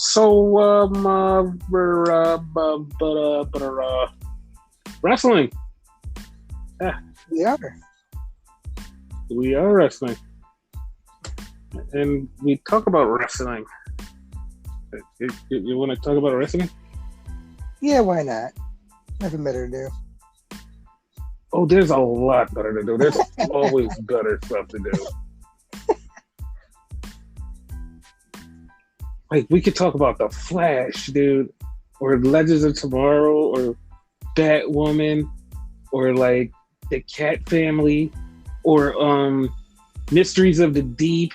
So, wrestling. Yeah, We are. we are wrestling, and we talk about wrestling. You want to talk about wrestling? Yeah, why not? Nothing better to do. Oh, there's a lot better to do. There's always better stuff to do. Like, we could talk about The Flash, dude, or Legends of Tomorrow, or Batwoman, or like the Cat Family, or Mysteries of the Deep.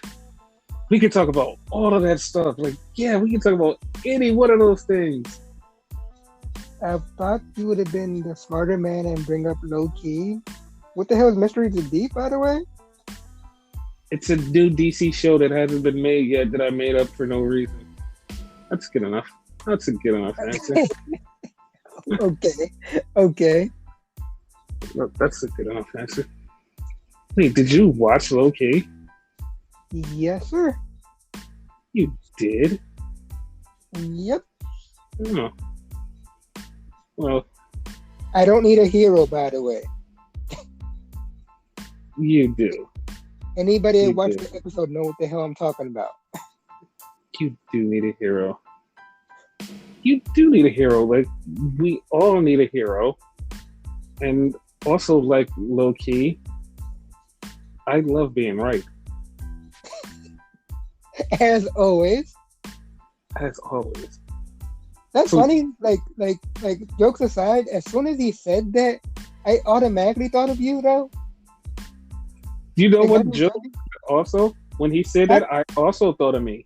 We could talk about all of that stuff. Like, yeah, we can talk about any one of those things. I thought you would have been the smarter man and bring up low key. What the hell is Mysteries of Deep, by the way? It's a new DC show that hasn't been made yet that I made up for no reason. That's good enough. That's a good enough answer. Okay. That's a good enough answer. Wait, did you watch Low-Key? Yes, sir. You did? Yep. Oh. Well, I don't need a hero, by the way. you do. Anybody You that watched do. this episode know what the hell I'm talking about. You do need a hero. You do need a hero. Like, we all need a hero. And also, like, low-key, I love being right. As always. As always. That's So- funny. Like, jokes aside, as soon as he said that, I automatically thought of you, though. You know Like, what, that was Joe? funny. Also, when he said that, I also thought of me.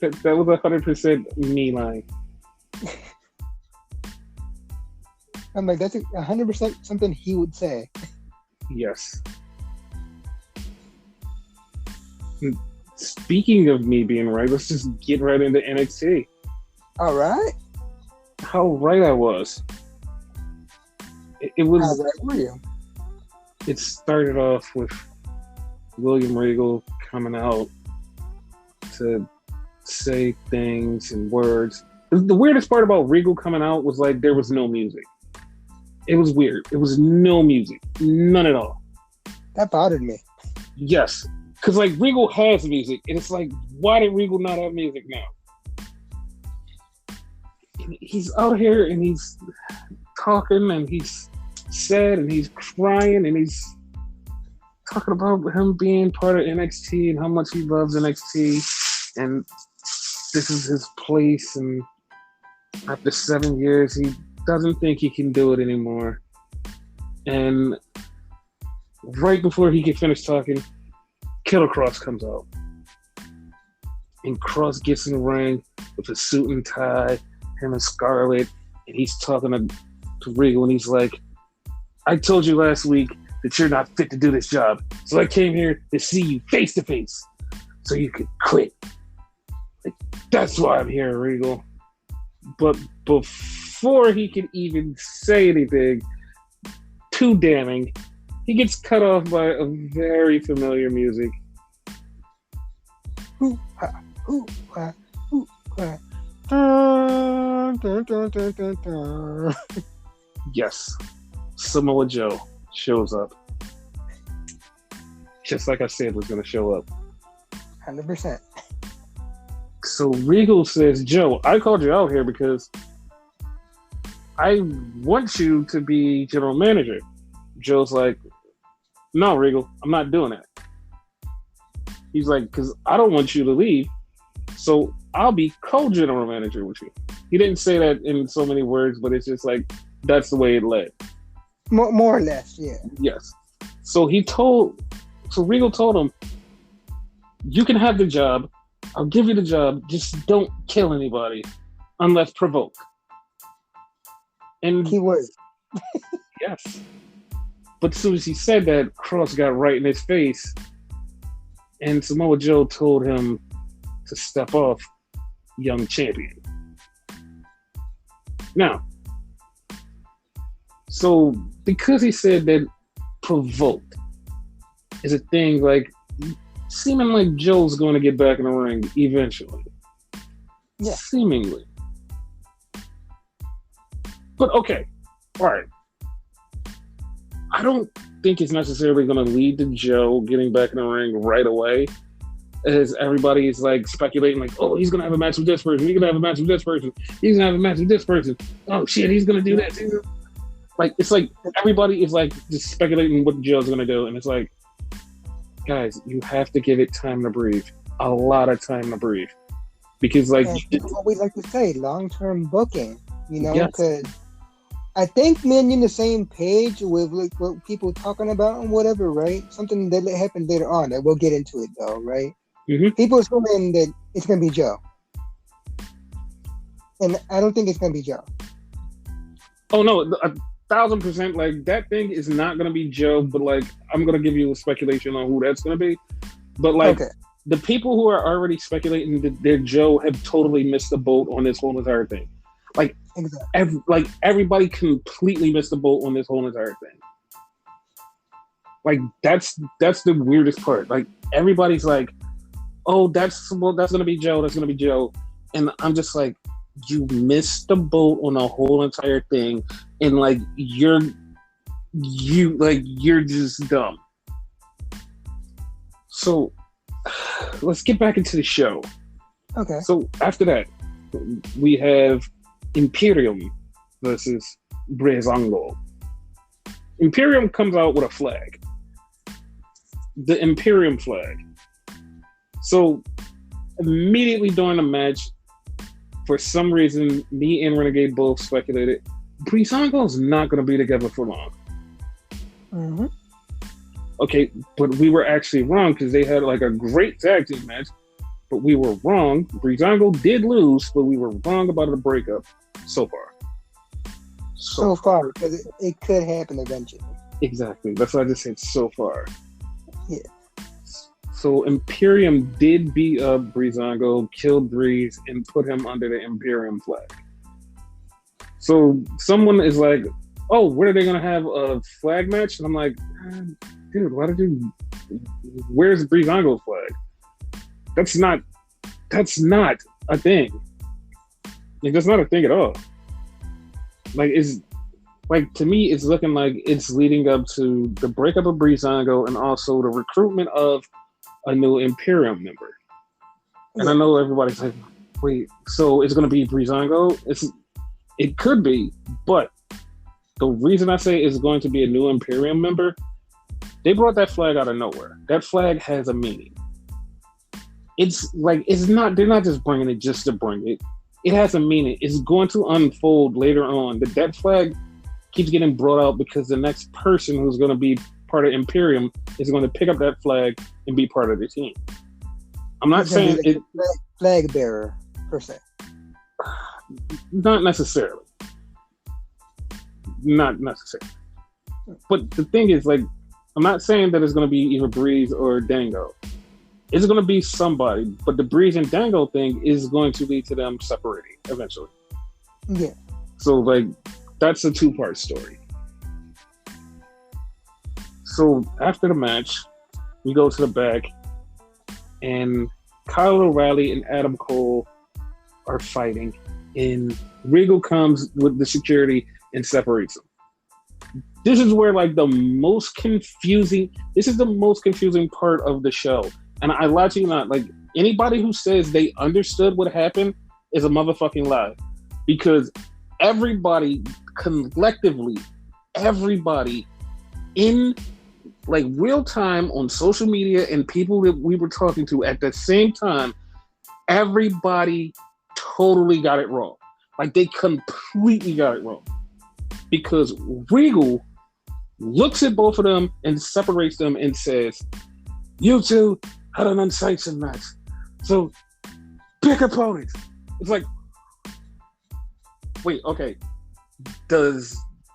that was 100% me line. I'm like, that's 100% something he would say. Yes. Speaking of me being right, let's just get right into NXT. All right. How right I was. It How was. right were you? It started off with William Regal coming out to say things and words. The weirdest part about Regal coming out was like there was no music. It was weird. It was no music, none at all. That bothered me. Yes, because like Regal has music, and it's like, why did Regal not have music now? And he's out here and he's talking and he's sad and he's crying and he's talking about him being part of NXT and how much he loves NXT and this is his place, and after 7 years he doesn't think he can do it anymore. And right before he can finish talking, Killer Cross comes out. And Cross gets in the ring with a suit and tie, him and Scarlett, and he's talking to Regal, and he's like, I told you last week that you're not fit to do this job, so I came here to see you face to face so you could quit. Like, that's why I'm here, Regal. But before he can even say anything too damning, he gets cut off by a very familiar music. Hoo-ha, hoo-ha, hoo-ha. Dun, dun, dun, dun, dun, dun. Yes, Samoa Joe shows up. Just like I said was going to show up. 100%. So Regal says, Joe, I called you out here because I want you to be general manager. Joe's like, no, Regal, I'm not doing that. He's like, because I don't want you to leave, so I'll be co-general manager with you. He didn't say that in so many words, but it's just like, that's the way it led. More or less, yeah. Yes. So Regal told him, you can have the job. I'll give you the job. Just don't kill anybody unless provoked. And Keyword. yes. But as soon as he said that, Cross got right in his face. And Samoa Joe told him to step off, young champion. Now, so because he said that provoked is a thing, like, seeming like Joe's going to get back in the ring eventually. Yeah. Seemingly. But okay, all right. I don't think it's necessarily going to lead to Joe getting back in the ring right away, as everybody is like speculating, like, oh, he's going to have a match with this person, he's going to have a match with this person, he's going to have a match with this person. Oh shit, he's going to do that too. Like, it's like everybody is like just speculating what Joe's going to do, and it's like, guys, you have to give it time to breathe, a lot of time to breathe, because like that's what we like to say, long-term booking, you know, Yes. because I think me and you on the same page with like what people talking about and whatever, right? Something that happened later on that we'll get into it though, right? Mhm. People assuming that it's gonna be Joe, and I don't think it's gonna be Joe. Oh no, 1,000%. Like, that thing is not gonna be Joe, but like, I'm gonna give you a speculation on who that's gonna be. But like, Okay. the people who are already speculating that they're Joe have totally missed the boat on this whole entire thing. Like, Exactly. everybody completely missed the boat on this whole entire thing. Like, that's the weirdest part. Like, everybody's like, oh, that's gonna be Joe, that's gonna be Joe, and I'm just like, you missed the boat on the whole entire thing, and like you're just dumb. So let's get back into the show. Okay. So after that, we have Imperium versus Breezango. Imperium comes out with a flag, the Imperium flag. So immediately during the match, for some reason, me and Renegade both speculated Breezango's not going to be together for long. Mm-hmm. Okay, but we were actually wrong, because they had like a great tag team match, but we were wrong. Breezango did lose, but we were wrong about the breakup so far. So far, because it could happen eventually. Exactly. That's what I just said, so far. Yeah. So Imperium did beat up Breezango, killed Breeze, and put him under the Imperium flag. So someone is like, oh, what are they going to have, a flag match? And I'm like, dude, where's Breezango's flag? That's not a thing. Like, that's not a thing at all. Like, to me, it's looking like it's leading up to the breakup of Breezango and also the recruitment of a new Imperium member. And I know everybody's like, wait, so it's going to be Breezango? It could be, but the reason I say it's going to be a new Imperium member, they brought that flag out of nowhere. That flag has a meaning. They're not just bringing it just to bring it. It has a meaning. It's going to unfold later on. That flag keeps getting brought out because the next person who's going to be part of Imperium is going to pick up that flag and be part of the team. I'm not saying it flag bearer per se. Not necessarily. Not necessarily. But the thing is, like, I'm not saying that it's going to be either Breeze or Dango. It's going to be somebody, but the Breeze and Dango thing is going to lead to them separating eventually. Yeah. So, like, that's a two-part story. So after the match, we go to the back, and Kyle O'Reilly and Adam Cole are fighting, and Regal comes with the security and separates them. This is where, like, the most confusing part of the show. And I lie to you not, like, anybody who says they understood what happened is a motherfucking lie. Because everybody collectively, everybody in, like, real time on social media and people that we were talking to at the same time, everybody totally got it wrong. Like, they completely got it wrong. Because Regal looks at both of them and separates them and says, you two had an unsanctioned match, so pick opponents. It's like, wait, okay. Do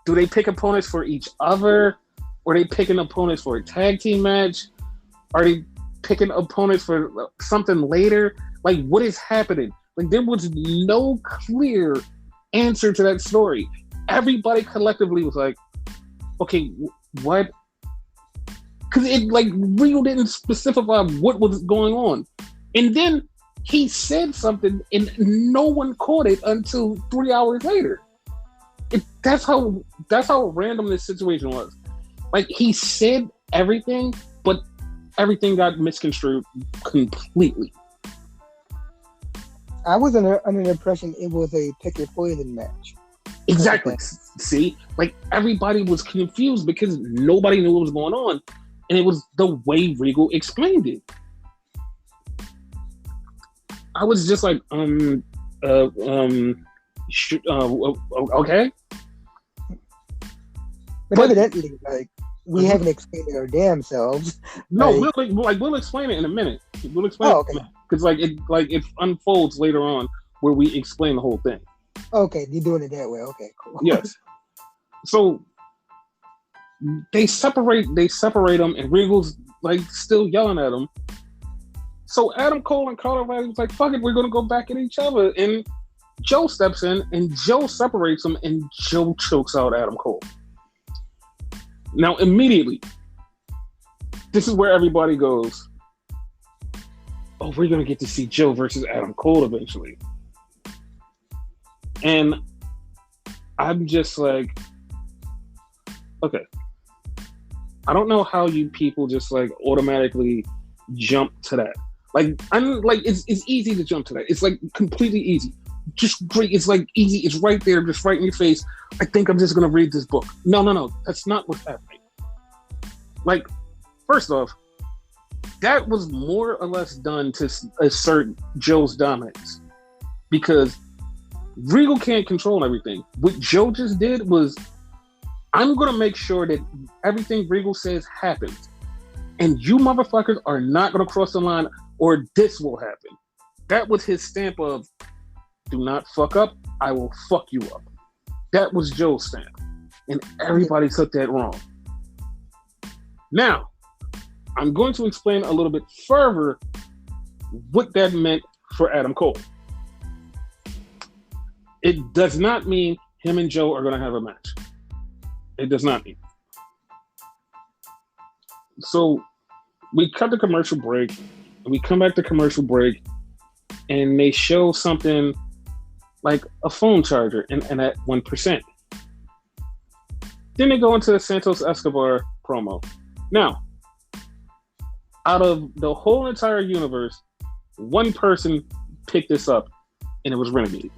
they pick opponents for each other? Or are they picking opponents for a tag team match? Are they picking opponents for something later? Like, what is happening? Like, there was no clear answer to that story. Everybody collectively was like, okay, what? because it like Regal didn't specify what was going on, and then he said something and no one caught it until 3 hours later. That's how random this situation was. Like, he said everything, but everything got misconstrued completely. I was under the impression it was a pick your poison match. Exactly. See, like, everybody was confused because nobody knew what was going on, and it was the way Regal explained it. I was just like, okay. But evidently, like, we haven't explained it our damn selves. No, we'll explain it in a minute. We'll explain it because it unfolds later on where we explain the whole thing. Okay, you're doing it that way. Okay, cool. Yes. So they separate them, and Regal's like still yelling at them. So Adam Cole and Kyle O'Reilly was like, "Fuck it, we're gonna go back at each other." And Joe steps in, and Joe separates them, and Joe chokes out Adam Cole. Now, immediately, this is where everybody goes, "Oh, we're gonna get to see Joe versus Adam Cole eventually." And I'm just like, okay. I don't know how you people just like automatically jump to that. Like, I'm like, it's easy to jump to that. It's like completely easy. Just great. It's like easy. It's right there, just right in your face. I think I'm just gonna read this book. No. That's not what's happening. Like, first off, that was more or less done to assert Joe's dominance, because Regal can't control everything. What Joe just did was, I'm gonna make sure that everything Regal says happens, and you motherfuckers are not gonna cross the line, or this will happen. That was his stamp of, do not fuck up, I will fuck you up. That was Joe's stamp. And everybody took that wrong. Now, I'm going to explain a little bit further what that meant for Adam Cole. It does not mean him and Joe are going to have a match. It does not mean. So, we cut the commercial break, and we come back to commercial break, and they show something like a phone charger and at 1%. Then they go into the Santos Escobar promo. Now, out of the whole entire universe, one person picked this up, and it was Renegade.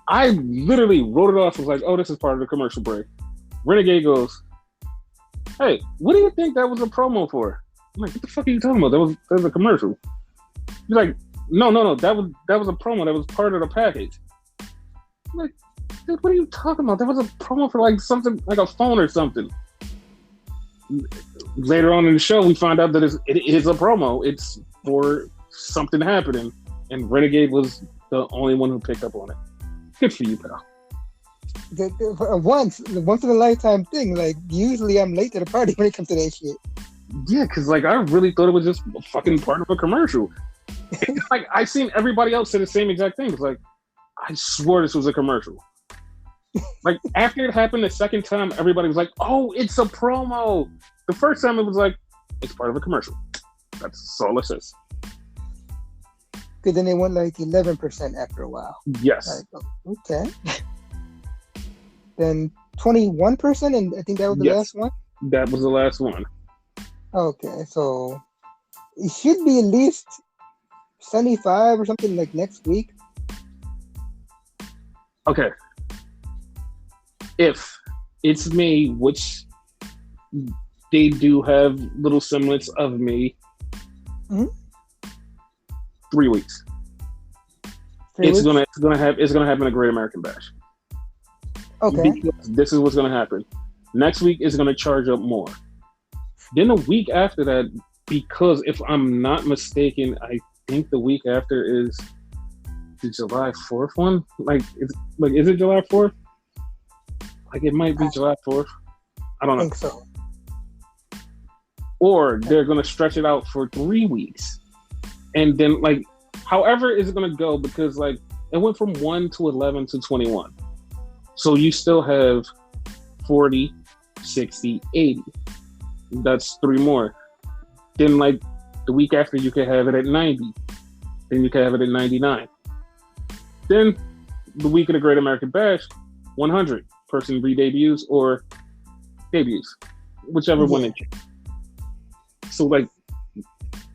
I literally wrote it off as like, oh, this is part of the commercial break. Renegade goes, hey, what do you think that was a promo for? I'm like, what the fuck are you talking about? That was a commercial. He's like, no, that was a promo. That was part of the package. I'm like, dude, what are you talking about? That was a promo for like something, like a phone or something. Later on in the show, we find out that it is a promo. It's for something happening, and Renegade was the only one who picked up on it. Good for you, pal. Once in a lifetime thing. Like, usually I'm late to the party when it comes to that shit. Yeah, because like I really thought it was just a fucking part of a commercial. Like, I seen everybody else say the same exact thing. It's like, I swore this was a commercial. Like, after it happened the second time, everybody was like, oh, it's a promo. The first time it was like, it's part of a commercial. That's all it says. Because then they went like 11% after a while. Yes. Like, oh, okay. Then 21%, and I think that was the last one? That was the last one. Okay, so it should be at least 75 or something like next week. Okay. If it's me, which they do have little semblance of me, 3 weeks. It's gonna happen at Great American Bash. Okay. Because this is what's gonna happen. Next week is gonna charge up more. Then a week after that, because if I'm not mistaken, I think the week after is the July 4th one. Is it July 4th? Like, it might be July 4th. I don't know. I think so. Or they're gonna stretch it out for 3 weeks, and then like, however it's gonna go, because like it went from 1 to 11 to 21. So you still have 40, 60, 80. That's 3 more. Then like the week after, you could have it at 90. Then you could have it at 99. Then the week of the Great American Bash, 100 person re-debuts or debuts, whichever one it is. So like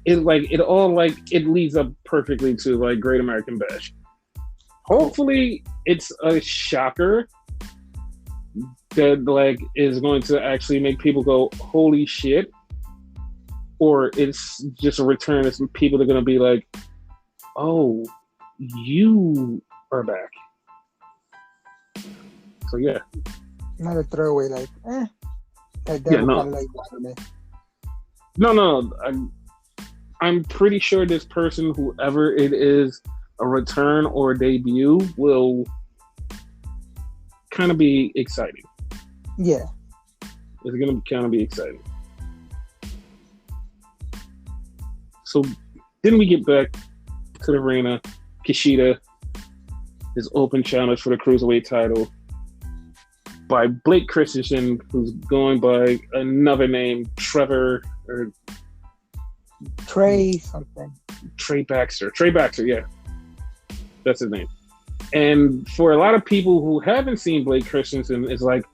it all like it leads up perfectly to like Great American Bash. Hopefully it's a shocker that like is going to actually make people go, holy shit, or it's just a return of some people that are going to be like, oh, you are back. So yeah, not a throwaway like, that yeah, no. kind of like Waterman. No, I'm pretty sure this person, whoever it is, a return or a debut, will kind of be exciting. Yeah, it's gonna kind of be exciting. So then we get back to the arena. Kushida is open challenge for the Cruiserweight title by Blake Christensen, who's going by another name, Trevor or Trey something. Trey Baxter, yeah. That's his name. And for a lot of people who haven't seen Blake Christensen, it's like,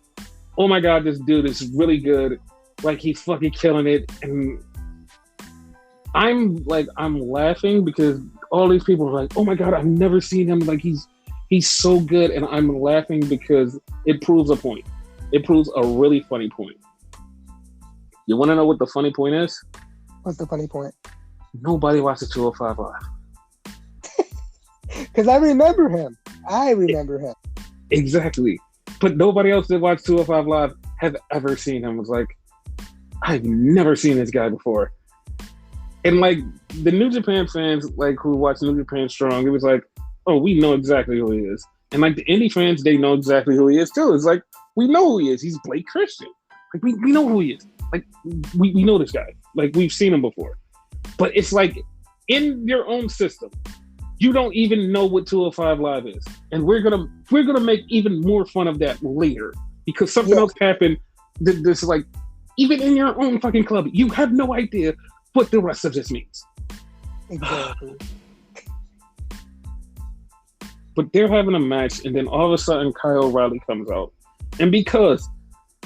oh my God, this dude is really good. Like, he's fucking killing it. And I'm laughing because all these people are like, oh my God, I've never seen him. Like, he's so good. And I'm laughing because it proves a point. It proves a really funny point. You want to know what the funny point is? What's the funny point? Nobody watches 205 Live. Because I remember him. Exactly. But nobody else that watched 205 Live have ever seen him. Was like, I've never seen this guy before. And like the New Japan fans, like who watch New Japan Strong, it was like, oh, we know exactly who he is. And like the indie fans, they know exactly who he is too. It's like, we know who he is. He's Blake Christian. Like we know who he is. Like we know this guy. Like we've seen him before. But it's like in your own system, you don't even know what 205 Live is. And we're gonna make even more fun of that later. Because something else happened. This like, even in your own fucking club, you have no idea what the rest of this means. Exactly. But they're having a match, and then all of a sudden Kyle O'Reilly comes out. And because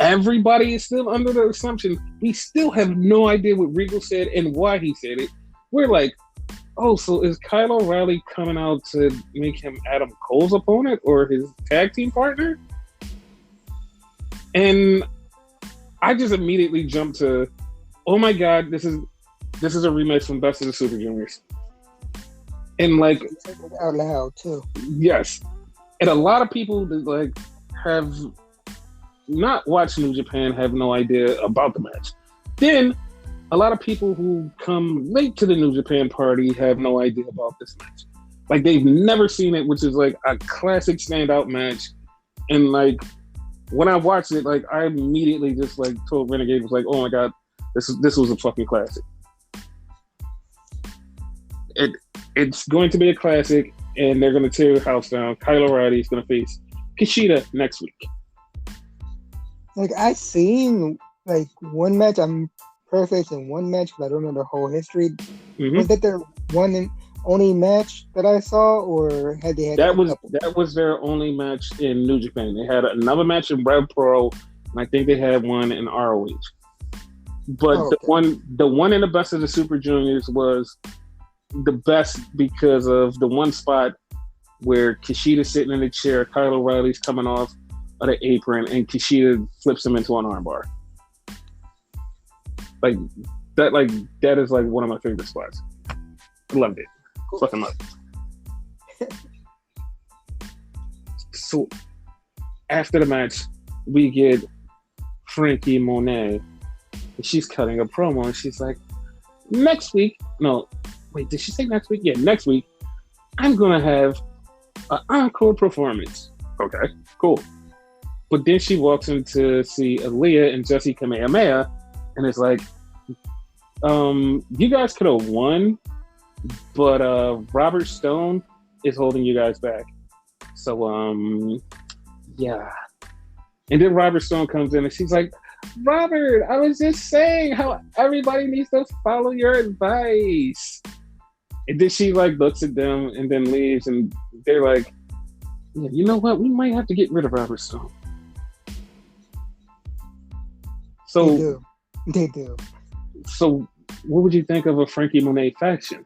everybody is still under the assumption we still have no idea what Regal said and why he said it, we're like, oh, so is Kyle O'Reilly coming out to make him Adam Cole's opponent or his tag team partner? And I just immediately jumped to, oh my God, this is a remix from Best of the Super Juniors. And like, you said it out loud too. Yes. And a lot of people that like have not watched New Japan have no idea about the match. Then a lot of people who come late to the New Japan party have no idea about this match. Like they've never seen it, which is like a classic standout match. And like when I watched it, like I immediately just like told Renegade, was like, oh my God, this was a fucking classic. It's going to be a classic, and they're going to tear your house down. Kyle O'Reilly is going to face Kushida next week. Like, I seen, like, one match, I'm perfect in one match, but I don't know the whole history. Mm-hmm. Was that their one and only match that I saw, or had they had that was their only match in New Japan. They had another match in Rev Pro, and I think they had one in ROH. But the one in the Best of the Super Juniors was the best because of the one spot where Kushida's sitting in the chair, Kyle O'Reilly's coming off of the apron, and Kushida flips him into an armbar. Like that is like one of my favorite spots. I loved it. Cool. Fucking loved it. So after the match, we get Frankie Monet, and she's cutting a promo, and she's like, next week, no, wait, did she say next week? Yeah, next week, I'm going to have an encore performance. Okay, cool. But then she walks in to see Aaliyah and Jesse Kamehameha, and it's like, you guys could have won, but Robert Stone is holding you guys back. So, yeah. And then Robert Stone comes in, and she's like, Robert, I was just saying how everybody needs to follow your advice. And then she like looks at them and then leaves, and they're like, yeah, you know what? We might have to get rid of Robert Stone. So They do. So what would you think of a Frankie Monet faction?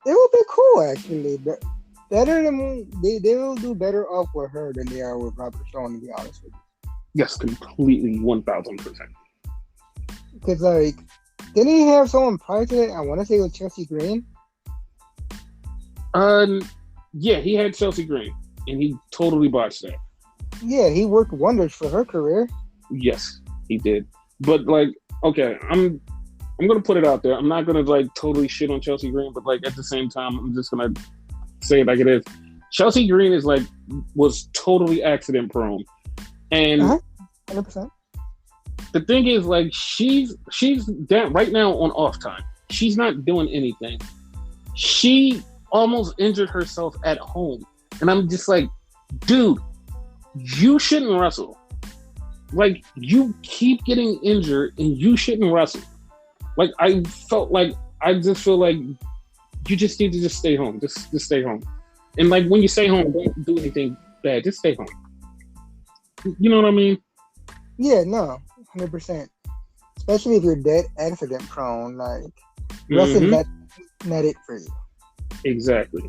It would be cool, actually. But better than they will do better off with her than they are with Robert Stone, to be honest with you. Yes, completely, 1,000%. Because like, didn't he have someone prior to that? I want to say it was Chelsea Green. Yeah, he had Chelsea Green, and he totally botched that. Yeah, he worked wonders for her career. Yes, he did. But like, okay, I'm gonna put it out there. I'm not gonna like totally shit on Chelsea Green, but like at the same time, I'm just gonna say it like it is. Chelsea Green was totally accident prone, and 100%. The thing is, like, she's down right now on off time. She's not doing anything. She almost injured herself at home, and I'm just like, dude, you shouldn't wrestle. Like, you keep getting injured, and you shouldn't wrestle. Like, I just feel like you just need to just stay home. Just stay home. And like, when you stay home, don't do anything bad. Just stay home. You know what I mean? Yeah, no, 100%. Especially if you're dead accident prone, like wrestling's not it for you. Exactly.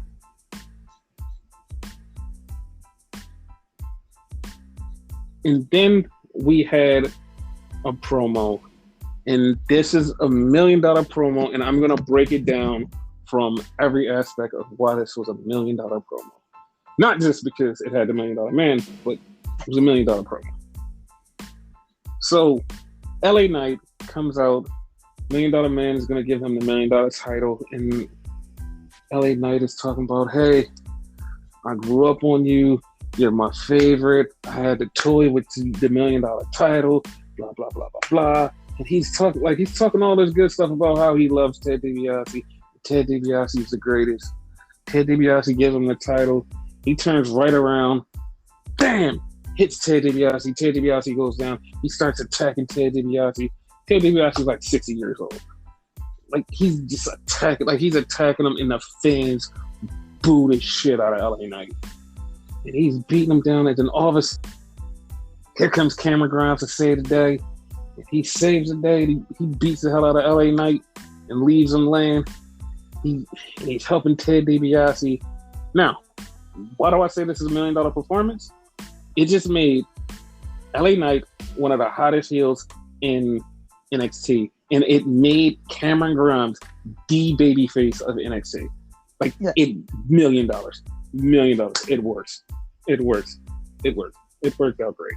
And then we had a promo, and this is $1 million promo, and I'm gonna break it down from every aspect of why this was $1 million promo. Not just because it had the $1 Million Man, but it was $1 million promo. So, LA Knight comes out. $1 Million Man is going to give him the $1 Million title. And LA Knight is talking about, hey, I grew up on you. You're my favorite. I had to toy with the $1 Million title. Blah, blah, blah, blah, blah. And he's talking all this good stuff about how he loves Ted DiBiase. Ted DiBiase is the greatest. Ted DiBiase gives him the title. He turns right around. Bam! Hits Ted DiBiase. Ted DiBiase goes down. He starts attacking Ted DiBiase. Ted DiBiase is like 60 years old. Like, he's just attacking. Like, he's attacking him, and the fans boo the shit out of LA Knight. And he's beating him down. And then all of a sudden, here comes Cameron Grimes to save the day. And he saves the day. He beats the hell out of LA Knight and leaves him laying. He's helping Ted DiBiase. Now, why do I say this is $1 million performance? It just made LA Knight one of the hottest heels in NXT, and it made Cameron Grimes the babyface of NXT. Like, $1 million. $1 million. It works. It worked out great.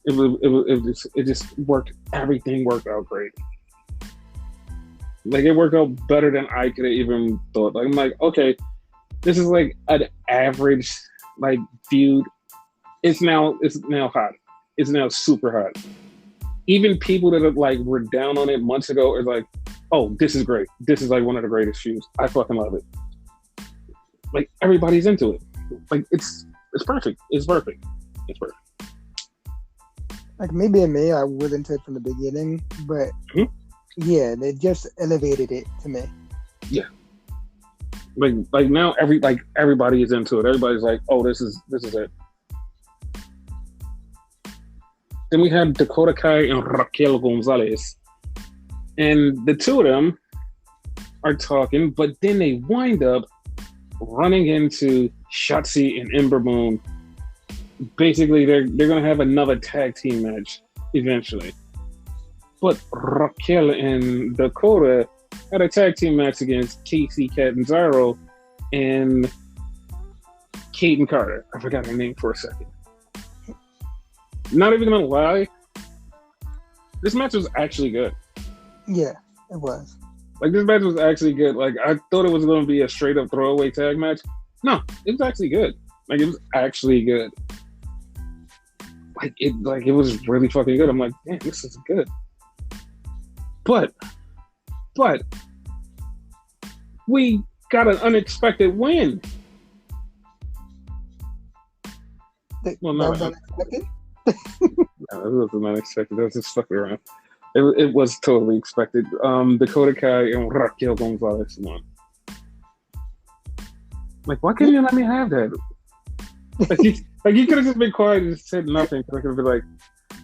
It just worked. Everything worked out great. Like, it worked out better than I could have even thought. Like, I'm like, okay, this is like an average, like, feud. It's now hot. It's now super hot. Even people that were down on it months ago are like, oh, this is great. This is like one of the greatest feuds. I fucking love it. Like, everybody's into it. Like, it's perfect. It's perfect. Like, maybe in me, I was into it from the beginning, but yeah, they just elevated it to me. Yeah. Like now everybody is into it. Everybody's like, oh, this is it. Then we had Dakota Kai and Raquel Gonzalez. And the two of them are talking, but then they wind up running into Shotzi and Ember Moon. Basically, they're going to have another tag team match eventually. But Raquel and Dakota had a tag team match against Casey Catanzaro and Kaden Carter. I forgot her name for a second. Not even gonna lie, this match was actually good. Yeah, it was. Like, this match was actually good. Like, I thought it was gonna be a straight up throwaway tag match. No, it was actually good. Like, it was actually good. Like, it was really fucking good. I'm like, damn, this is good. But we got an unexpected win. That was unexpected? No, it wasn't unexpected. It was just fucking around. It was totally expected. Dakota Kai and Raquel Gonzalez won. Like, why couldn't you let me have that? You could have just been quiet and just said nothing. I could have been like,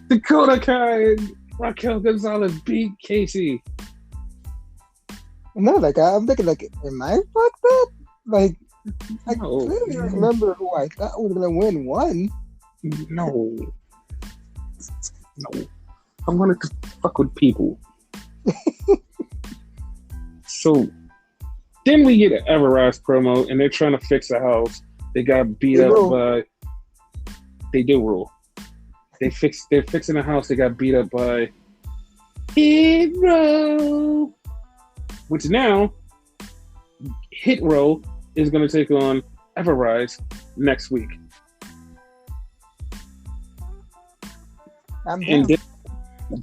Dakota Kai and Raquel Gonzalez beat Casey. No, like I'm thinking, like, am I fucked up? Like, I clearly remember who I thought was gonna win one. No. I wanted to fuck with people. So then we get an Everrise promo, and they're trying to fix a house. They got beat up by. They do rule. They're fixing a house. They got beat up by Hit Row, which now Hit Row is going to take on Everrise next week. And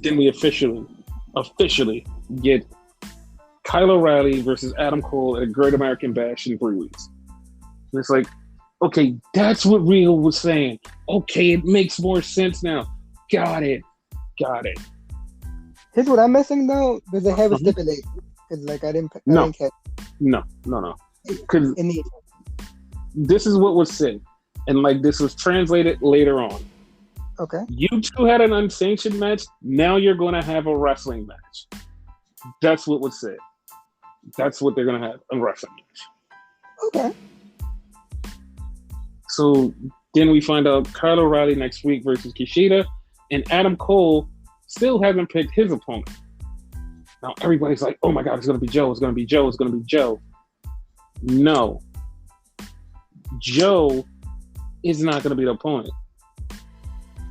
then we officially get Kyle O'Reilly versus Adam Cole at a Great American Bash in 3 weeks. And it's like, okay, that's what Regal was saying. Okay, it makes more sense now. Got it. Here's what I'm missing though. Does it have a stipulation? Because like I didn't catch. No. Because this is what was said, and like this was translated later on. Okay. You two had an unsanctioned match. Now you're going to have a wrestling match. That's what was said. That's what they're going to have, a wrestling match. Okay. So then we find out Kyle O'Reilly next week versus Kushida, and Adam Cole still hasn't picked his opponent. Now everybody's like, oh my God, it's going to be Joe. It's going to be Joe. It's going to be Joe. No. Joe is not going to be the opponent.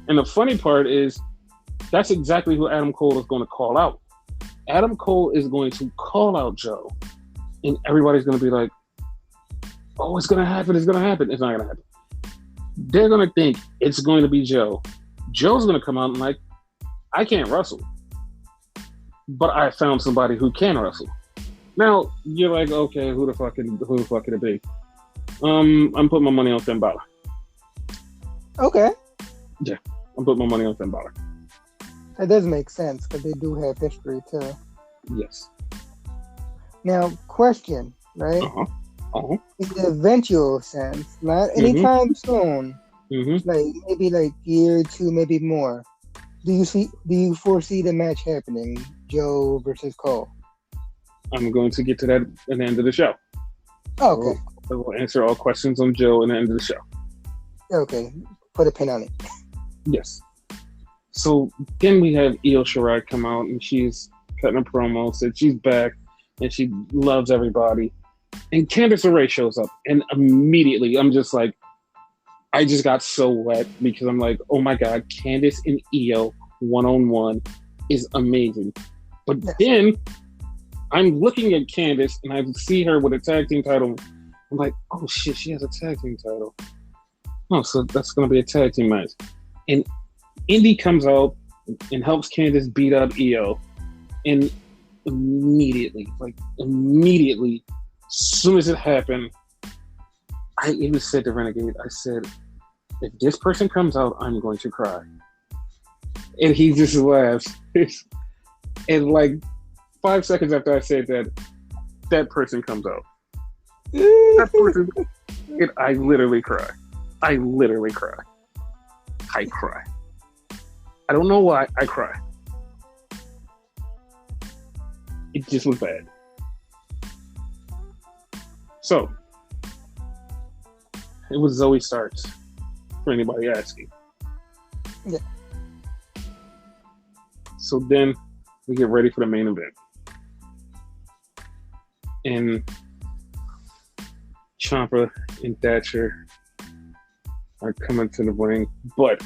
And the funny part is, that's exactly who Adam Cole is going to call out. Adam Cole is going to call out Joe, and everybody's going to be like, oh, it's going to happen. It's going to happen. It's not going to happen. They're going to think it's going to be Joe. Joe's going to come out and like, I can't wrestle, but I found somebody who can wrestle. Now, you're like, okay, who the fuck can it be? I'm putting my money on Finn Balor. Okay. Yeah, I'm putting my money on Finn Balor. That does make sense, because they do have history, too. Yes. Now, question, right? Uh-huh. In the eventual sense, not anytime soon, like maybe like year or two, maybe more. Do you foresee the match happening, Joe versus Cole? I'm going to get to that at the end of the show. Okay. I will answer all questions on Joe at the end of the show. Okay. Put a pin on it. Yes. So then we have Io Shirai come out, and she's cutting a promo, said she's back and she loves everybody. And Candice LeRae shows up, and immediately I'm just like, I just got so wet because I'm like, oh my God, Candice and Io one-on-one is amazing. But then I'm looking at Candice and I see her with a tag team title. I'm like, oh shit, she has a tag team title. Oh, so that's going to be a tag team match. And Indy comes out and helps Candice beat up Io. And immediately, as soon as it happened, I even said to Renegade, I said, if this person comes out, I'm going to cry. And he just laughs. And like 5 seconds after I said that, that person comes out. That person, and I literally cry. I cry. I don't know why, I cry. It just was bad. So, it was Zoe Starks, for anybody asking. Yeah. So then we get ready for the main event. And Ciampa and Thatcher are coming to the ring, but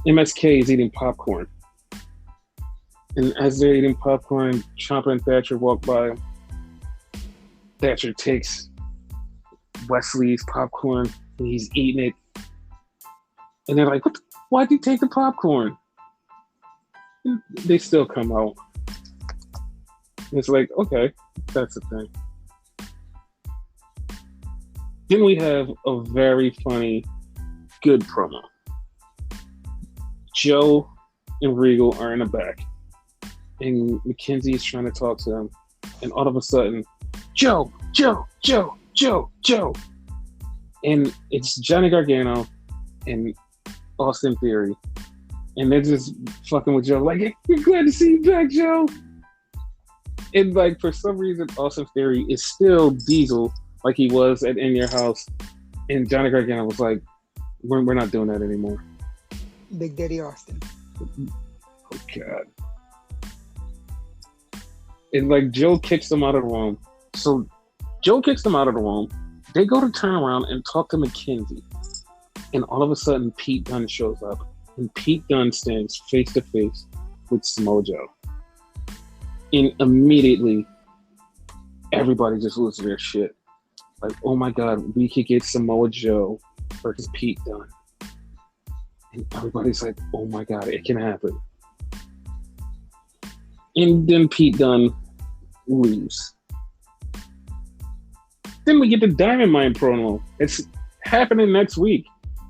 MSK is eating popcorn. And as they're eating popcorn, Ciampa and Thatcher walk by. Thatcher takes Wesley's popcorn and he's eating it. And they're like, why'd you take the popcorn? And they still come out. And it's like, okay, that's the thing. Then we have a very funny, good promo. Joe and Regal are in the back, and Mackenzie is trying to talk to them, and all of a sudden, Joe, and it's Johnny Gargano and Austin Theory, and they're just fucking with Joe, like, hey, we're glad to see you back, Joe. And like for some reason, Austin Theory is still Diesel, like he was at In Your House, and Johnny Gargano was like, we're not doing that anymore. Big Daddy Austin. Oh God. And like Joe kicks them out of the room. So Joe kicks them out of the room. They go to turn around and talk to Mackenzie. And all of a sudden, Pete Dunne shows up. And Pete Dunne stands face to face with Samoa Joe. And immediately, everybody just loses their shit. Like, oh my God, we could get Samoa Joe versus Pete Dunne. And everybody's like, oh my God, it can happen. And then Pete Dunne leaves. Then we get the Diamond Mine promo. It's happening next week.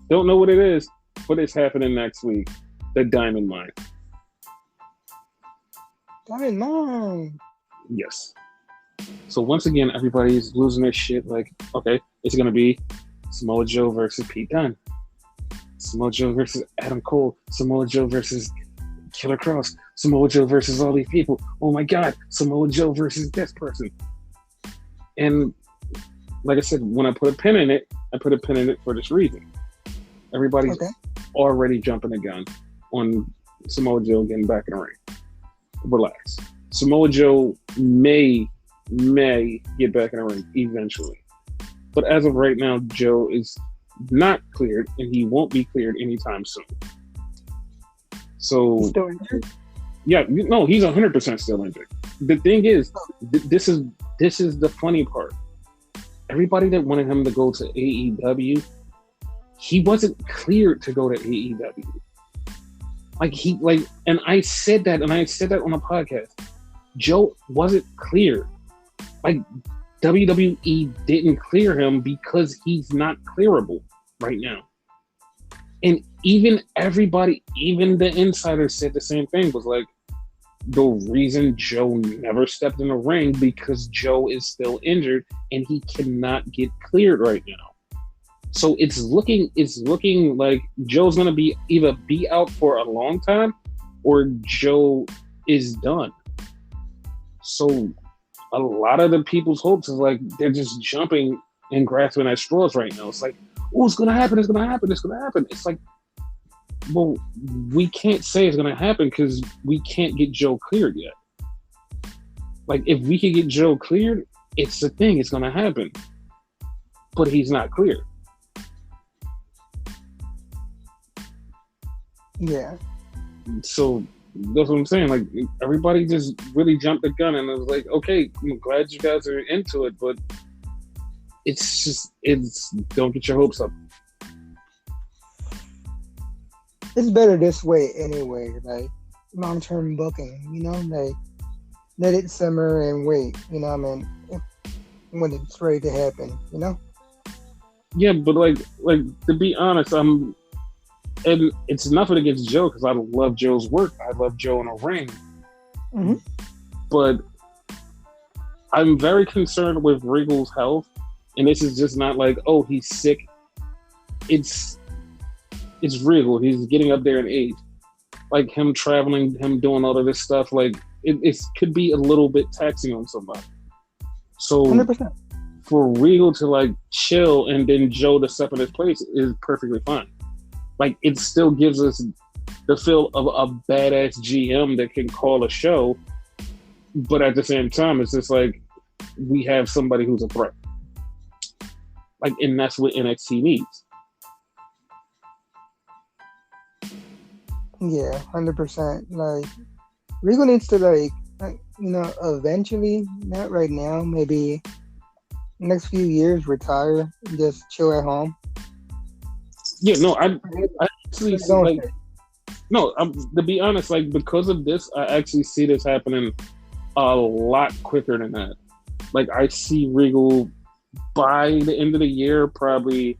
Don't know what it is, but it's happening next week. The Diamond Mine. Diamond Mine. Yes. So once again, everybody's losing their shit. Like, okay, it's going to be Samoa Joe versus Pete Dunne. Samoa Joe versus Adam Cole. Samoa Joe versus Killer Kross. Samoa Joe versus all these people. Oh my God, Samoa Joe versus this person. And like I said, when I put a pin in it, I put a pin in it for this reason. Everybody's already jumping the gun on Samoa Joe getting back in the ring. Relax. Samoa Joe may get back in the ring eventually. But as of right now, Joe is not cleared, and he won't be cleared anytime soon. So, still injured? Yeah, no, he's 100% still injured. The thing is, this is the funny part. Everybody that wanted him to go to AEW, he wasn't cleared to go to AEW. And I said that on a podcast. Joe wasn't cleared. Like, WWE didn't clear him because he's not clearable right now. And even the insiders said the same thing, was like, the reason Joe never stepped in the ring because Joe is still injured and he cannot get cleared right now. So it's looking like Joe's gonna be either out for a long time or Joe is done. So a lot of the people's hopes is like they're just jumping and grasping at straws right now. It's like, oh, it's gonna happen. It's like, well, we can't say it's gonna happen because we can't get Joe cleared yet. Like, if we could get Joe cleared, it's the thing. It's gonna happen, but he's not cleared. Yeah. So that's what I'm saying. Like, everybody just really jumped the gun, and it was like, okay, I'm glad you guys are into it, but it's don't get your hopes up. It's better this way anyway, like long-term booking, like let it simmer and wait, when it's ready to happen, Yeah, but like to be honest, and it's nothing against Joe because I love Joe's work. I love Joe in a ring. Mm-hmm. But I'm very concerned with Regal's health, and this is just not like, oh, he's sick. It's Regal. He's getting up there in age. Like, him traveling, him doing all of this stuff, like it could be a little bit taxing on somebody. So 100%. For Regal to like chill and then Joe to step in his place is perfectly fine. Like, it still gives us the feel of a badass GM that can call a show, but at the same time, it's just like we have somebody who's a threat. Like, and that's what NXT needs. Yeah, 100%. Like, Regal needs to eventually, not right now, maybe next few years, retire and just chill at home. Yeah, no, I actually like, no, to be honest, like, because of this, I actually see this happening a lot quicker than that. Like, I see Regal by the end of the year probably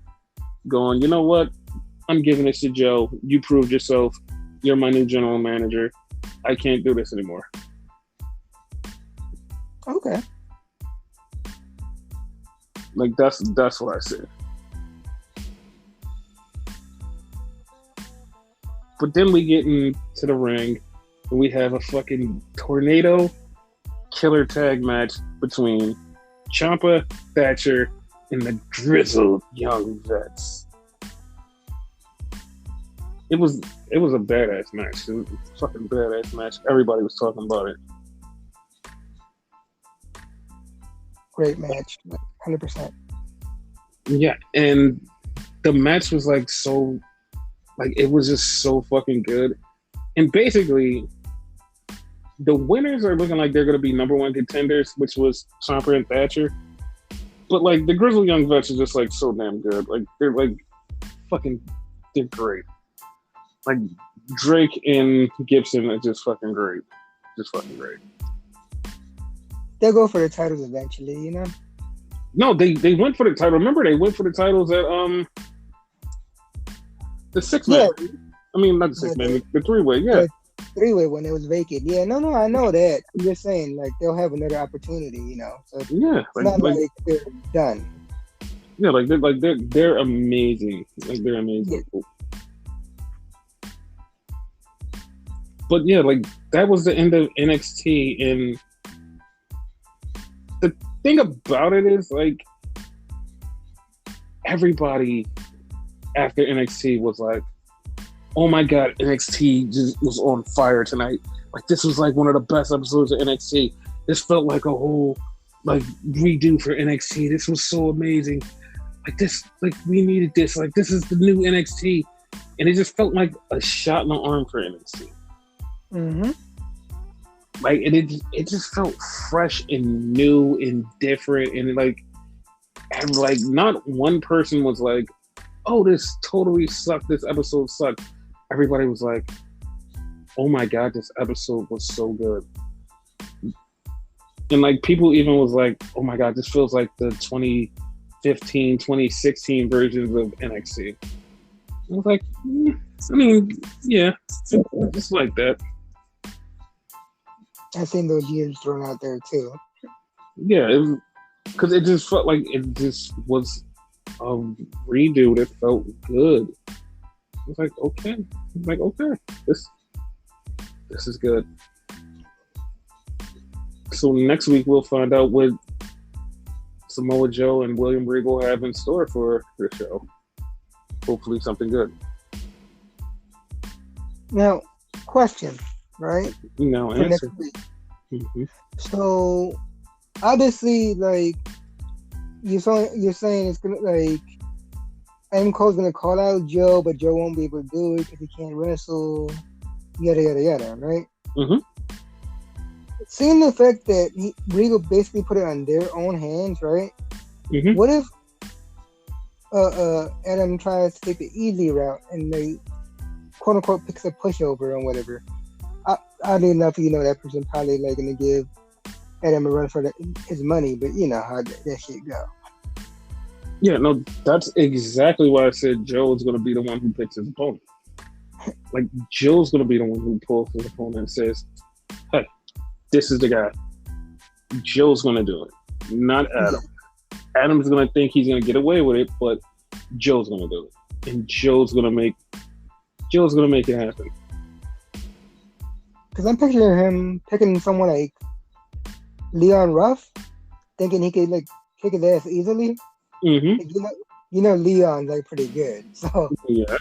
going, you know what? I'm giving this to Joe. You proved yourself. You're my new general manager. I can't do this anymore. Okay. Like that's what I said. But then we get into the ring and we have a fucking tornado killer tag match between Ciampa, Thatcher, and the grizzled young vets. It was a badass match. It was a fucking badass match. Everybody was talking about it. Great match, 100%. Yeah, and the match was like so, like it was just so fucking good. And basically, the winners are looking like they're going to be number one contenders, which was Ciampa and Thatcher. But like the Grizzled Young Vets are just like so damn good. Like they're like fucking, they're great. Like Drake and Gibson are just fucking great. Just fucking great. They'll go for the titles eventually, you know? No, they went for the title. Remember, they went for the titles at the 6-man. Yeah. I mean, not the 6-man, the 3-way. Yeah, the 3-way when it was vacant. Yeah, no, I know that. I'm just saying, like they'll have another opportunity, you know. So yeah, it's not like they're done. Yeah, they're amazing. Like they're amazing. Yeah. But yeah, like that was the end of NXT, and the thing about it is like everybody after NXT was like, oh my god, NXT just was on fire tonight. Like this was like one of the best episodes of NXT. This felt like a whole like redo for NXT. This was so amazing. Like this, like we needed this. Like this is the new NXT. And it just felt like a shot in the arm for NXT. Mm-hmm. Like it just felt fresh and new and different, and like not one person was like, oh, this totally sucked, this episode sucked. Everybody was like, oh my god, this episode was so good. And like people even was like, oh my god, this feels like the 2015 2016 versions of NXT. I was like, I mean, yeah, it's like that. I've seen those years thrown out there too. Yeah, because it just felt like it just was a redo that felt good. It was like, okay. This is good. So next week we'll find out what Samoa Joe and William Regal have in store for their show. Hopefully something good. Now, question, right? No answer. Mm-hmm. So obviously, like you're saying it's gonna like Adam Cole's gonna call out Joe, but Joe won't be able to do it because he can't wrestle. Yada yada yada, right? Mm-hmm. Seeing the fact that Regal basically put it on their own hands, right? Mm-hmm. What if Adam tries to take the easy route and they quote unquote picks a pushover or whatever? Oddly enough, you know that person probably like gonna give Adam a run for his money, but you know how that shit go. Yeah, no, that's exactly why I said Joe is gonna be the one who picks his opponent. Like Joe's gonna be the one who pulls his opponent and says, "Hey, this is the guy." Joe's gonna do it, not Adam. Adam's gonna think he's gonna get away with it, but Joe's gonna do it, and Joe's gonna make it happen. Because I'm picturing him picking someone like Leon Ruff, thinking he could like kick his ass easily. Mm-hmm. Like, you know Leon's like pretty good, so yeah.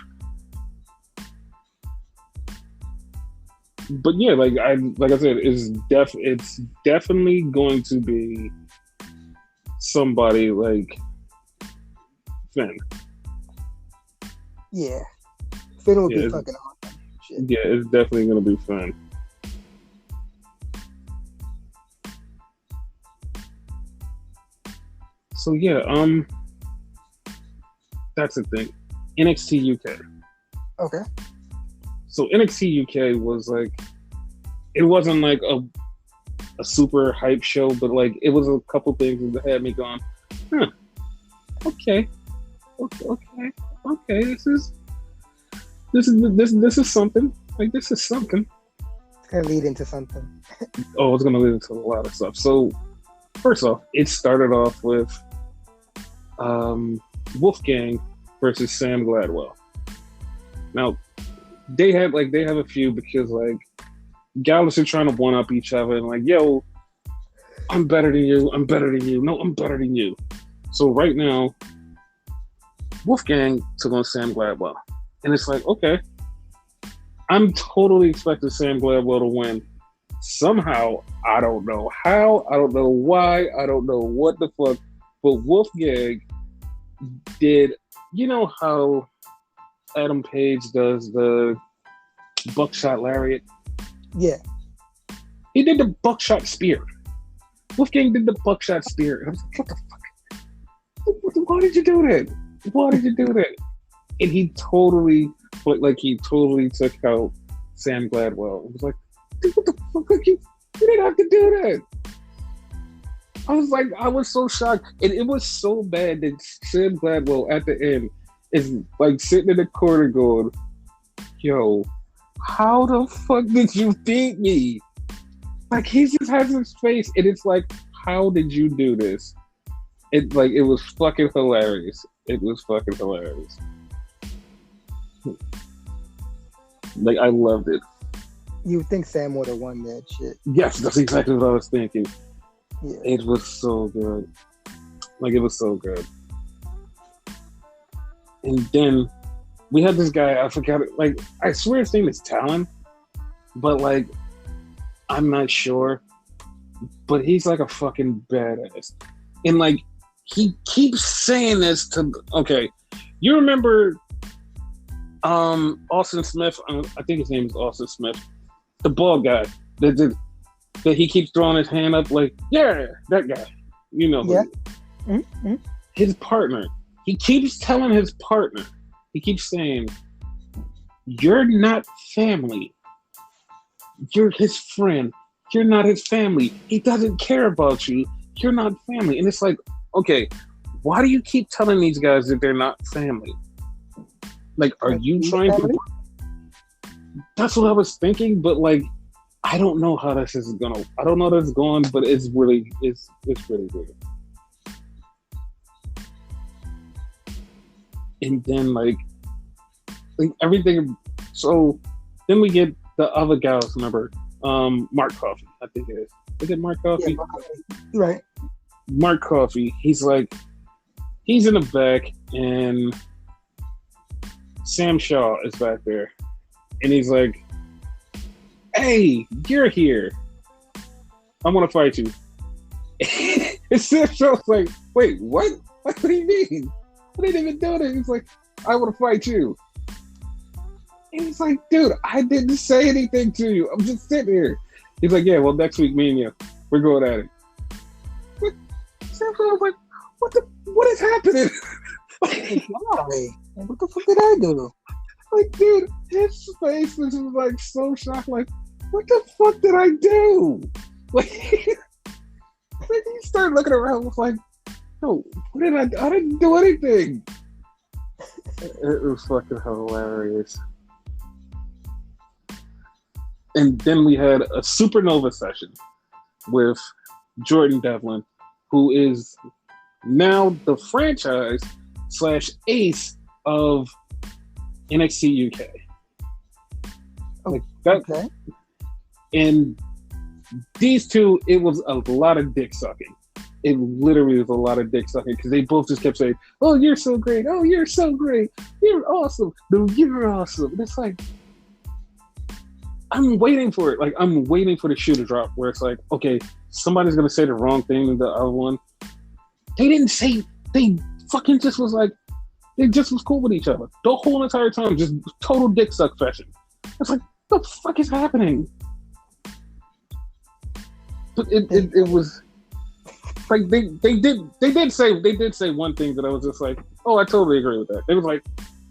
But yeah, like I said, it's definitely going to be somebody like Finn. Yeah, Finn would be fucking awesome. Shit. Yeah, it's definitely gonna be Finn. So yeah, that's the thing. NXT UK. Okay. So NXT UK was like, it wasn't like a super hype show, but like it was a couple things that had me going, okay, this is something. Like, this is something. It's gonna lead into something. Oh, it's gonna lead into a lot of stuff. So, first off, it started off with Wolfgang versus Sam Gladwell. Now, they have a feud because like Gallus are trying to one up each other and like, yo, I'm better than you. I'm better than you. No, I'm better than you. So right now, Wolfgang took on Sam Gladwell, and it's like, okay, I'm totally expecting Sam Gladwell to win. Somehow, I don't know how, I don't know why, I don't know what the fuck, but Wolfgang did, you know how Adam Page does the buckshot lariat? Yeah. He did the buckshot spear. Wolfgang did the buckshot spear. I was like, what the fuck? Why did you do that? Why did you do that? And he totally took out Sam Gladwell. It was like, dude, what the fuck? You didn't have to do that. I was so shocked. And it was so bad that Sam Gladwell at the end is like sitting in the corner going, yo, how the fuck did you beat me? Like, he just has his face, and it's like, how did you do this? It was fucking hilarious. It was fucking hilarious. Like, I loved it. You would think Sam would have won that shit. Yes, that's exactly what I was thinking. Yeah. It was so good. Like, it was so good. And then we had this guy, I forgot it. Like, I swear his name is Talon, but like, I'm not sure. But he's like a fucking badass. And like, he keeps saying this to, okay, you remember Austin Smith? I think his name is Austin Smith. The bald guy that he keeps throwing his hand up like, yeah, that guy. You know, yeah. Mm-hmm. His partner. He keeps telling his partner, he keeps saying, you're not family. You're his friend. You're not his family. He doesn't care about you. You're not family. And it's like, okay, why do you keep telling these guys that they're not family? Like, are you trying to... That's what I was thinking, but like, I don't know how this is gonna... I don't know how this is going, but it's really good. And then like everything... So then we get the other guys, remember? Mark Coffey, I think it is. Is it Mark Coffey? Yeah, right. Mark Coffey, he's in the back, and Sam Shaw is back there. And he's like, hey, you're here. I want to fight you. And Sam Shaw's like, wait, what? What do you mean? I didn't even do that. He's like, I want to fight you. And he's like, dude, I didn't say anything to you. I'm just sitting here. He's like, yeah, well, next week, me and you, we're going at it. What? Sam Shaw was like, what is happening? Why? What the fuck did I do? Like, dude, his face was just like so shocked. Like, what the fuck did I do? Like, he started looking around. Was like, no, what did I do? I didn't do anything. It was fucking hilarious. And then we had a supernova session with Jordan Devlin, who is now the franchise / ace of NXT UK. Like that, okay. And these two, it was a lot of dick sucking. It literally was a lot of dick sucking because they both just kept saying, "Oh, you're so great! Oh, you're so great! You're awesome! No, you're awesome!" And it's like, I'm waiting for it. Like, I'm waiting for the shoe to drop where it's like, okay, somebody's gonna say the wrong thing to the other one. They didn't say. They fucking just was like, they just was cool with each other the whole entire time. Just total dick suck fashion. It's like, what the fuck is happening? But it was like they did say one thing that I was just like, oh, I totally agree with that. They was like,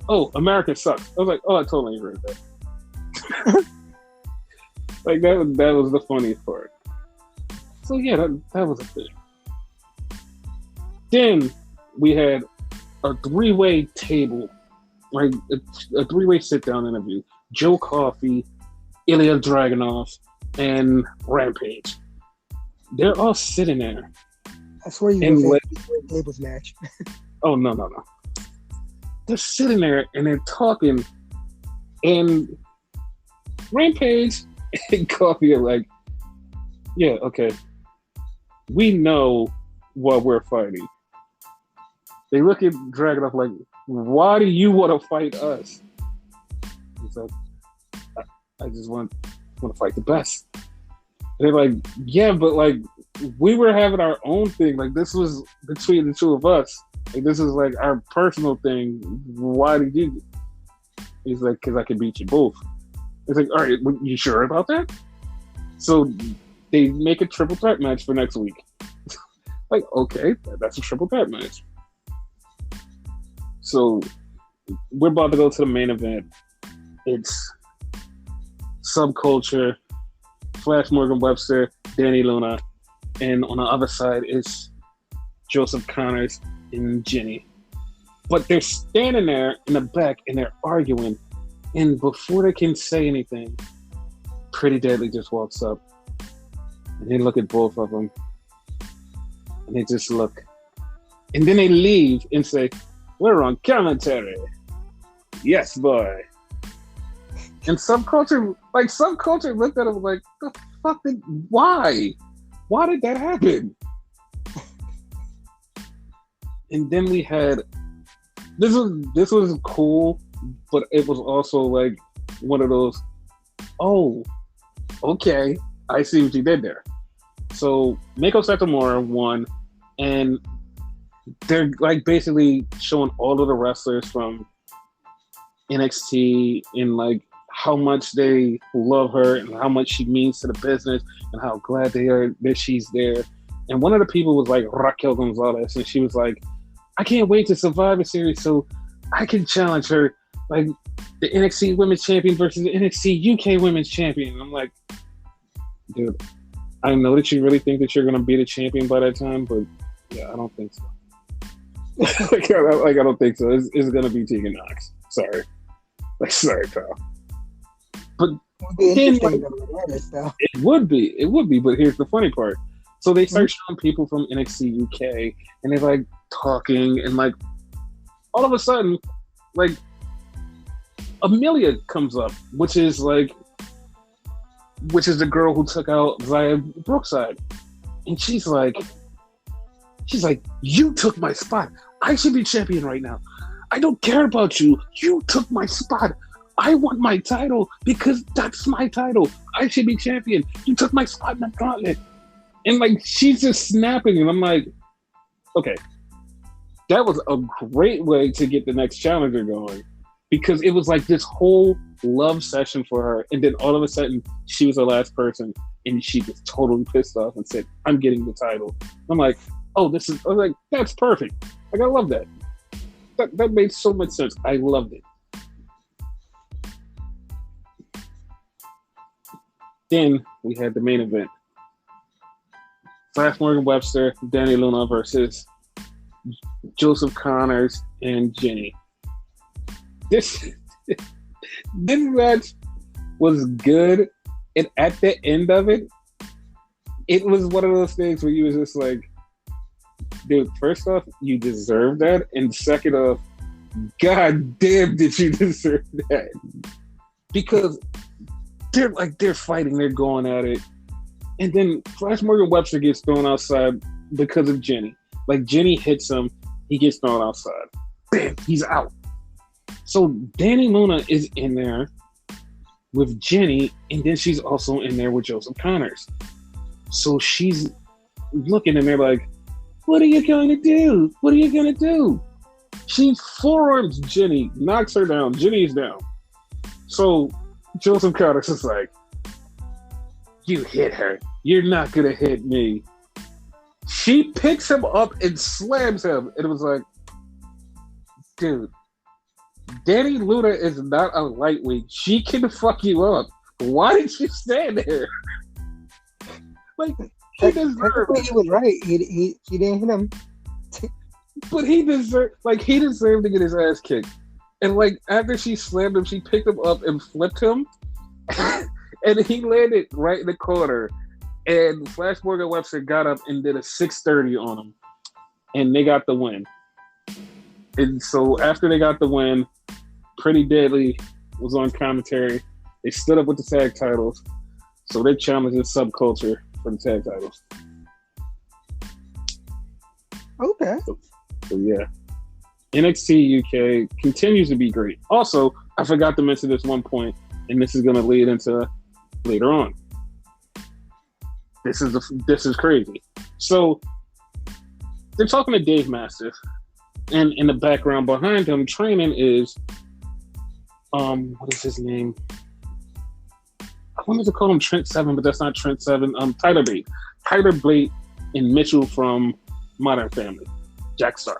oh, America sucks. I was like, oh, I totally agree with that. Like that was the funniest part. So yeah, that was a thing. Then we had a 3-way table like a three-way sit-down interview. Joe Coffey, Ilya Dragunov, and Rampage. They're all sitting there. I swear you were saying tables match. Oh no. They're sitting there and they're talking, and Rampage and Coffey are like, "Yeah, okay, we know what we're fighting." They look at Dragunov like, "Why do you want to fight us?" He's like, "I just want to fight the best." And they're like, "Yeah, but like we were having our own thing. Like this was between the two of us. Like this is like our personal thing. Why did you?" He's like, "Because I can beat you both." It's like, "All right, you sure about that?" So they make a triple threat match for next week. Like, okay, that's a triple threat match. So we're about to go to the main event. It's Subculture, Flash Morgan Webster, Danny Luna, and on the other side is Joseph Connors and Jenny. But they're standing there in the back and they're arguing. And before they can say anything, Pretty Deadly just walks up. And they look at both of them. And they just look. And then they leave and say, "We're on commentary." Yes, boy. And Subculture looked at him like, the fuck why? Why did that happen? And then we had, this was cool, but it was also like one of those, oh, okay, I see what you did there. So Mako Satomura won, and they're like basically showing all of the wrestlers from NXT and like how much they love her and how much she means to the business and how glad they are that she's there. And one of the people was like Raquel Gonzalez, and she was like, "I can't wait to Survivor Series so I can challenge her, like the NXT Women's Champion versus the NXT UK Women's Champion." And I'm like, dude, I know that you really think that you're going to be the champion by that time, but yeah, I don't think so. I don't think so. It's going to be Tegan Knox. Sorry. Sorry, pal. But then, it would be, but here's the funny part. So they start showing people from NXT UK, and they're like talking, and like all of a sudden, like Amelia comes up, which is the girl who took out Zaya Brookside, and she's like, "You took my spot. I should be champion right now. I don't care about you. You took my spot. I want my title because that's my title. I should be champion. You took my spot in the gauntlet." And like she's just snapping, and I'm like, okay, that was a great way to get the next challenger going, because it was like this whole love session for her, and then all of a sudden she was the last person, and she was totally pissed off and said, "I'm getting the title." I'm like, I was like, that's perfect. Like I love that. That made so much sense. I loved it. Then we had the main event. Flash Morgan Webster, Danny Luna versus Joseph Connors and Jenny. This match was good, and at the end of it, it was one of those things where you was just like, dude, first off, you deserve that, and second off, god damn did you deserve that. Because they're fighting, they're going at it. And then Flash Morgan Webster gets thrown outside because of Jenny. Like Jenny hits him, he gets thrown outside. Bam, he's out. So Danny Luna is in there with Jenny, and then she's also in there with Joseph Connors. So she's looking, and they're like, "What are you going to do? What are you going to do?" She forearms Jenny, knocks her down. Jenny's down. So Joseph Connors is like, "You hit her. You're not going to hit me." She picks him up and slams him. And it was like, dude, Danny Luna is not a lightweight. She can fuck you up. Why did you stand there? Like, he deserved it. He was right. He didn't hit him. But he deserved to get his ass kicked. And like after she slammed him, she picked him up and flipped him, and he landed right in the corner. And Flash Morgan Webster got up and did a 630 on him, and they got the win. And so after they got the win, Pretty Deadly was on commentary. They stood up with the tag titles, so they challenged the Subculture for the tag titles. Okay. So yeah. NXT UK continues to be great. Also, I forgot to mention this one point, and this is going to lead into later on. This is crazy. So they're talking to Dave Mastiff, and in the background behind him training is what is his name? I wanted to call him Trent Seven, but that's not Trent Seven. Tyler Bate and Mitchell from Modern Family, Jack Star.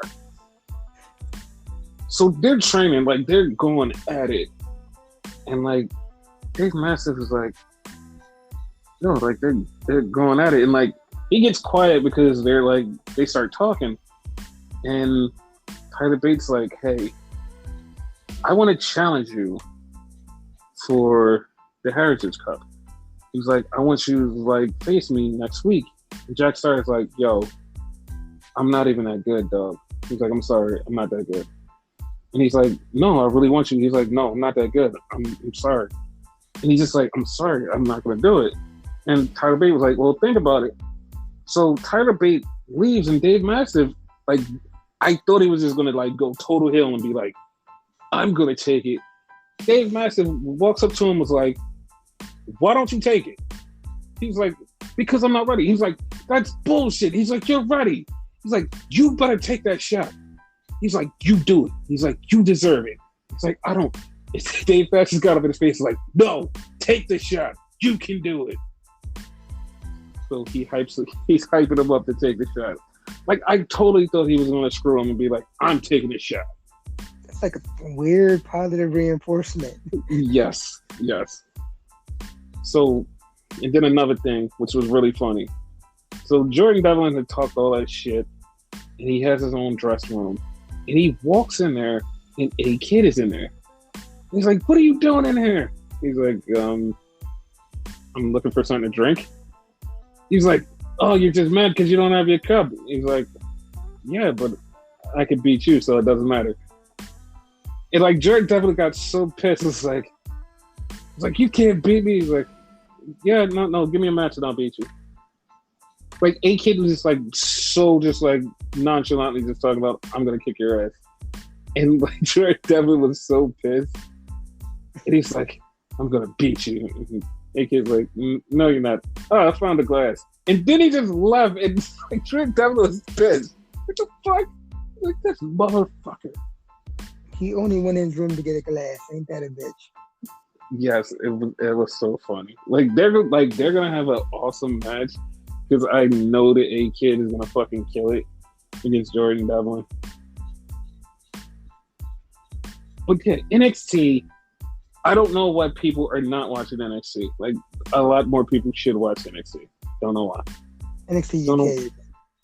So they're training, like they're going at it, and like Dave Mastiff is like, no, like they're going at it, and like he gets quiet because they start talking, and Tyler Bates like, hey, I want to challenge you for the Heritage Cup. He's like, I want you to like face me next week. And Jack Star is like, yo, I'm not even that good, dog. He's like, I'm sorry, I'm not that good. And he's like, no, I really want you. He's like, no, I'm not that good. I'm sorry. And he's just like, I'm sorry, I'm not going to do it. And Tyler Bate was like, well, think about it. So Tyler Bate leaves, and Dave Mastiff, like, I thought he was just going to like go total heel and be like, I'm going to take it. Dave Mastiff walks up to him and was like, why don't you take it? He's like, because I'm not ready. He's like, that's bullshit. He's like, you're ready. He's like, you better take that shot. He's like, you do it. He's like, you deserve it. He's like, I don't. Dave Mastiff got up in his face. He's like, no, take the shot. You can do it. So he's hyping him up to take the shot. Like, I totally thought he was going to screw him and be like, I'm taking the shot. That's like a weird positive reinforcement. Yes. So, and then another thing, which was really funny. So Jordan Devlin had talked all that shit, and he has his own dressing room. And he walks in there, and a kid is in there. He's like, what are you doing in here? He's like, I'm looking for something to drink. He's like, oh, you're just mad because you don't have your cup. He's like, yeah, but I could beat you, so it doesn't matter. And like Jordan Devlin got so pissed. It's like, you can't beat me. He's like, yeah, no, give me a match and I'll beat you. Like, a kid was just like nonchalantly just talking about, I'm gonna kick your ass. And like Jordan Devlin was so pissed. And he's like, I'm gonna beat you. And a kid's like, no, you're not. Oh, I found the glass. And then he just left, and like Jordan Devlin was pissed. What the fuck? Like, this motherfucker. He only went in his room to get a glass. Ain't that a bitch? Yes, it was so funny. Like they're gonna have an awesome match because I know that a kid is gonna fucking kill it against Jordan Devlin. But yeah, NXT. I don't know why people are not watching NXT. Like, a lot more people should watch NXT. Don't know why. NXT UK.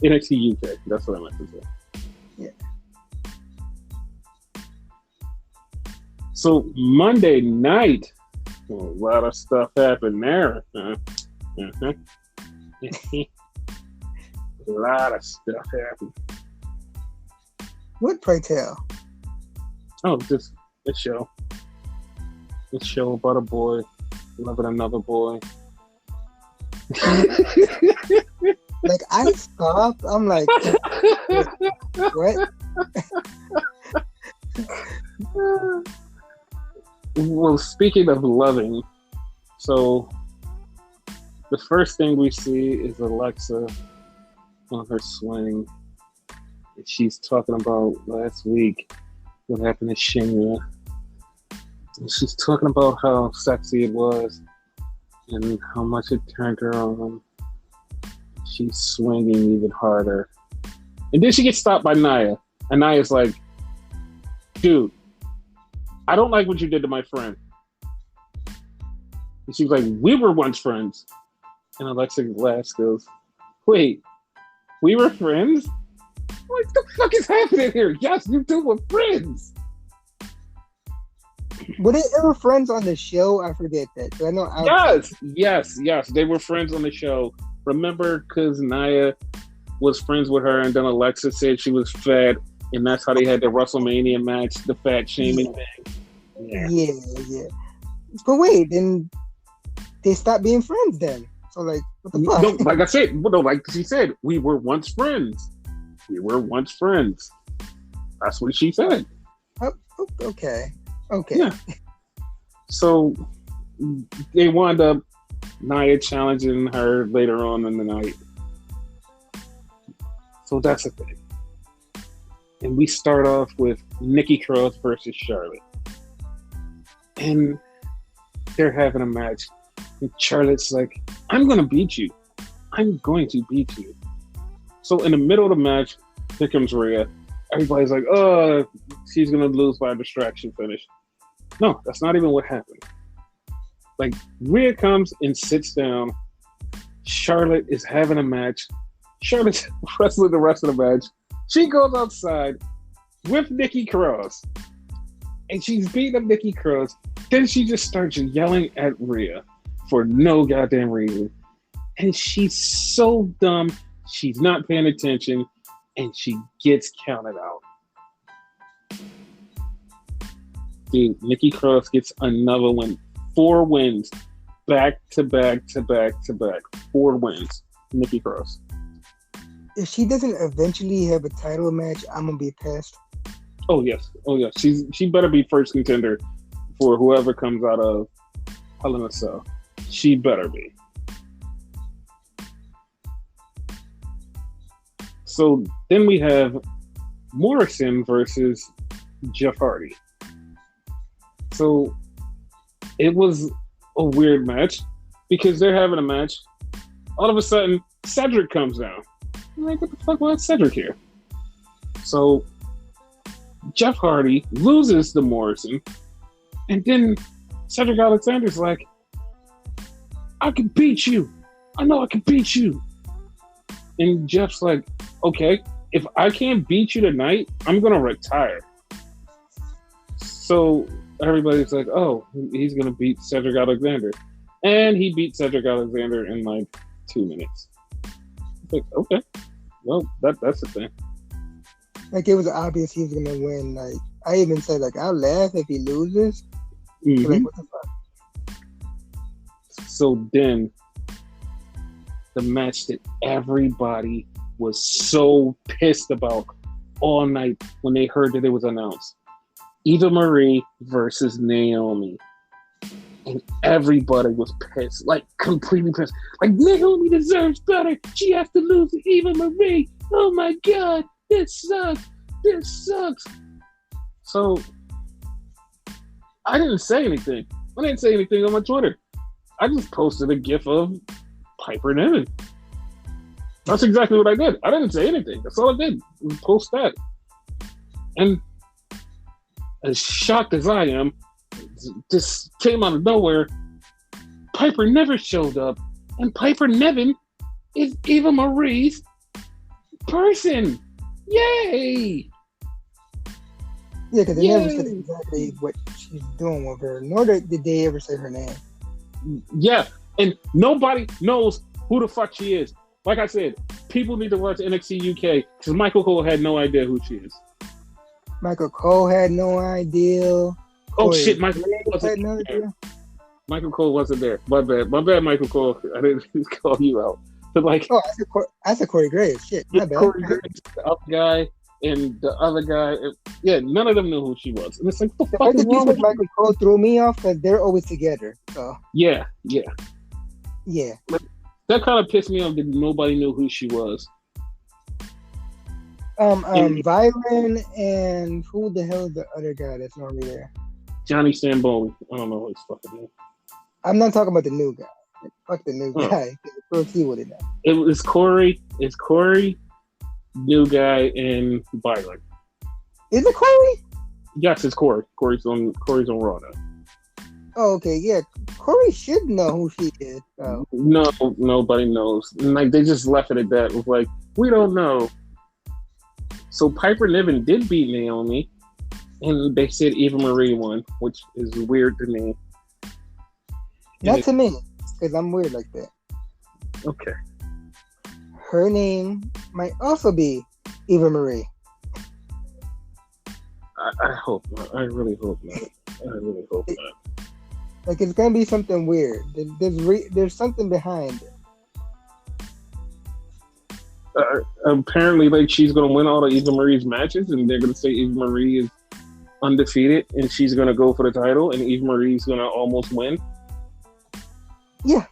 NXT UK. That's what I meant to say. Yeah. So Monday night, a lot of stuff happened there. A lot of stuff happened. What, pray tell? Oh, just a show. A show about a boy loving another boy. Like, I stopped. I'm like, what? Well, speaking of loving, so the first thing we see is Alexa on her swing. And she's talking about last week what happened to Shayna. And she's talking about how sexy it was and how much it turned her on. She's swinging even harder. And then she gets stopped by Nia. And Nia's like, dude, I don't like what you did to my friend. And she was like, we were once friends. And Alexa laughs, goes, wait, we were friends? What the fuck is happening here? Yes, you two were friends. Were they ever friends on the show? I forget that. I know. Yes. They were friends on the show. Remember, because Nia was friends with her, and then Alexa said she was fat, and that's how they had the WrestleMania match, the fat shaming thing. Yeah. But wait, then they stopped being friends then. So like, what the fuck? No, like I said, like she said, we were once friends. That's what she said. Oh, okay. Yeah. So they wound up Nia challenging her later on in the night. So that's the thing. And we start off with Nikki Cross versus Charlotte. And they're having a match. And Charlotte's like, I'm going to beat you. So in the middle of the match, here comes Rhea. Everybody's like, oh, she's going to lose by a distraction finish. No, that's not even what happened. Like, Rhea comes and sits down. Charlotte is having a match. Charlotte's wrestling the rest of the match. She goes outside with Nikki Cross. And she's beating up Nikki Cross. Then she just starts yelling at Rhea for no goddamn reason. And she's so dumb. She's not paying attention. And she gets counted out. Dude, Nikki Cross gets another win. 4 wins. Back to back. 4 wins. Nikki Cross. If she doesn't eventually have a title match, I'm gonna be pissed. Oh yes. She better be first contender for whoever comes out of Hell in a Cell. She better be. So then we have Morrison versus Jeff Hardy. So it was a weird match because they're having a match. All of a sudden, Cedric comes down. I'm like, what the fuck was Cedric here? So Jeff Hardy loses to Morrison, and then Cedric Alexander's like, I can beat you. I know I can beat you. And Jeff's like, okay, if I can't beat you tonight, I'm going to retire. So everybody's like, oh, he's going to beat Cedric Alexander. And he beat Cedric Alexander in like 2 minutes. It's like, okay, well, that's the thing. Like, it was obvious he was going to win. Like, I even said, like, I'll laugh if he loses. Mm-hmm. Like, what the fuck? So then, the match that everybody was so pissed about all night when they heard that it was announced. Eva Marie versus Naomi. And everybody was pissed, like completely pissed. Like, Naomi deserves better. She has to lose to Eva Marie. Oh my God, this sucks. So, I didn't say anything. I didn't say anything on my Twitter. I just posted a gif of Piper Niven. That's exactly what I did. I didn't say anything. That's all I did. Was post that. And as shocked as I am, just came out of nowhere. Piper never showed up. And Piper Niven is Eva Marie's person. Yay! Yeah, because they never said exactly what she's doing with her, nor did they ever say her name. Yeah, and nobody knows who the fuck she is. Like I said, people need to watch NXT UK because Michael Cole had no idea who she is. Michael Cole had no idea. Oh shit, Michael Cole wasn't there. Michael Cole wasn't there. My bad, Michael Cole. I didn't call you out. But like, oh, I said Corey Graves. Shit, my bad. Corey Graves, the other guy, and the other guy. Yeah, none of them knew who she was. And it's like, what the fuck is wrong with Michael Cole threw me off because they're always together. So yeah. Like, that kind of pissed me off that nobody knew who she was. Varient and who the hell is the other guy that's normally there? Johnny Stamboli. I don't know who his fucking name. I'm not talking about the new guy. Fuck the new guy. Let's see what it is. It was Corey. It's Corey, new guy, and Byron. Is it Corey? Yes, it's Corey. Corey's on Raw now. Oh, okay, yeah. Corey should know who she is. So. No, nobody knows. And like, they just left it at that. It was like, we don't know. So Piper Niven did beat Naomi, and they said Eva Marie won, which is weird to me. Not to me, because I'm weird like that. Okay. Her name might also be Eva Marie. I hope not. I really hope not. Not. Like, it's gonna be something weird. There's something behind it. Apparently, like, she's gonna win all of Eva Marie's matches, and they're gonna say Eva Marie is undefeated, and she's gonna go for the title, and Eva Marie's gonna almost win. Yeah,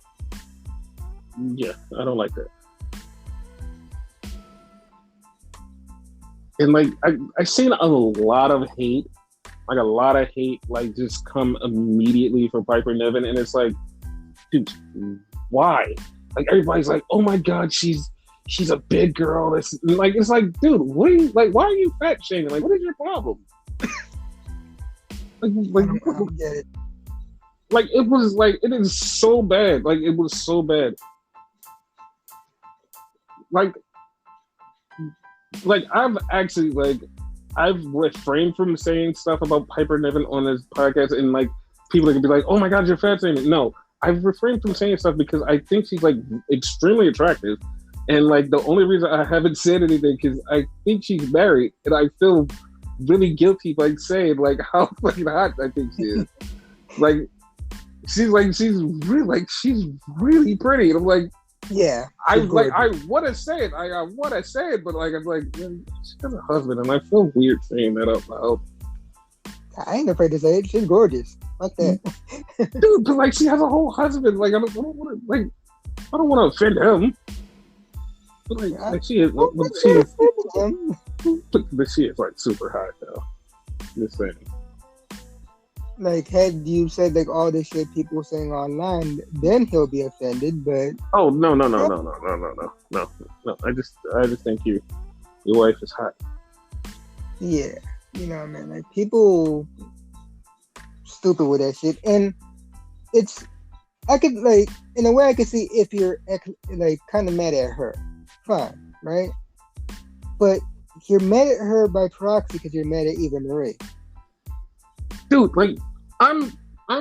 I don't like that. And like, I've seen a lot of hate, like just come immediately for Piper Niven, and it's like, dude, why? Like, everybody's like, oh my god, she's a big girl. It's like, dude, what are you like? Why are you fat shaming? Like, what is your problem? like, I don't get it. Like, it was like, it is so bad. Like, it was so bad. Like I've actually, like, I've refrained from saying stuff about Piper Niven on this podcast, and like, people can be like, oh my god, you're fat shaming. No, I've refrained from saying stuff because I think she's like extremely attractive. And like, the only reason I haven't said anything is I think she's married, and I feel really guilty by saying like how fucking hot I think she is. she's really pretty, and I'm like, yeah. I want to say it. I want to say it, but like, I'm like, man, she has a husband, and I feel weird saying that out loud. I ain't afraid to say it. She's gorgeous. Fuck that, dude. But like, she has a whole husband. Like, I don't want to offend him. But like she is like super hot though. Just saying. Like, had you said like all this shit people saying online, then he'll be offended. But oh no. I just think your wife is hot. Yeah, you know, man. Like, people stupid with that shit, and I could, like, in a way I could see if you're like kind of mad at her, fine, right? But you're mad at her by proxy because you're mad at Eva Marie. Dude, like, I'm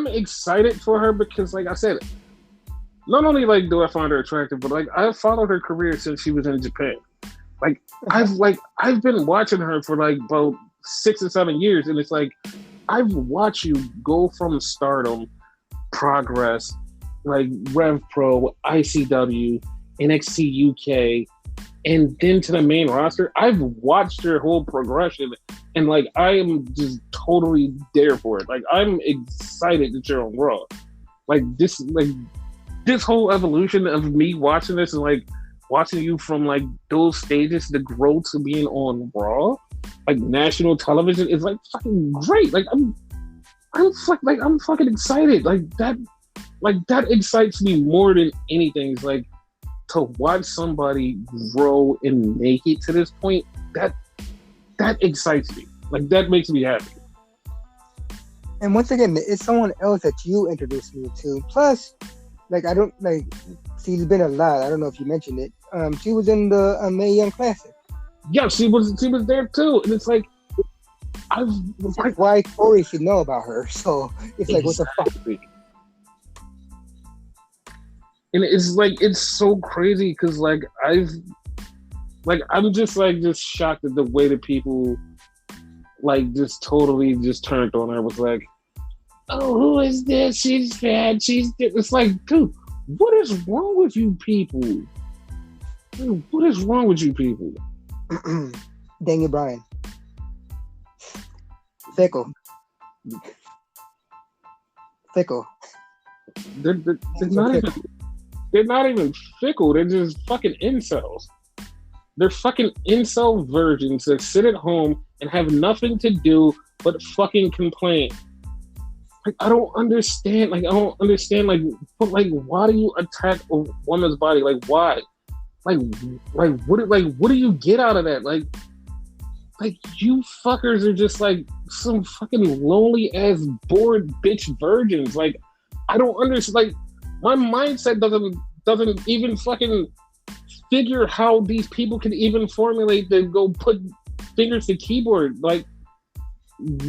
excited for her because, like I said, not only like do I find her attractive, but like, I've followed her career since she was in Japan. Like, I've been watching her for like about 6 or 7 years, and it's like, I've watched you go from Stardom, Progress, like Rev Pro, ICW, NXT UK, and then to the main roster. I've watched your whole progression, and like, I am just totally there for it. Like, I'm excited that you're on Raw. Like this whole evolution of me watching this, and like watching you from like those stages to grow to being on Raw, like national television, is like fucking great. Like, I'm fucking excited. Like that excites me more than anything. It's like, to watch somebody grow and make it to this point, that excites me. Like, that makes me happy. And once again, it's someone else that you introduced me to. Plus, like, I don't, like, she's been a lot. I don't know if you mentioned it. She was in the Mae Young Classic. Yeah, she was there too. And it's like, like, why Corey should know about her. So it's like, what the fuck? And it's like, it's so crazy because like, I'm just shocked at the way that people like just totally just turned on her. Was like, oh, who is this? She's fat. It's like, dude, what is wrong with you people? Dude, what is wrong with you people? Daniel Bryan. Fickle. They're not even fickle. They're just fucking incels. They're fucking incel virgins that sit at home and have nothing to do but fucking complain. Like, I don't understand. Like, but like, why do you attack a woman's body? Like, why? Like, what do you get out of that? Like, you fuckers are just like some fucking lonely ass bored bitch virgins. Like, I don't understand. Like, my mindset doesn't even fucking figure how these people can even formulate to go put fingers to keyboard. Like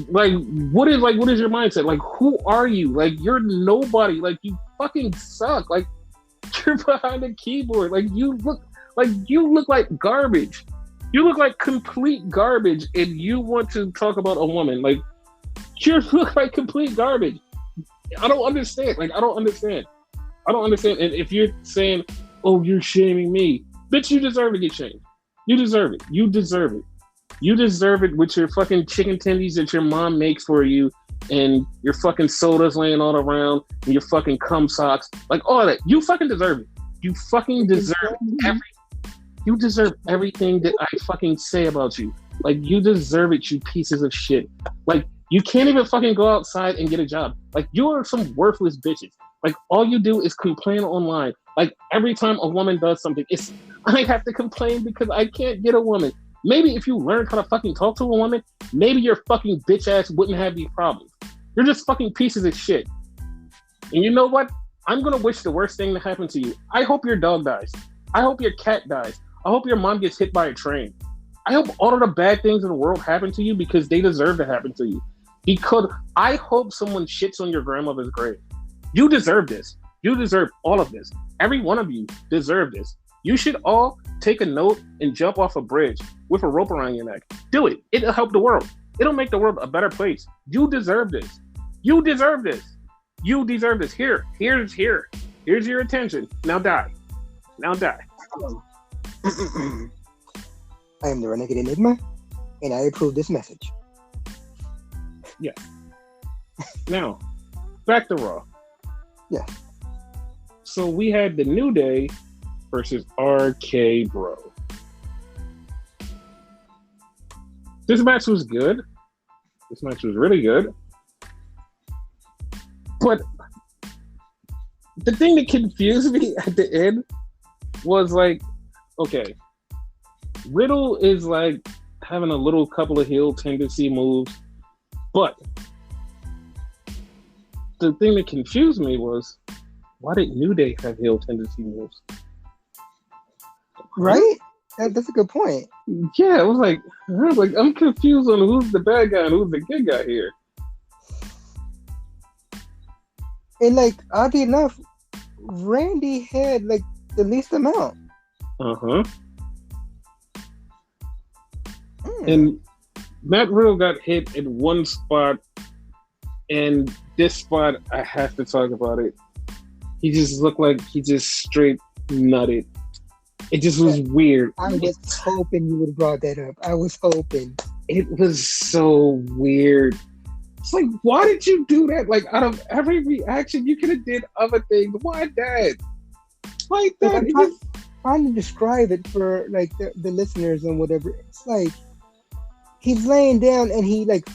Like, what is your mindset? Like, who are you? Like, you're nobody. Like, you fucking suck. Like, you're behind a keyboard. Like, you look like garbage. You look like complete garbage, and you want to talk about a woman. Like, you look like complete garbage. I don't understand. Like, I don't understand. And if you're saying, oh, you're shaming me, bitch, you deserve to get shamed. You deserve it. You deserve it with your fucking chicken tendies that your mom makes for you, and your fucking sodas laying all around, and your fucking cum socks. Like, all that. You fucking deserve it. You fucking deserve You deserve everything that I fucking say about you. Like, you deserve it, you pieces of shit. Like, you can't even fucking go outside and get a job. Like, you are some worthless bitches. Like, all you do is complain online. Like, every time a woman does something, I have to complain because I can't get a woman. Maybe if you learned how to fucking talk to a woman, maybe your fucking bitch ass wouldn't have these problems. You're just fucking pieces of shit. And you know what? I'm gonna wish the worst thing to happen to you. I hope your dog dies. I hope your cat dies. I hope your mom gets hit by a train. I hope all of the bad things in the world happen to you because they deserve to happen to you. Because I hope someone shits on your grandmother's grave. You deserve this. You deserve all of this. Every one of you deserve this. You should all take a note and jump off a bridge with a rope around your neck. Do it. It'll help the world. It'll make the world a better place. You deserve this. You deserve this. You deserve this. Here's your attention. Now die. I am the Renegade Enigma, and I approve this message. Yeah. Now, back to Raw. Yeah. So we had the New Day versus RK Bro. This match was good. This match was really good. But the thing that confused me at the end was like, okay, Riddle is like having a little couple of heel tendency moves, but the thing that confused me was, why did New Day have heel tendency moves? Right? That's a good point. Yeah, it was like, I'm confused on who's the bad guy and who's the good guy here. And like, oddly enough, Randy had like the least amount. Uh-huh. And Matt Riddle got hit in one spot, and this spot, I have to talk about it. He just looked like he just straight nutted. It just was weird. I was hoping you would have brought that up. I was hoping. It was so weird. It's like, why did you do that? Like, out of every reaction, you could have did other things. Why that? Why that? I'm trying to describe it for like the listeners and whatever. It's like he's laying down and he like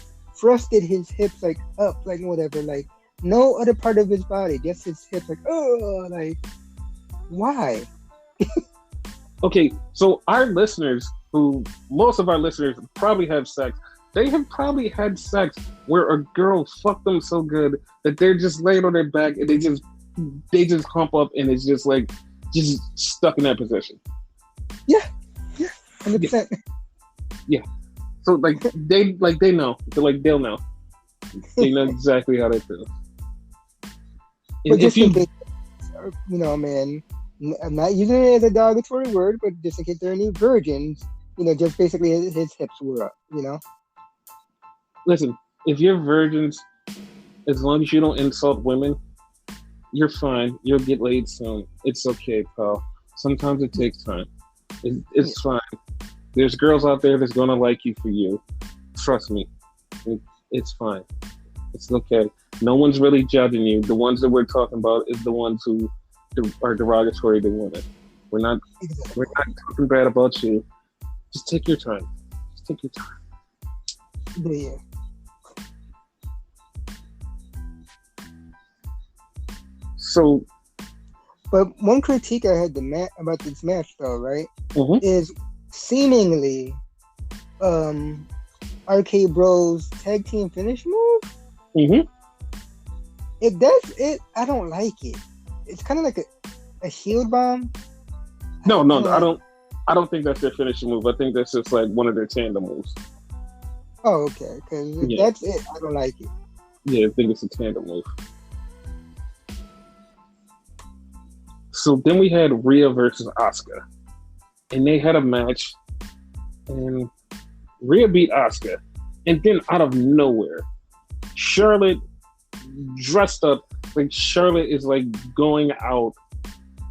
thrusted his hips like up, like whatever, like no other part of his body, just his hips, like like why? Okay, so our listeners, most of our listeners probably have sex. They have probably had sex where a girl fucked them so good that they're just laying on their back and they just hump up and it's just like just stuck in that position. Yeah, 100%. Yeah. So like they know. They'll know. They know exactly how they feel. But just in case, man, I'm not using it as a derogatory word, but just in case there are any virgins, just basically his hips were up, Listen, if you're virgins, as long as you don't insult women, you're fine. You'll get laid soon. It's okay, pal. Sometimes it takes time. It's fine. There's girls out there that's gonna like you for you. Trust me. It's fine. It's okay. No one's really judging you. The ones that we're talking about is the ones who are derogatory to women. We're not talking bad about you. Just take your time. Yeah. So, but one critique I had about this match, though, right, is seemingly RK Bros tag team finish move. It does it. I don't like it. It's kind of like a shield bomb. No, I don't think that's their finishing move. I think that's just like one of their tandem moves. Oh, okay. Because if that's it, I don't like it. Yeah, I think it's a tandem move. So then we had Rhea versus Asuka, and they had a match, and Rhea beat Asuka, and then out of nowhere, Charlotte dressed up like Charlotte is like going out,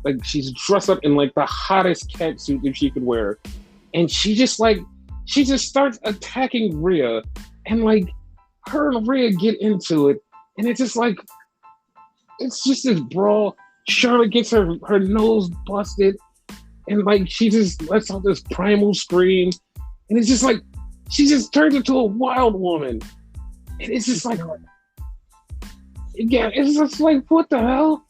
like she's dressed up in like the hottest catsuit that she could wear, and she just starts attacking Rhea, and like her and Rhea get into it, and it's just like it's just this brawl. Charlotte gets her nose busted, and like she just lets out this primal scream, and it's just like she just turns into a wild woman, and it's just like, yeah, it's just like what the hell?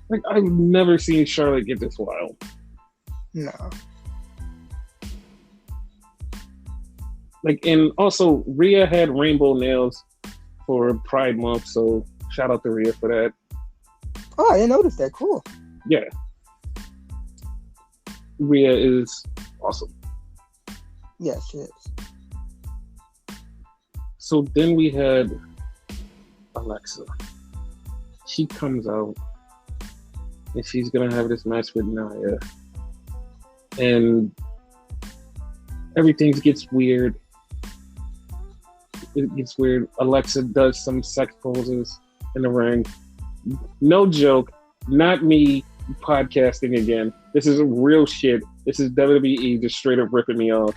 Like I've never seen Charlotte get this wild. No. Like, and also Rhea had rainbow nails for Pride Month, so shout out to Rhea for that. Oh, I didn't notice that. Cool. Yeah. Rhea is awesome. Yes, she is. So then we had Alexa. She comes out and she's gonna have this match with Nia. And everything gets weird. It gets weird. Alexa does some sex poses in the ring. No joke, not me podcasting again. This is real shit. This is WWE just straight up ripping me off.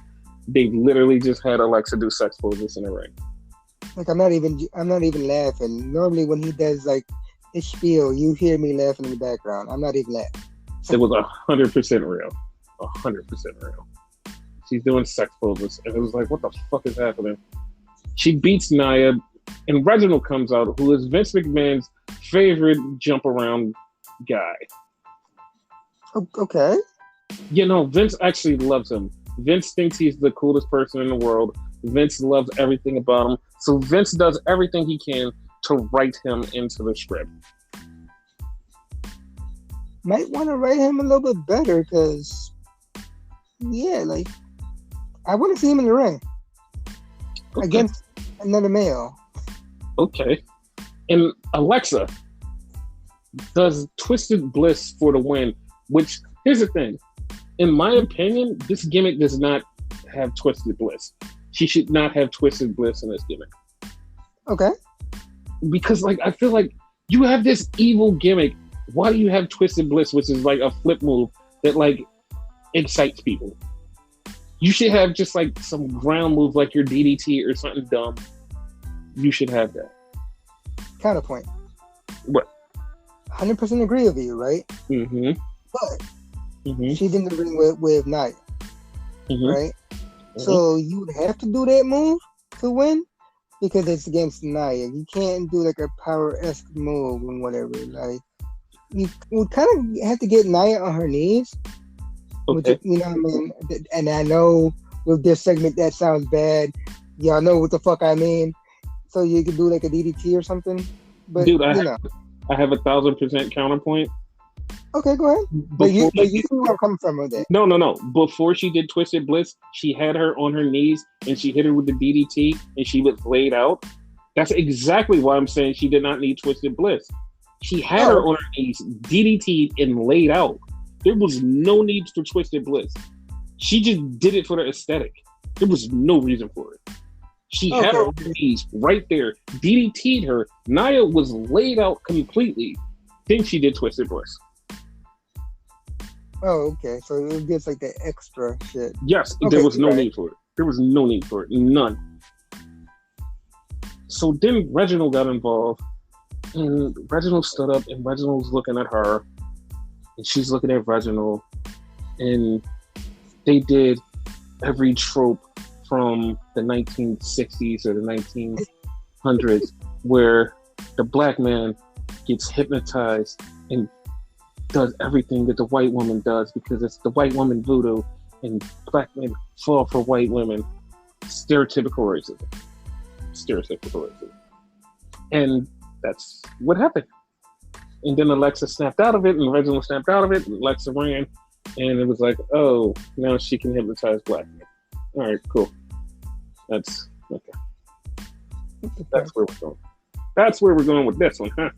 They literally just had Alexa do sex poses in the ring. Like I'm not even laughing. Normally when he does like his spiel, you hear me laughing in the background. I'm not even laughing. It was 100% real. 100% real. She's doing sex poses, and it was like, what the fuck is happening? She beats Nia, and Reginald comes out, who is Vince McMahon's favorite jump around guy. Okay. You know, Vince actually loves him. Vince thinks he's the coolest person in the world. Vince loves everything about him. So Vince does everything he can to write him into the script. Might want to write him a little bit better because, yeah, like, I want to see him in the ring against another male. Okay. And Alexa does Twisted Bliss for the win, which, here's the thing. In my opinion, this gimmick does not have Twisted Bliss. She should not have Twisted Bliss in this gimmick. Okay. Because, like, I feel like you have this evil gimmick. Why do you have Twisted Bliss, which is like a flip move that, like, excites people? You should have just, like, some ground move like your DDT or something dumb. You should have that. Counterpoint. What? 100% agree with you, right? Mm-hmm. But she's in the ring with Nia, right? Mm-hmm. So you would have to do that move to win because it's against Nia. You can't do like a power-esque move and whatever. Like you would kind of have to get Nia on her knees. Okay. Which, you know what I mean? And I know with this segment that sounds bad. Y'all know what the fuck I mean. So you could do like a DDT or something. But dude, I have 1,000% counterpoint. Okay, go ahead. But you see where I'm coming from with that. No. Before she did Twisted Bliss, she had her on her knees and she hit her with the DDT and she was laid out. That's exactly why I'm saying she did not need Twisted Bliss. She had her on her knees, DDT'd and laid out. There was no need for Twisted Bliss. She just did it for the aesthetic. There was no reason for it. She had her on her knees right there, DDT'd her. Nia was laid out completely. Then she did Twisted Bliss. Oh, okay. So it gets like that extra shit. Yes, there was no need for it. There was no need for it. None. So then Reginald got involved, and Reginald stood up, and Reginald's looking at her, and she's looking at Reginald, and they did every trope from the 1960s or the 1900s where the black man gets hypnotized and does everything that the white woman does because it's the white woman voodoo and black men fall for white women. Stereotypical racism. And that's what happened. And then Alexa snapped out of it and Reginald snapped out of it and Alexa ran and it was like, oh, now she can hypnotize black men. All right, cool. That's okay. That's where we're going. That's where we're going with this one, huh?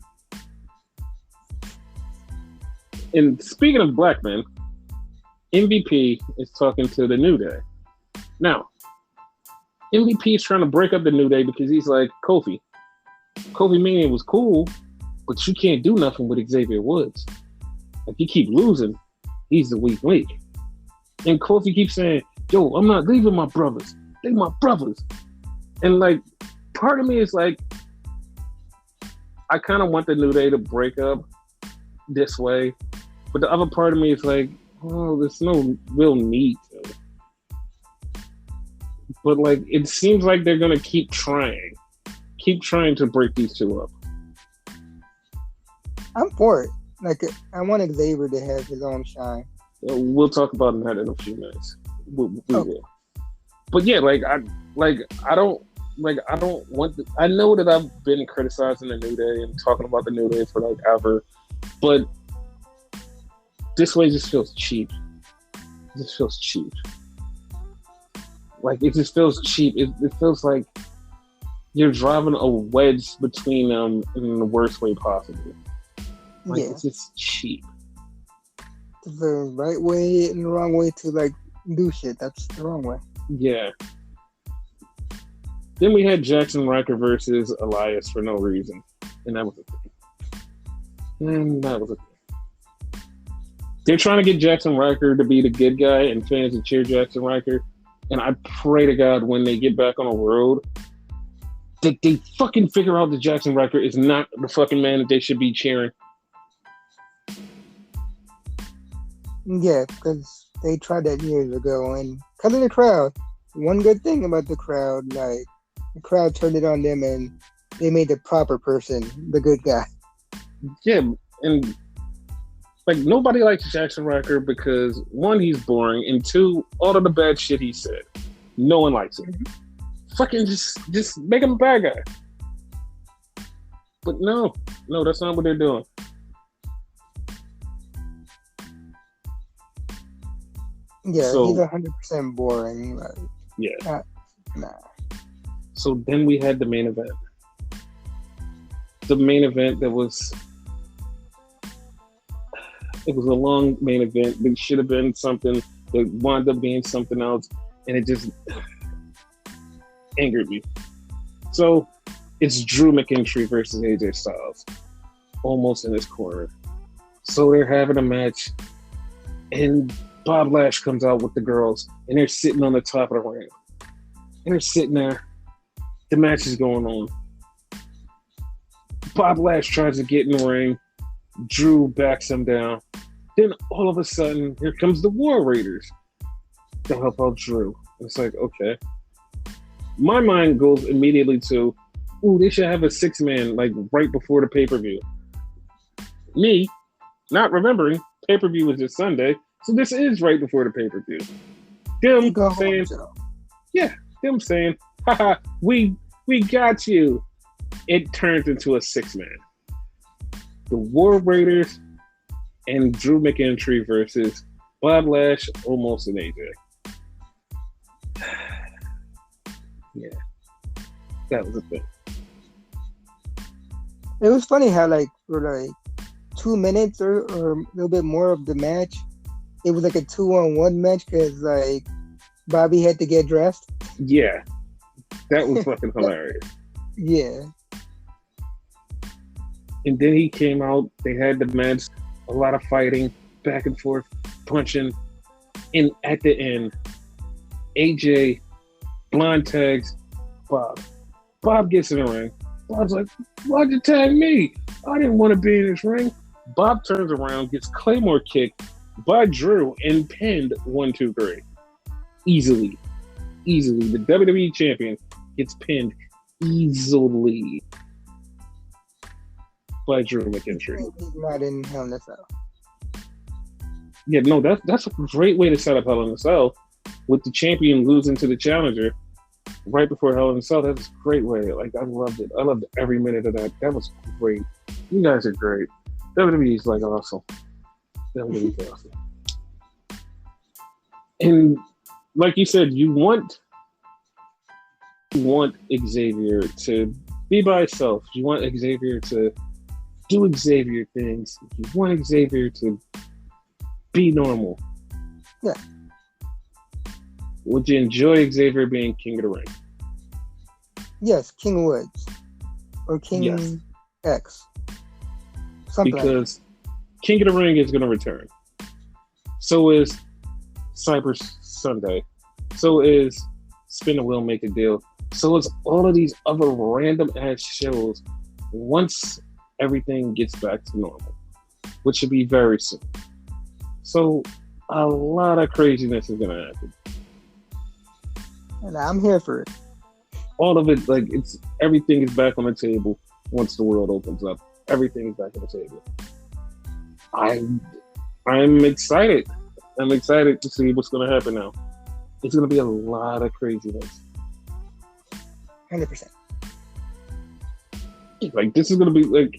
And speaking of black men, MVP is talking to the New Day. Now, MVP is trying to break up the New Day because he's like, Kofi Mania was cool, but you can't do nothing with Xavier Woods. Like, you keep losing, he's the weak link. And Kofi keeps saying, yo, I'm not leaving my brothers. They my brothers. And like, part of me is like, I kind of want the New Day to break up this way. But the other part of me is like, oh, there's no real need to. But like, it seems like they're going to keep trying to break these two up. I'm for it. Like, I want Xavier to have his own shine. We'll talk about that in a few minutes. We will. But yeah, I don't want. I know that I've been criticizing the New Day and talking about the New Day for like ever, but this way just feels cheap. It just feels cheap. Like, it just feels cheap. It feels like you're driving a wedge between them in the worst way possible. Like, it's just cheap. The right way and the wrong way to like do shit. That's the wrong way. Yeah. Then we had Jackson Riker versus Elias for no reason. And that was a thing. They're trying to get Jackson Riker to be the good guy and fans to cheer Jackson Riker. And I pray to God when they get back on the road that they fucking figure out that Jackson Riker is not the fucking man that they should be cheering. Yeah, because they tried that years ago. And because of the crowd, one good thing about the crowd, like, the crowd turned it on them and they made the proper person the good guy. Yeah, and like, nobody likes Jackson Riker because, one, he's boring, and two, all of the bad shit he said. No one likes it. Mm-hmm. Fucking just make him a bad guy. But no, that's not what they're doing. Yeah, so, he's 100% boring. Like, yeah. Nah. So then we had the main event. The main event that was... It was a long main event. It should have been something that wound up being something else, and it just angered me. So it's Drew McIntyre versus AJ Styles, almost in his corner. So they're having a match, and Bob Lash comes out with the girls, and they're sitting on the top of the ring. And they're sitting there. The match is going on. Bob Lash tries to get in the ring. Drew backs him down. Then all of a sudden, here comes the War Raiders to help out Drew. It's like, okay. My mind goes immediately to, ooh, they should have a 6-man like right before the pay-per-view. Me, not remembering, pay-per-view was just Sunday, so this is right before the pay-per-view. Them saying, haha, we got you. It turns into a 6-man. The War Raiders and Drew McIntyre versus Bob Lash, almost an AJ. Yeah, that was a thing. It was funny how, like, for like 2 minutes or a little bit more of the match, it was like a 2-on-1 match because like Bobby had to get dressed. Yeah, that was fucking hilarious. Yeah. And then he came out, they had the match, a lot of fighting, back and forth, punching. And at the end, AJ blind tags Bob. Bob gets in the ring. Bob's like, why'd you tag me? I didn't want to be in this ring. Bob turns around, gets Claymore kicked by Drew and pinned 1, 2, 3. Easily. The WWE champion gets pinned easily by Drew McIntyre. He's not in Hell in a Cell. Yeah, no, that's a great way to set up Hell in a Cell with the champion losing to the challenger right before Hell in a Cell. That was a great way. Like, I loved it. I loved every minute of that. That was great. You guys are great. WWE's like awesome. WWE's awesome. And like you said, you want you want Xavier to be by himself. You want Xavier to do Xavier things. You want Xavier to be normal. Yeah. Would you enjoy Xavier being King of the Ring? Yes, King Woods. Or King Yes. X. Something because King of the Ring is going to return. So is Cyber Sunday. So is Spin the Wheel, Make a Deal. So is all of these other random ass shows once everything gets back to normal, which should be very soon. So a lot of craziness is going to happen. And I'm here for it. All of it, like it's everything is back on the table once the world opens up. Everything is back on the table. I'm excited. I'm excited to see what's going to happen now. It's going to be a lot of craziness. 100%. Like this is going to be like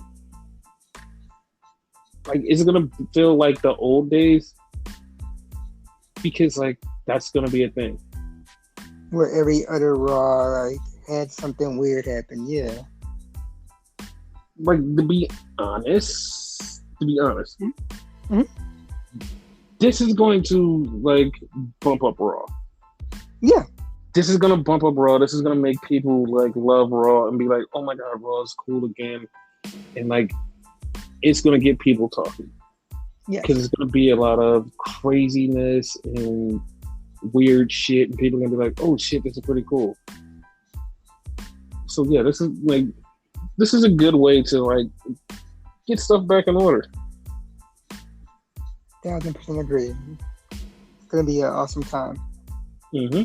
is it going to feel like the old days? Because like that's going to be a thing. Where every other Raw like had something weird happen, yeah. Like to be honest, mm-hmm. This is going to like bump up Raw. Yeah. This is gonna bump up Raw. This is gonna make people like love Raw and be like, "Oh my God, Raw is cool again," and like it's gonna get people talking. Yeah. Because it's gonna be a lot of craziness and weird shit, and people are gonna be like, "Oh shit, this is pretty cool." So yeah, this is a good way to like get stuff back in order. 1,000% agree. It's gonna be an awesome time. Mm-hmm.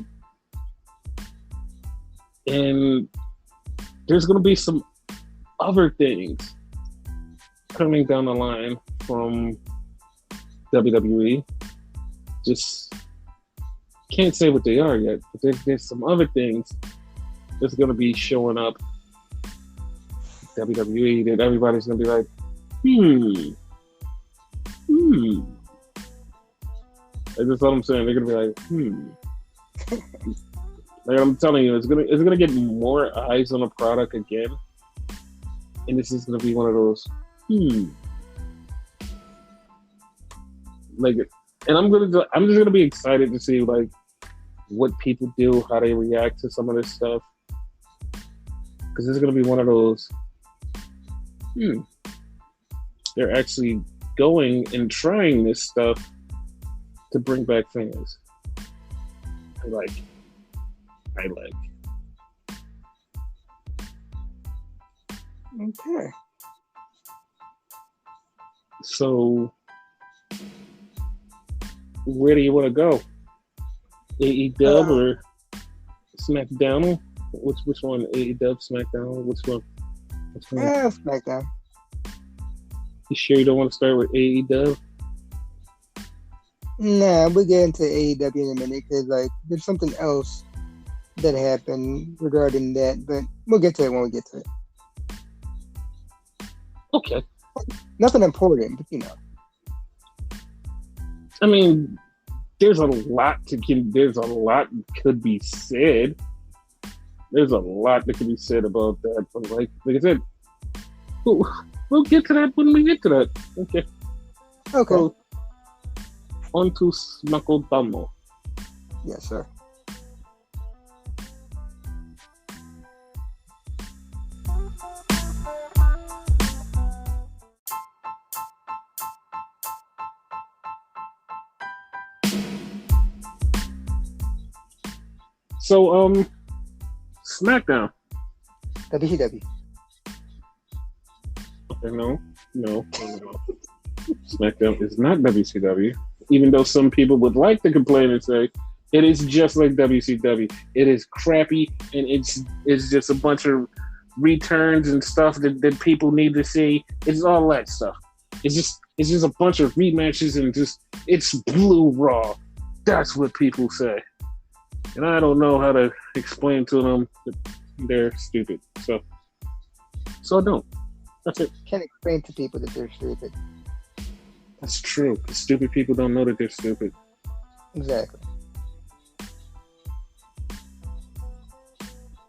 And there's going to be some other things coming down the line from WWE. Just can't say what they are yet, but there's some other things that's going to be showing up WWE that everybody's going to be like, That's what I'm saying. They're going to be like, Like I'm telling you, it's gonna get more eyes on the product again, and this is gonna be one of those, like, and I'm just gonna be excited to see like what people do, how they react to some of this stuff, because it's gonna be one of those, they're actually going and trying this stuff to bring back fans. I like. Okay. So, where do you want to go? AEW or SmackDown? Which one? AEW, SmackDown? Which one? Yeah, SmackDown. You sure you don't want to start with AEW? Nah, we'll get into AEW in a minute because like there's something else that happened regarding that, but we'll get to it when we get to it. Okay. Nothing important, but you know. I mean, there's a lot could be said. There's a lot that could be said about that, but like I said, we'll get to that when we get to that. Okay. Okay. So, on to SmackDown. Yes, sir. So, SmackDown. WCW. Okay, no. SmackDown is not WCW, even though some people would like to complain and say it is just like WCW. It is crappy, and it's just a bunch of returns and stuff that people need to see. It's all that stuff. It's just a bunch of rematches and it's blue Raw. That's what people say. And I don't know how to explain to them that they're stupid. So I don't. That's it. Can't explain to people that they're stupid. That's true. Because stupid people don't know that they're stupid. Exactly.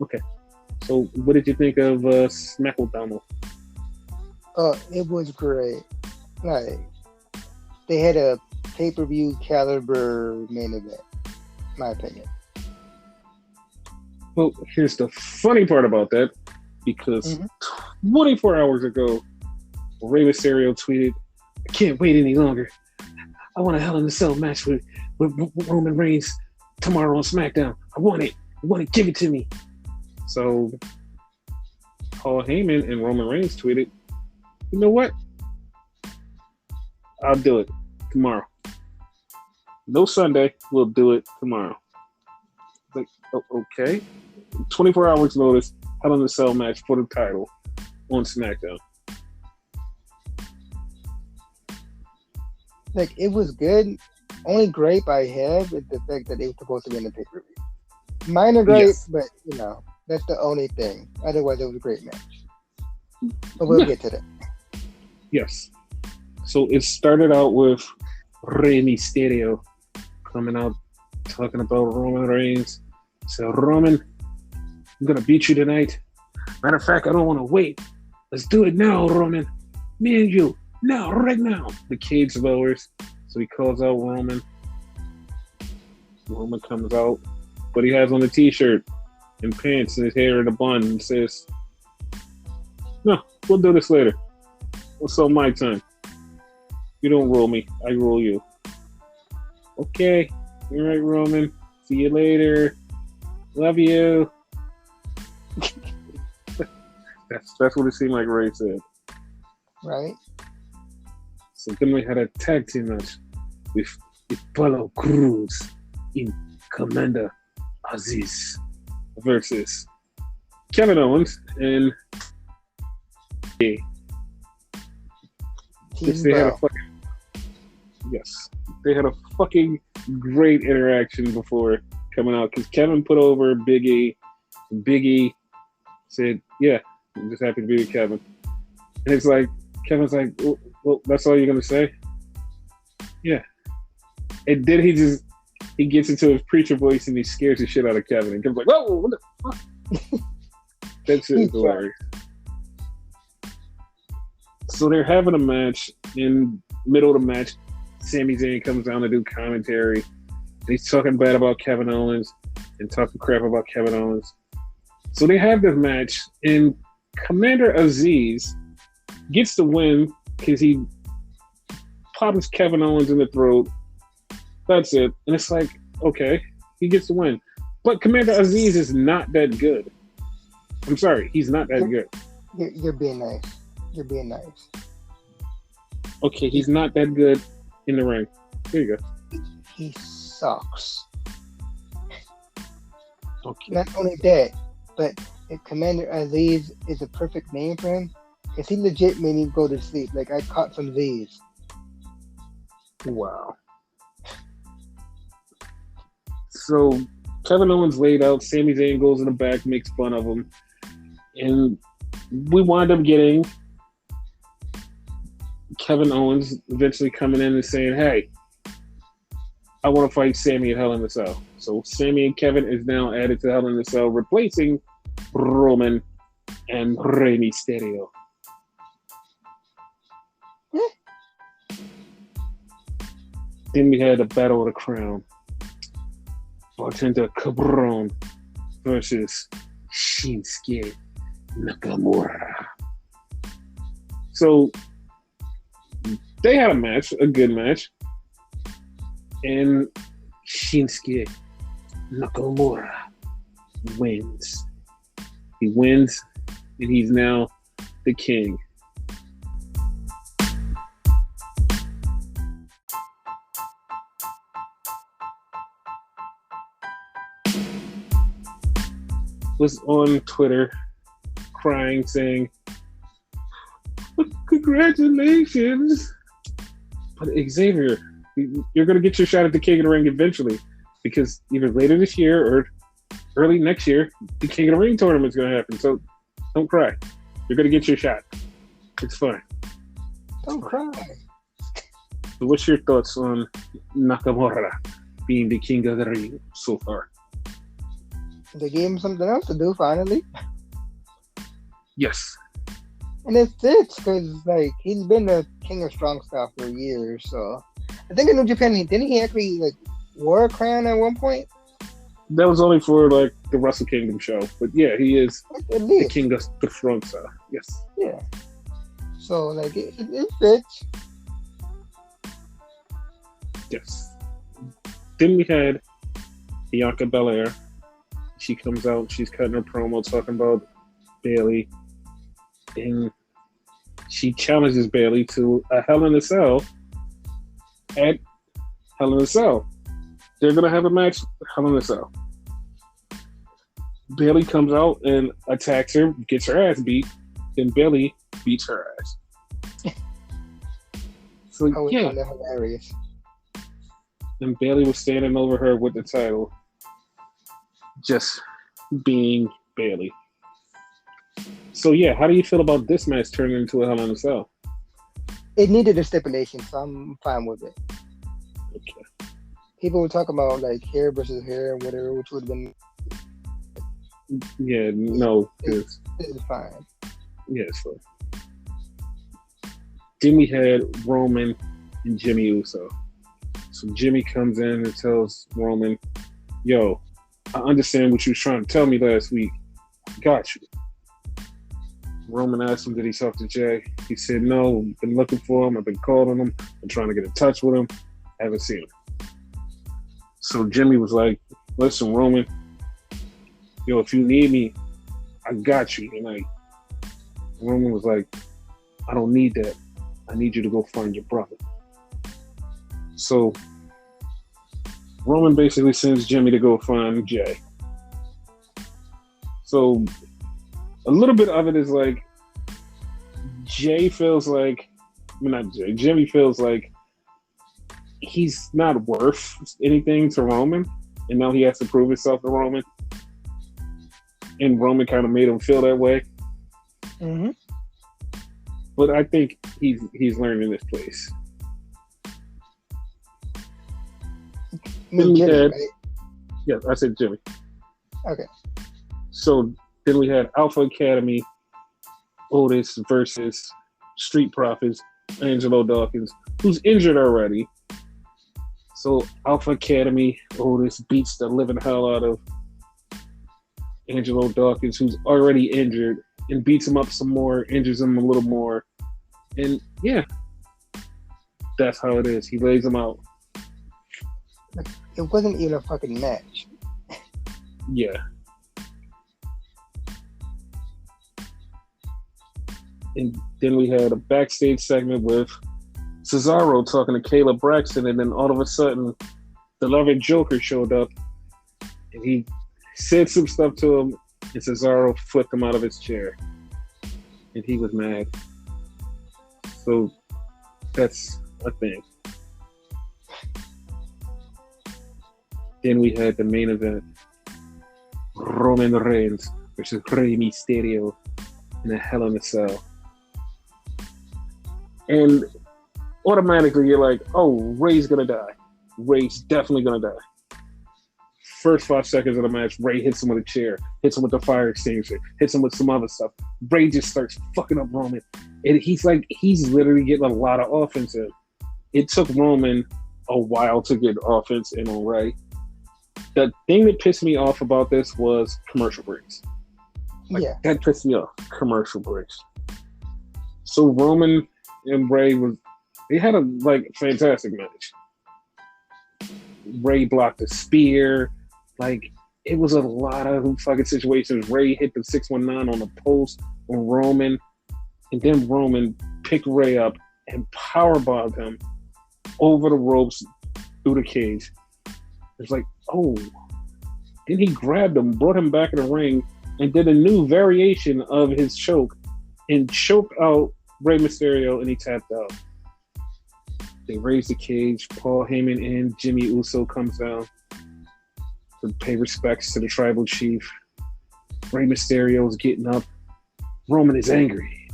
Okay. So, what did you think of SmackDown? It was great. Like they had a pay-per-view caliber main event, in my opinion. Well, here's the funny part about that, because 24 hours ago, Rey Mysterio tweeted, "I can't wait any longer. I want a Hell in a Cell match with Roman Reigns tomorrow on SmackDown. I want it. Give it to me." So Paul Heyman and Roman Reigns tweeted, "You know what? I'll do it tomorrow. No Sunday. We'll do it tomorrow." Like, okay. 24 hours notice, Hell in a Cell match for the title on SmackDown. Like, it was good. Only gripe I have is the fact that it was supposed to be in the pay-per-view. Minor gripe, yes. But, that's the only thing. Otherwise, it was a great match. But we'll get to that. Yes. So it started out with Rey Mysterio coming out talking about Roman Reigns. So, Roman, I'm going to beat you tonight. Matter of fact, I don't want to wait. Let's do it now, Roman. Me and you. Now, right now. The cage lowers. So he calls out Roman. Roman comes out. But he has on a t-shirt and pants and his hair in a bun and says, "No, we'll do this later. It's all my time. You don't roll me. I roll you." Okay. You're right, Roman. See you later. Love you. That's what it seemed like Ray said. Right. So then we had a tag team match with Apollo Cruz in Commander Aziz versus Kevin Owens and they had a fucking great interaction before coming out, because Kevin put over Big E. And Big E said, "Yeah, I'm just happy to be with Kevin." And it's like, Kevin's like, "Well, that's all you're going to say?" Yeah. And then he gets into his preacher voice and he scares the shit out of Kevin. And Kevin's like, "Whoa, what the fuck?" That shit is hilarious. So they're having a match. In middle of the match, Sami Zayn comes down to do commentary. He's talking bad about Kevin Owens and talking crap about Kevin Owens. So they have this match, and Commander Aziz gets the win because he pops Kevin Owens in the throat. That's it. And it's like, okay, he gets the win. But Commander Aziz is not that good. I'm sorry, he's not that good. You're being nice. You're being nice. Okay, he's not that good in the ring. There you go. He sucks. Okay. Not only that, but Commander Aziz is a perfect name for him, because he legit made me go to sleep. Like, I caught some Z's. Wow. So Kevin Owens laid out. Sami Zayn goes in the back, makes fun of him, and we wind up getting Kevin Owens eventually coming in and saying, "Hey, I want to fight Sami at Hell in a Cell." So Sami and Kevin is now added to Hell in a Cell, replacing Roman and Rey Mysterio. Then we had a Battle of the Crown. Bartender Cabron versus Shinsuke Nakamura. So they had a match, a good match. And Shinsuke Nakamura wins. He wins, and he's now the king. Was on Twitter crying, saying, "Congratulations." But Xavier, you're going to get your shot at the King of the Ring eventually, because either later this year or early next year, the King of the Ring tournament is going to happen. So don't cry. You're going to get your shot. It's fine. Don't cry. So what's your thoughts on Nakamura being the King of the Ring so far? They gave him something else to do finally, Yes. and it fits because like he's been the king of strong style for years. So I think in New Japan, didn't he actually like wore a crown at one point? That was only for like the Wrestle Kingdom show, but yeah, he is At the least, king of the strong style. Yes. yeah. So like it fits. Yes. Then we had Bianca Belair. She comes out, she's cutting her promo talking about Bayley. And she challenges Bayley to a Hell in a Cell at Hell in a Cell. They're going to have a match, Hell in a Cell. Bayley comes out and attacks her, gets her ass beat. Then Bayley beats her ass. So, yeah. Hilarious. And Bayley was standing over her with the title, just being Bayley. So yeah, how do you feel about this match turning into a Hell in a Cell? It needed a stipulation, so I'm fine with it. Okay. People would talk about like hair versus hair and whatever, which would have been. Yeah, no, this is fine. Yeah, it's fine. Then we had Roman and Jimmy Uso. So Jimmy comes in and tells Roman, "Yo, I understand what you was trying to tell me last week. Got you." Roman asked him, did he talk to Jay? He said, no, I've been looking for him. I've been calling him. I'm trying to get in touch with him. I haven't seen him. So Jimmy was like, listen, Roman, yo, if you need me, I got you. And like, Roman was like, I don't need that. I need you to go find your brother. So Roman basically sends Jimmy to go find Jay. So a little bit of it is like Jimmy feels like he's not worth anything to Roman, and now he has to prove himself to Roman. And Roman kind of made him feel that way. Mm-hmm. But I think he's learning this place. Jimmy, right? Yeah, I said Jimmy. Okay. So then we had Alpha Academy, Otis versus Street Profits, Angelo Dawkins, who's injured already. So Alpha Academy, Otis beats the living hell out of Angelo Dawkins, who's already injured, and beats him up some more, injures him a little more. And yeah, that's how it is. He lays him out. It wasn't even a fucking match. Yeah. And then we had a backstage segment with Cesaro talking to Caleb Braxton, and then all of a sudden, the loving Joker showed up, and he said some stuff to him, and Cesaro flipped him out of his chair, and he was mad. So that's a thing. Then we had the main event, Roman Reigns versus Rey Mysterio in a Hell in a Cell. And automatically you're like, oh, Ray's gonna die. Ray's definitely gonna die. First 5 seconds of the match, Ray hits him with a chair, hits him with the fire extinguisher, hits him with some other stuff. Ray just starts fucking up Roman. And he's literally getting a lot of offense in. It took Roman a while to get offense in on Ray. The thing that pissed me off about this was commercial breaks. That pissed me off. Commercial breaks. So Roman and Ray they had a fantastic match. Ray blocked a spear. It was a lot of fucking situations. Ray hit the 619 on the post on Roman, and then Roman picked Ray up and powerbombed him over the ropes through the cage. It's like, oh. Then he grabbed him, brought him back in the ring, and did a new variation of his choke and choked out Rey Mysterio, and he tapped out. They raised the cage. Paul Heyman and Jimmy Uso comes down to pay respects to the tribal chief. Rey Mysterio's getting up. Roman is angry.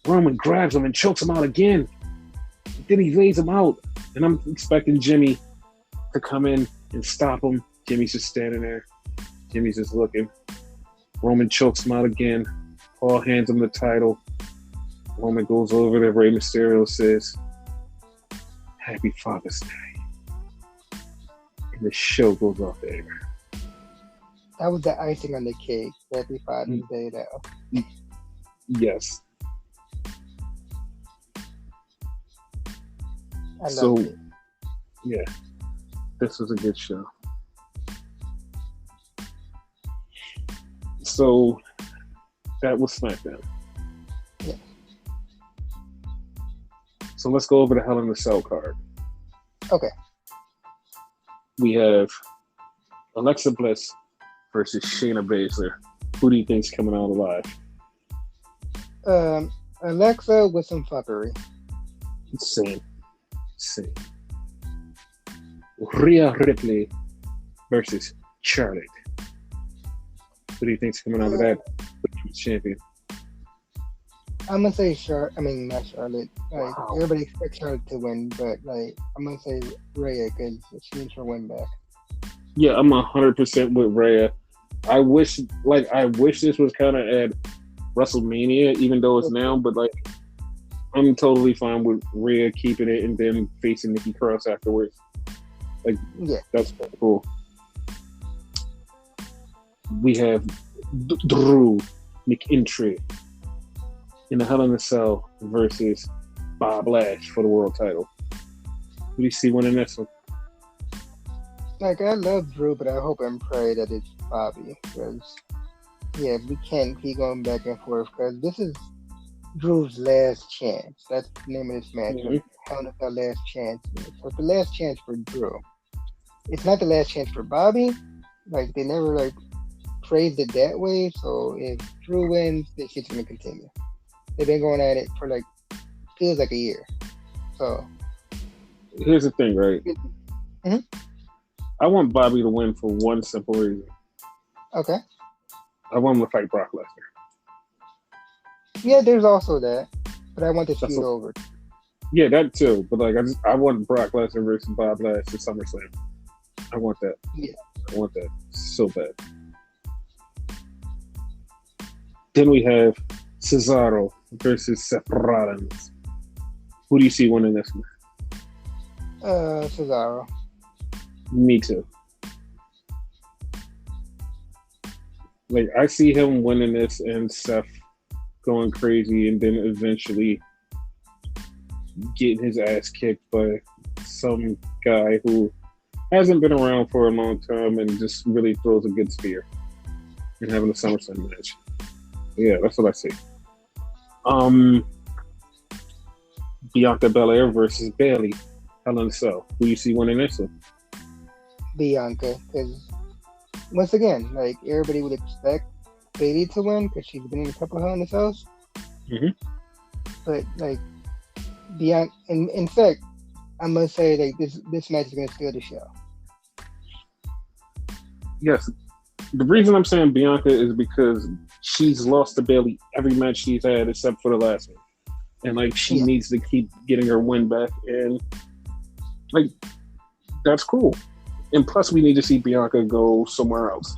Roman grabs him and chokes him out again. Then he lays him out. And I'm expecting Jimmy to come in and stop him. Jimmy's just standing there. Jimmy's just looking. Roman chokes him out again. Paul hands him the title. Roman goes over there. Rey Mysterio says, "Happy Father's Day." And the show goes off the air. That was the icing on the cake. Happy Father's Day, though. Yes. I love it. Yeah, this was a good show. So that was SmackDown. Yeah. So let's go over the Hell in a Cell card. Okay. We have Alexa Bliss versus Shayna Baszler. Who do you think's coming out alive? Alexa with some fuckery. Same. Rhea Ripley versus Charlotte. Who do you think's coming out of that? Champion. I'm gonna say not Charlotte. Like everybody expects Charlotte to win, but like I'm gonna say Rhea because she needs her win back. Yeah, I'm 100% with Rhea. I wish this was kind of at WrestleMania, even though it's now. But like, I'm totally fine with Rhea keeping it and then facing Nikki Cross afterwards. Like, yeah, that's cool. We have Drew McIntyre in the Hell in a Cell versus Bob Lash for the world title. Who do you see winning this one? Like, I love Drew, but I hope and pray that it's Bobby. Because, yeah, we can't keep going back and forth. Because this is Drew's last chance. That's the name of this match. Mm-hmm. Hell in a Cell last chance. So it's the last chance for Drew. It's not the last chance for Bobby. Like, they never, like, phrased it that way. So if Drew wins, this shit's going to continue. They've been going at it for, like, feels like a year. So. Here's the thing, right? Mm-hmm. I want Bobby to win for one simple reason. Okay. I want him to fight Brock Lesnar. Yeah, there's also that. But I want the feud over. Yeah, that too. But like, I want Brock Lesnar versus Bob Lash at SummerSlam. I want that. Yeah. I want that so bad. Then we have Cesaro versus Seth Rollins. Who do you see winning this one? Cesaro. Me too. Like, I see him winning this and Seth going crazy and then eventually getting his ass kicked by some guy who hasn't been around for a long time and just really throws a good spear and having a SummerSlam match. Yeah, that's what I see. Bianca Belair versus Bayley. Hell in a Cell. Who do you see winning this one? Bianca, because once again, like, everybody would expect Bayley to win because she's been in a couple of Hell in a Cells. Mm-hmm. But like, Bianca, in fact, I must say, like, this match is going to steal the show. Yes, the reason I'm saying Bianca is because she's lost to Bayley every match she's had except for the last one, and like, she needs to keep getting her win back, and like, that's cool. And plus, we need to see Bianca go somewhere else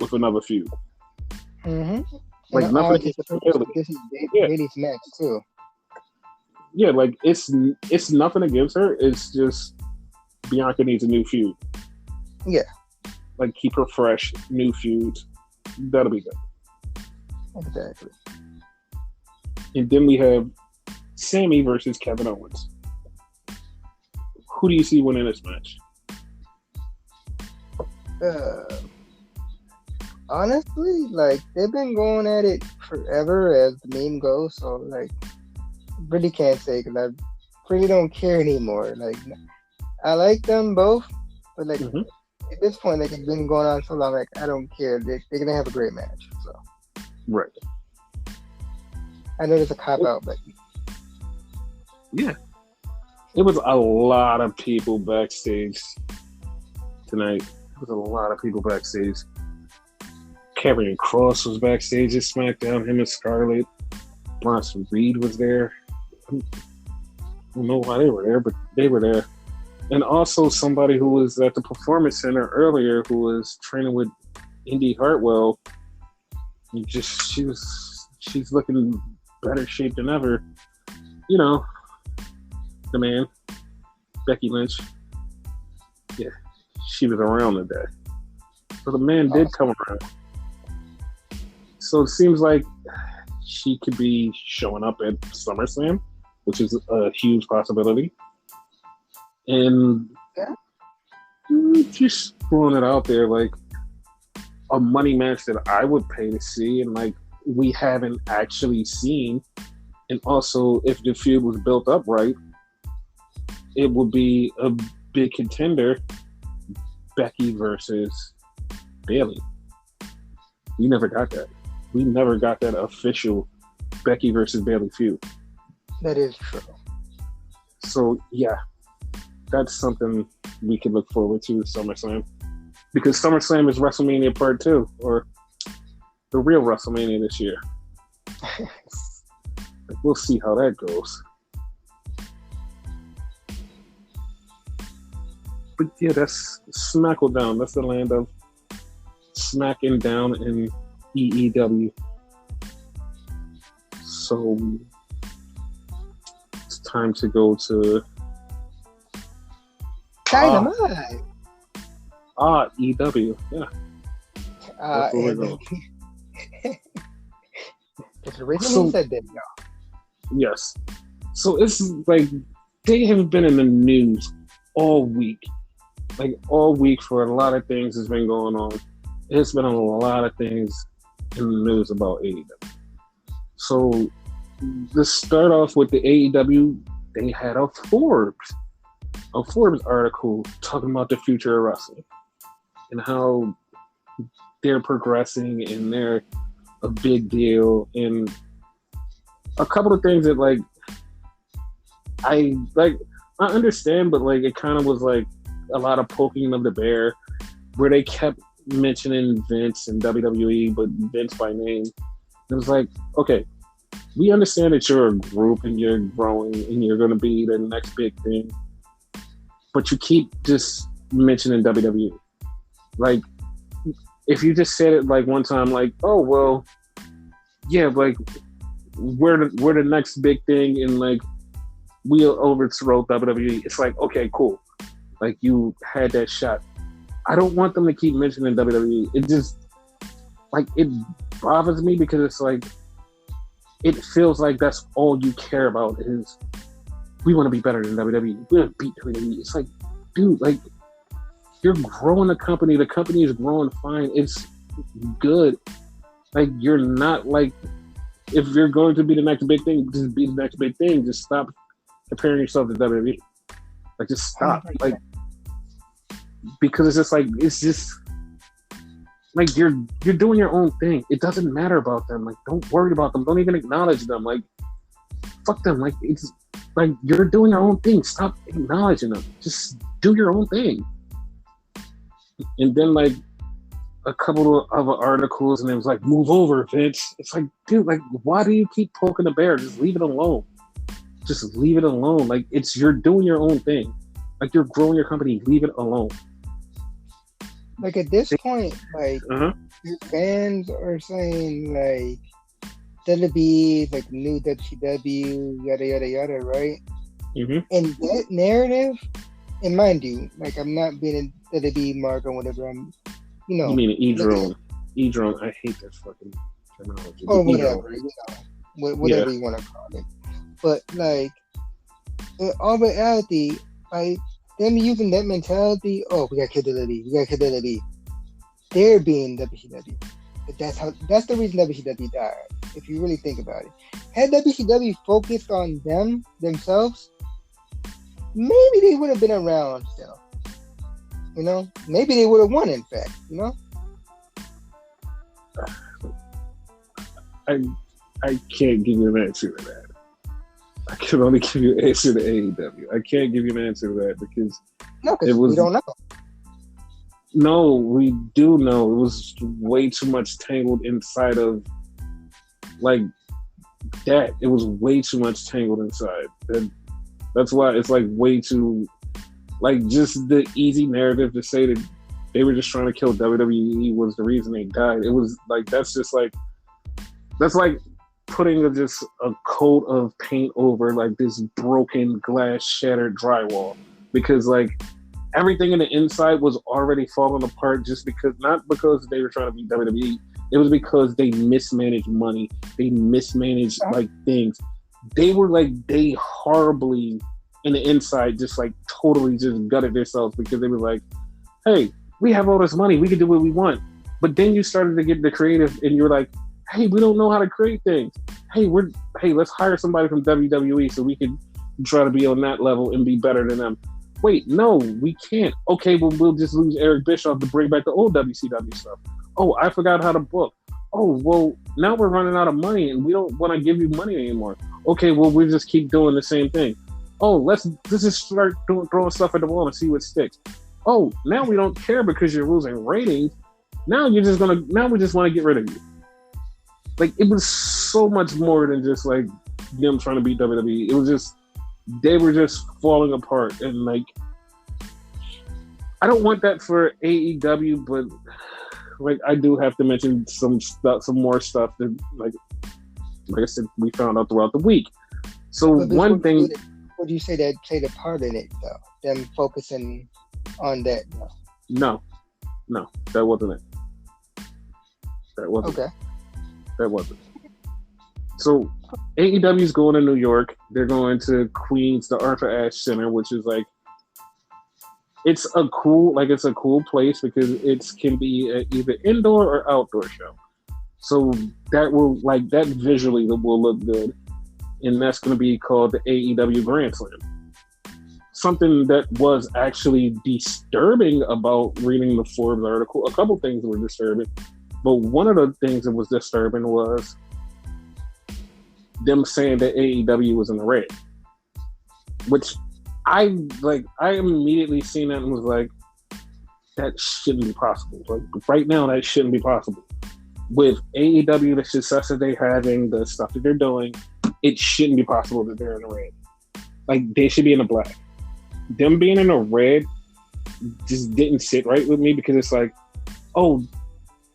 with another feud. Mm-hmm. Like, nothing. This is Bayley's match too. Yeah, like, it's nothing against her. It's just Bianca needs a new feud. Yeah. Like, keep her fresh, new feuds. That'll be good. Exactly. And then we have Sammy versus Kevin Owens. Who do you see winning this match? Honestly, like, they've been going at it forever, as the meme goes. So, like, really can't say because I really don't care anymore. Like, I like them both, but like, at this point, like, it's been going on so long. Like, I don't care. They're gonna have a great match. So, right. I know there's a cop out, but yeah, it was a lot of people backstage tonight. There was a lot of people backstage. Karrion Kross was backstage at SmackDown. Him and Scarlett. Bronson Reed was there. I don't know why they were there, but they were there. And also somebody who was at the Performance Center earlier who was training with Indy Hartwell, she's looking in better shape than ever. You know, the man, Becky Lynch. Yeah, she was around today. So the man did come around. So it seems like she could be showing up at SummerSlam, which is a huge possibility. And just throwing it out there, like a money match that I would pay to see, and like we haven't actually seen. And also, if the feud was built up right, it would be a big contender. Becky versus Bayley. We never got that. We never got that official Becky versus Bayley feud. That is true. So yeah, that's something we can look forward to with SummerSlam. Because SummerSlam is WrestleMania Part 2, or the real WrestleMania this year. We'll see how that goes. But yeah, that's Smackdown. That's the land of smacking down in EEW. So it's time to go to Dynamite. EW. Yeah. That's where we're going. It's originally said that, y'all. Yes. So it's like they have been in the news all week. Like all week for a lot of things that's been going on. It's been a lot of things in the news about AEW. So let's start off with the AEW. They had a Forbes article talking about the future of wrestling and how they're progressing and they're a big deal, and a couple of things that like I understand, but like it kind of was like a lot of poking of the bear, where they kept mentioning Vince and WWE, but Vince by name. It was like, okay, we understand that you're a group and you're growing and you're going to be the next big thing, but you keep just mentioning WWE. Like, if you just said it like one time, like, oh well, yeah, like we're the next big thing, and like we'll overthrow WWE. It's like, okay, cool. Like you had that shot. I don't want them to keep mentioning WWE. It just like it bothers me because it's like it feels like that's all you care about is we want to be better than WWE. We want to beat WWE. It's like, dude, like you're growing the company. The company is growing fine. It's good. Like you're not like if you're going to be the next big thing, just be the next big thing. Just stop comparing yourself to WWE. Like just stop. Like because it's just like you're doing your own thing. It doesn't matter about them. Like don't worry about them. Don't even acknowledge them. Like fuck them. Like it's like you're doing your own thing. Stop acknowledging them. Just do your own thing. And then like a couple of other articles, and it was like, move over, Vince. It's like, dude, like why do you keep poking the bear? Just leave it alone. Just leave it alone. Like you're doing your own thing. Like you're growing your company. Leave it alone. Like at this point, like your fans are saying like WWE, like new WCW, yada yada yada, right? Mm-hmm. And that narrative, and mind you, like I'm not being a WWE mark or whatever. I'm, you know. You mean E-drone? E-drone. I hate that fucking terminology. Or whatever, you know, whatever you want to call it. But like, in all reality, like them using that mentality, oh, we got WWE. They're being WCW. But that's the reason WCW died, if you really think about it. Had WCW focused on themselves, maybe they would have been around still. You know? Maybe they would have won, in fact, you know? I can't give you an answer to that. I can only give you an answer to AEW. I can't give you an answer to that because we don't know. No, we do know. It was way too much tangled inside of like that. It was way too much tangled inside. That's why it's like way too like just the easy narrative to say that they were just trying to kill WWE was the reason they died. It was like that's like putting just a coat of paint over like this broken glass shattered drywall, because like everything in the inside was already falling apart, just because, not because they were trying to be WWE, it was because they mismanaged money, they mismanaged like things. They horribly in the inside just like totally just gutted themselves, because they were like, hey, we have all this money, we can do what we want. But then you started to get the creative and you're like, hey, we don't know how to create things. Hey, let's hire somebody from WWE so we can try to be on that level and be better than them. Wait, no, we can't. Okay, well, we'll just lose Eric Bischoff to bring back the old WCW stuff. Oh, I forgot how to book. Oh, well, now we're running out of money and we don't want to give you money anymore. Okay, well, we'll just keep doing the same thing. Oh, let's just start throwing stuff at the wall and see what sticks. Oh, now we don't care because you're losing ratings. Now we just want to get rid of you. Like, it was so much more than just like them trying to beat WWE. It was just, they were just falling apart. And like, I don't want that for AEW, but like, I do have to mention some more stuff that like I said, we found out throughout the week. So one thing, would you say that played a part in it though? Them focusing on that? No, that wasn't it. That wasn't. Okay. That wasn't. So AEW is going to New York. They're going to Queens, the Arthur Ashe Center, which is like, it's a cool place because it can be either indoor or outdoor show. So that visually will look good, and that's going to be called the AEW Grand Slam. Something that was actually disturbing about reading the Forbes article, a couple things were disturbing. But one of the things that was disturbing was them saying that AEW was in the red, which I immediately seen that and was like, that shouldn't be possible. Like right now, that shouldn't be possible. With AEW, the success that they're having, the stuff that they're doing, it shouldn't be possible that they're in the red. Like, they should be in the black. Them being in the red just didn't sit right with me, because it's like, oh,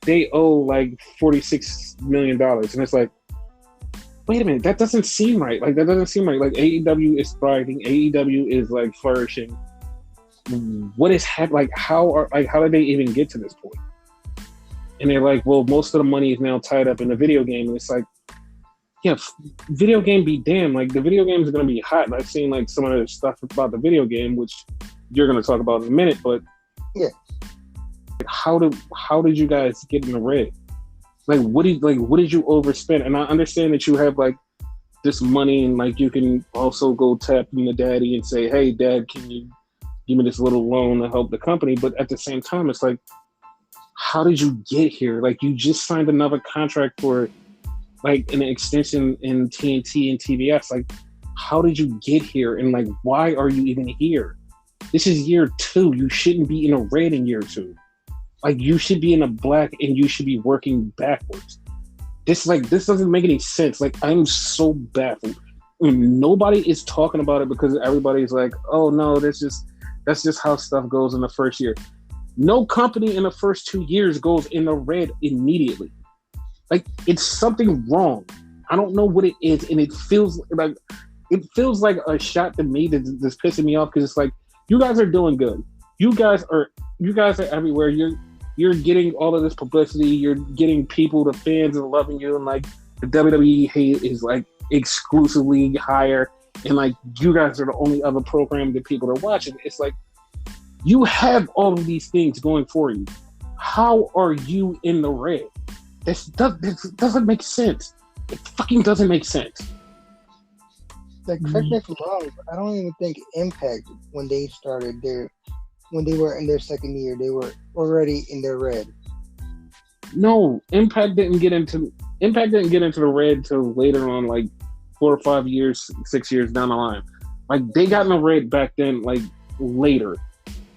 they owe like $46 million. And it's like, wait a minute, that doesn't seem right. Like, that doesn't seem right. Like, AEW is thriving. AEW is like flourishing. What is happening? Like, how did they even get to this point? And they're like, well, most of the money is now tied up in the video game. And it's like, yeah, video game be damned. Like, the video game is going to be hot. And I've seen like some of the stuff about the video game, which you're going to talk about in a minute. But yeah, how did you guys get in the red? Like, what did you overspend? And I understand that you have like this money, and like you can also go tap the daddy and say, hey, Dad, can you give me this little loan to help the company? But at the same time, it's like, how did you get here? Like, you just signed another contract for like an extension in TNT and TBS. Like, how did you get here? And like, why are you even here? This is year 2. You shouldn't be in a red in year 2. Like, you should be in a black and you should be working backwards. This doesn't make any sense. Like, I'm so baffled. Nobody is talking about it because everybody's like, oh no, that's just how stuff goes in the first year. No company in the first 2 years goes in the red immediately. Like, it's something wrong. I don't know what it is, and it feels like a shot to me that's pissing me off, because it's like, you guys are doing good. You guys are everywhere. You're getting all of this publicity. You're getting people, the fans are loving you, and like the WWE hate is like exclusively higher, and like you guys are the only other program that people are watching. It's like, you have all of these things going for you. How are you in the red? This doesn't make sense. It fucking doesn't make sense. Like, correct me if I'm wrong, but I don't even think Impact, when they were in their second year, they were already in their red. No, Impact didn't get into the red till later on, like 4 or 5 years, 6 years down the line. Like, they got in the red back then, like later,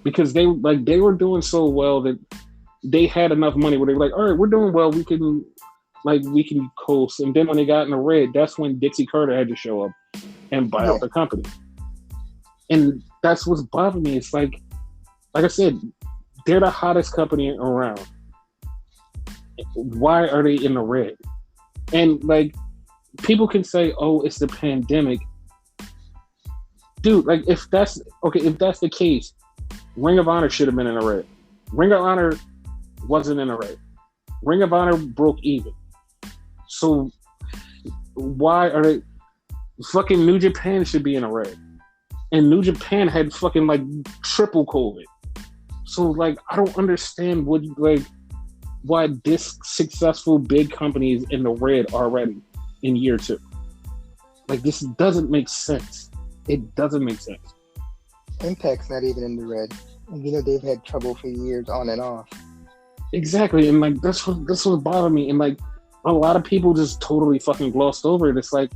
because they were doing so well that they had enough money where they were like, all right, we're doing well, we can coast. And then when they got in the red, that's when Dixie Carter had to show up and buy out the company. And that's what's bothering me. It's like I said, They're the hottest company around. Why are they in the red? And like, people can say, "Oh, it's the pandemic." Dude, like, if that's the case, Ring of Honor should have been in the red. Ring of Honor wasn't in the red. Ring of Honor broke even. So why are they? Fucking New Japan should be in the red. And New Japan had fucking like triple COVID. So like, I don't understand why this successful big company is in the red already in year 2. Like, this doesn't make sense. It doesn't make sense. Impact's not even in the red. And you know they've had trouble for years on and off. Exactly, and like that's what bothered me. And like, a lot of people just totally fucking glossed over it. It's like,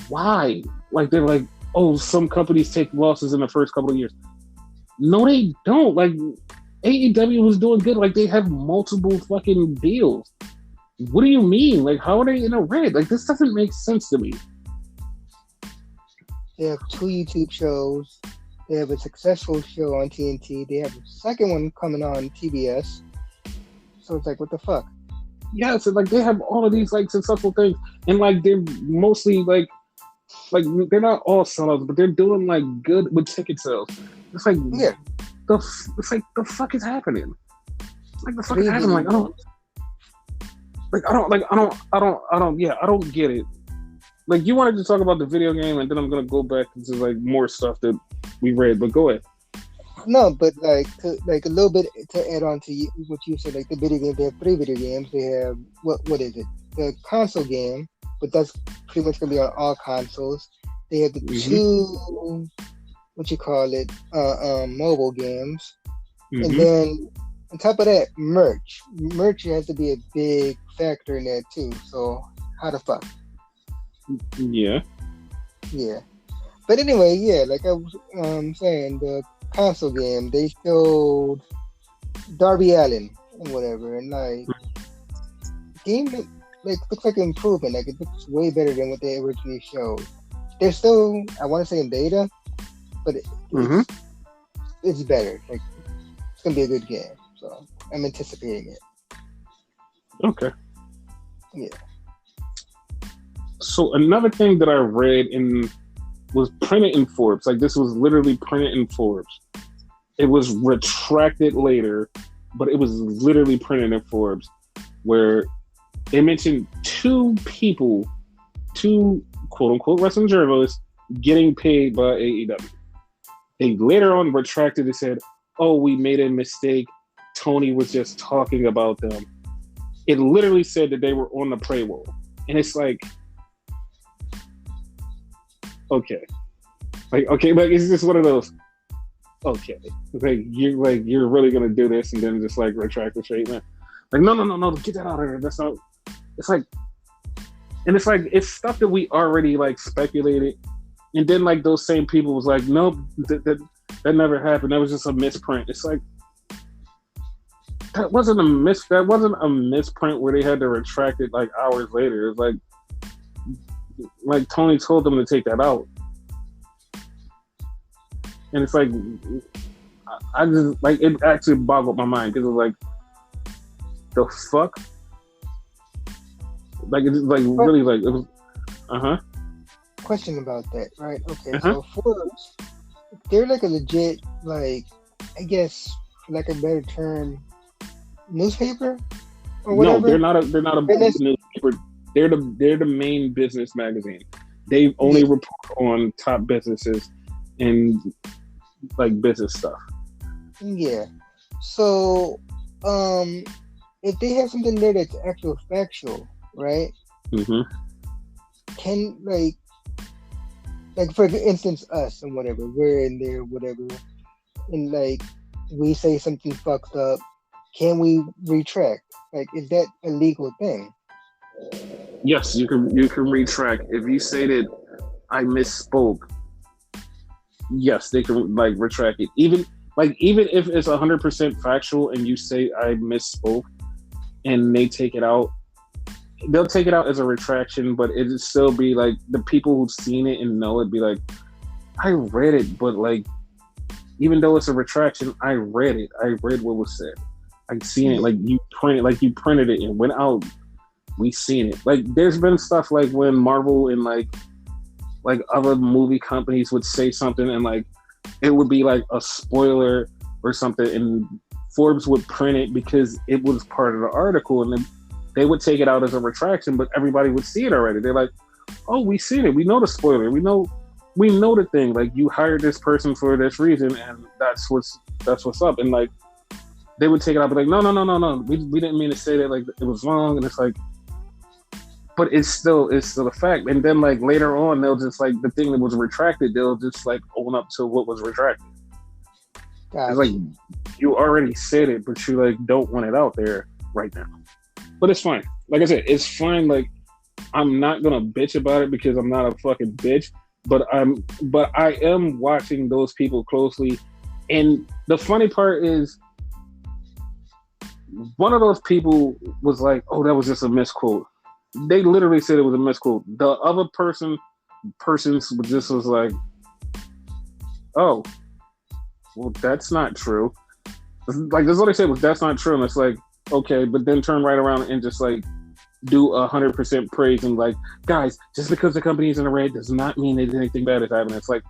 why? Like, they're like, oh, some companies take losses in the first couple of years. No, they don't. Like, AEW was doing good. Like, they have multiple fucking deals. What do you mean? Like, how are they in a red? Like, this doesn't make sense to me. They have 2 YouTube shows. They have a successful show on TNT. They have a second one coming on TBS. So it's like, what the fuck? Yeah, so like, they have all of these like successful things, and like, they're mostly like they're not all sellouts, but they're doing like good with ticket sales. It's like, yeah, it's like, the fuck is happening? Like, the fuck is happening? Like, I don't get it. Like, you wanted to talk about the video game, and then I'm gonna go back into like more stuff that we read. But go ahead. No, but like a little bit to add on to what you said. Like, the video game, they have 3 video games. They have what is it? The console game, but that's pretty much gonna be on all consoles. They have the 2 mobile games, and then on top of that, merch. Merch has to be a big factor in that too. So how the fuck? Yeah. But anyway, yeah, like I was saying, the console game, they showed Darby Allin and whatever, and like, game like looks like an improvement. Like, it looks way better than what they originally showed. They're still, I want to say, in beta, but it's better. Like, it's gonna be a good game, so I'm anticipating it. Okay. Yeah. So another thing that I read was printed in Forbes. Like, this was literally printed in Forbes. It was retracted later, but it was literally printed in Forbes, where they mentioned 2 quote unquote wrestling journalists getting paid by AEW. They later on retracted and said, "Oh, we made a mistake. Tony was just talking about them." It literally said that they were on the payroll, and it's like, okay, like it's just one of those. Okay, like you're really gonna do this and then just like retract the statement? Like, no, get that out of here. That's not. It's like, and it's like, it's stuff that we already like speculated, and then like those same people was like, nope, that never happened. That was just a misprint. It's like, that wasn't a misprint where they had to retract it like hours later. It's like Tony told them to take that out. And it's like, I just, like, it actually boggled my mind, because it was like, the fuck? Like, it's like, really, like, it was, Question about that, right? Okay, so Forbes, they're like a legit, like, I guess, for like a better term, newspaper or whatever? No, they're not a newspaper. They're the main business magazine. They only report on top businesses and like business stuff. Yeah. So, if they have something there that's actual factual, right? Can like for instance, us and whatever, we're in there, whatever, and like we say something fucked up, can we retract? Like, is that a legal thing? Yes, you can retract. If you say that I misspoke, yes, they can like retract it. Even if it's 100% factual and you say I misspoke and they take it out, they'll take it out as a retraction, but it'll still be like, the people who've seen it and know it be like, I read it, but like, even though it's a retraction, I read it. I read what was said. I seen it. Like you printed it and went out. We seen it. Like there's been stuff like when Marvel and like other movie companies would say something and like it would be like a spoiler or something, and Forbes would print it because it was part of the article, and then they would take it out as a retraction, but everybody would see it already. They're like, "Oh, we seen it. We know the spoiler. We know the thing. Like you hired this person for this reason, and that's what's up." And like they would take it out, but like, no. We didn't mean to say that. Like it was wrong, and it's like, but it's still a fact. And then like later on, they'll just like the thing that was retracted, they'll just like own up to what was retracted. Gotcha. It's like you already said it, but you like don't want it out there right now. But it's fine. Like I said, it's fine. Like I'm not gonna bitch about it because I'm not a fucking bitch. But I am watching those people closely. And the funny part is, one of those people was like, "Oh, that was just a misquote." They literally said it was a misquote. The other persons just was like, "Oh, well, that's not true." Like that's what they said was that's not true, and it's like okay, but then turn right around and just like do 100% praise and like, guys, just because the company is in the red does not mean that anything bad is happening. It's like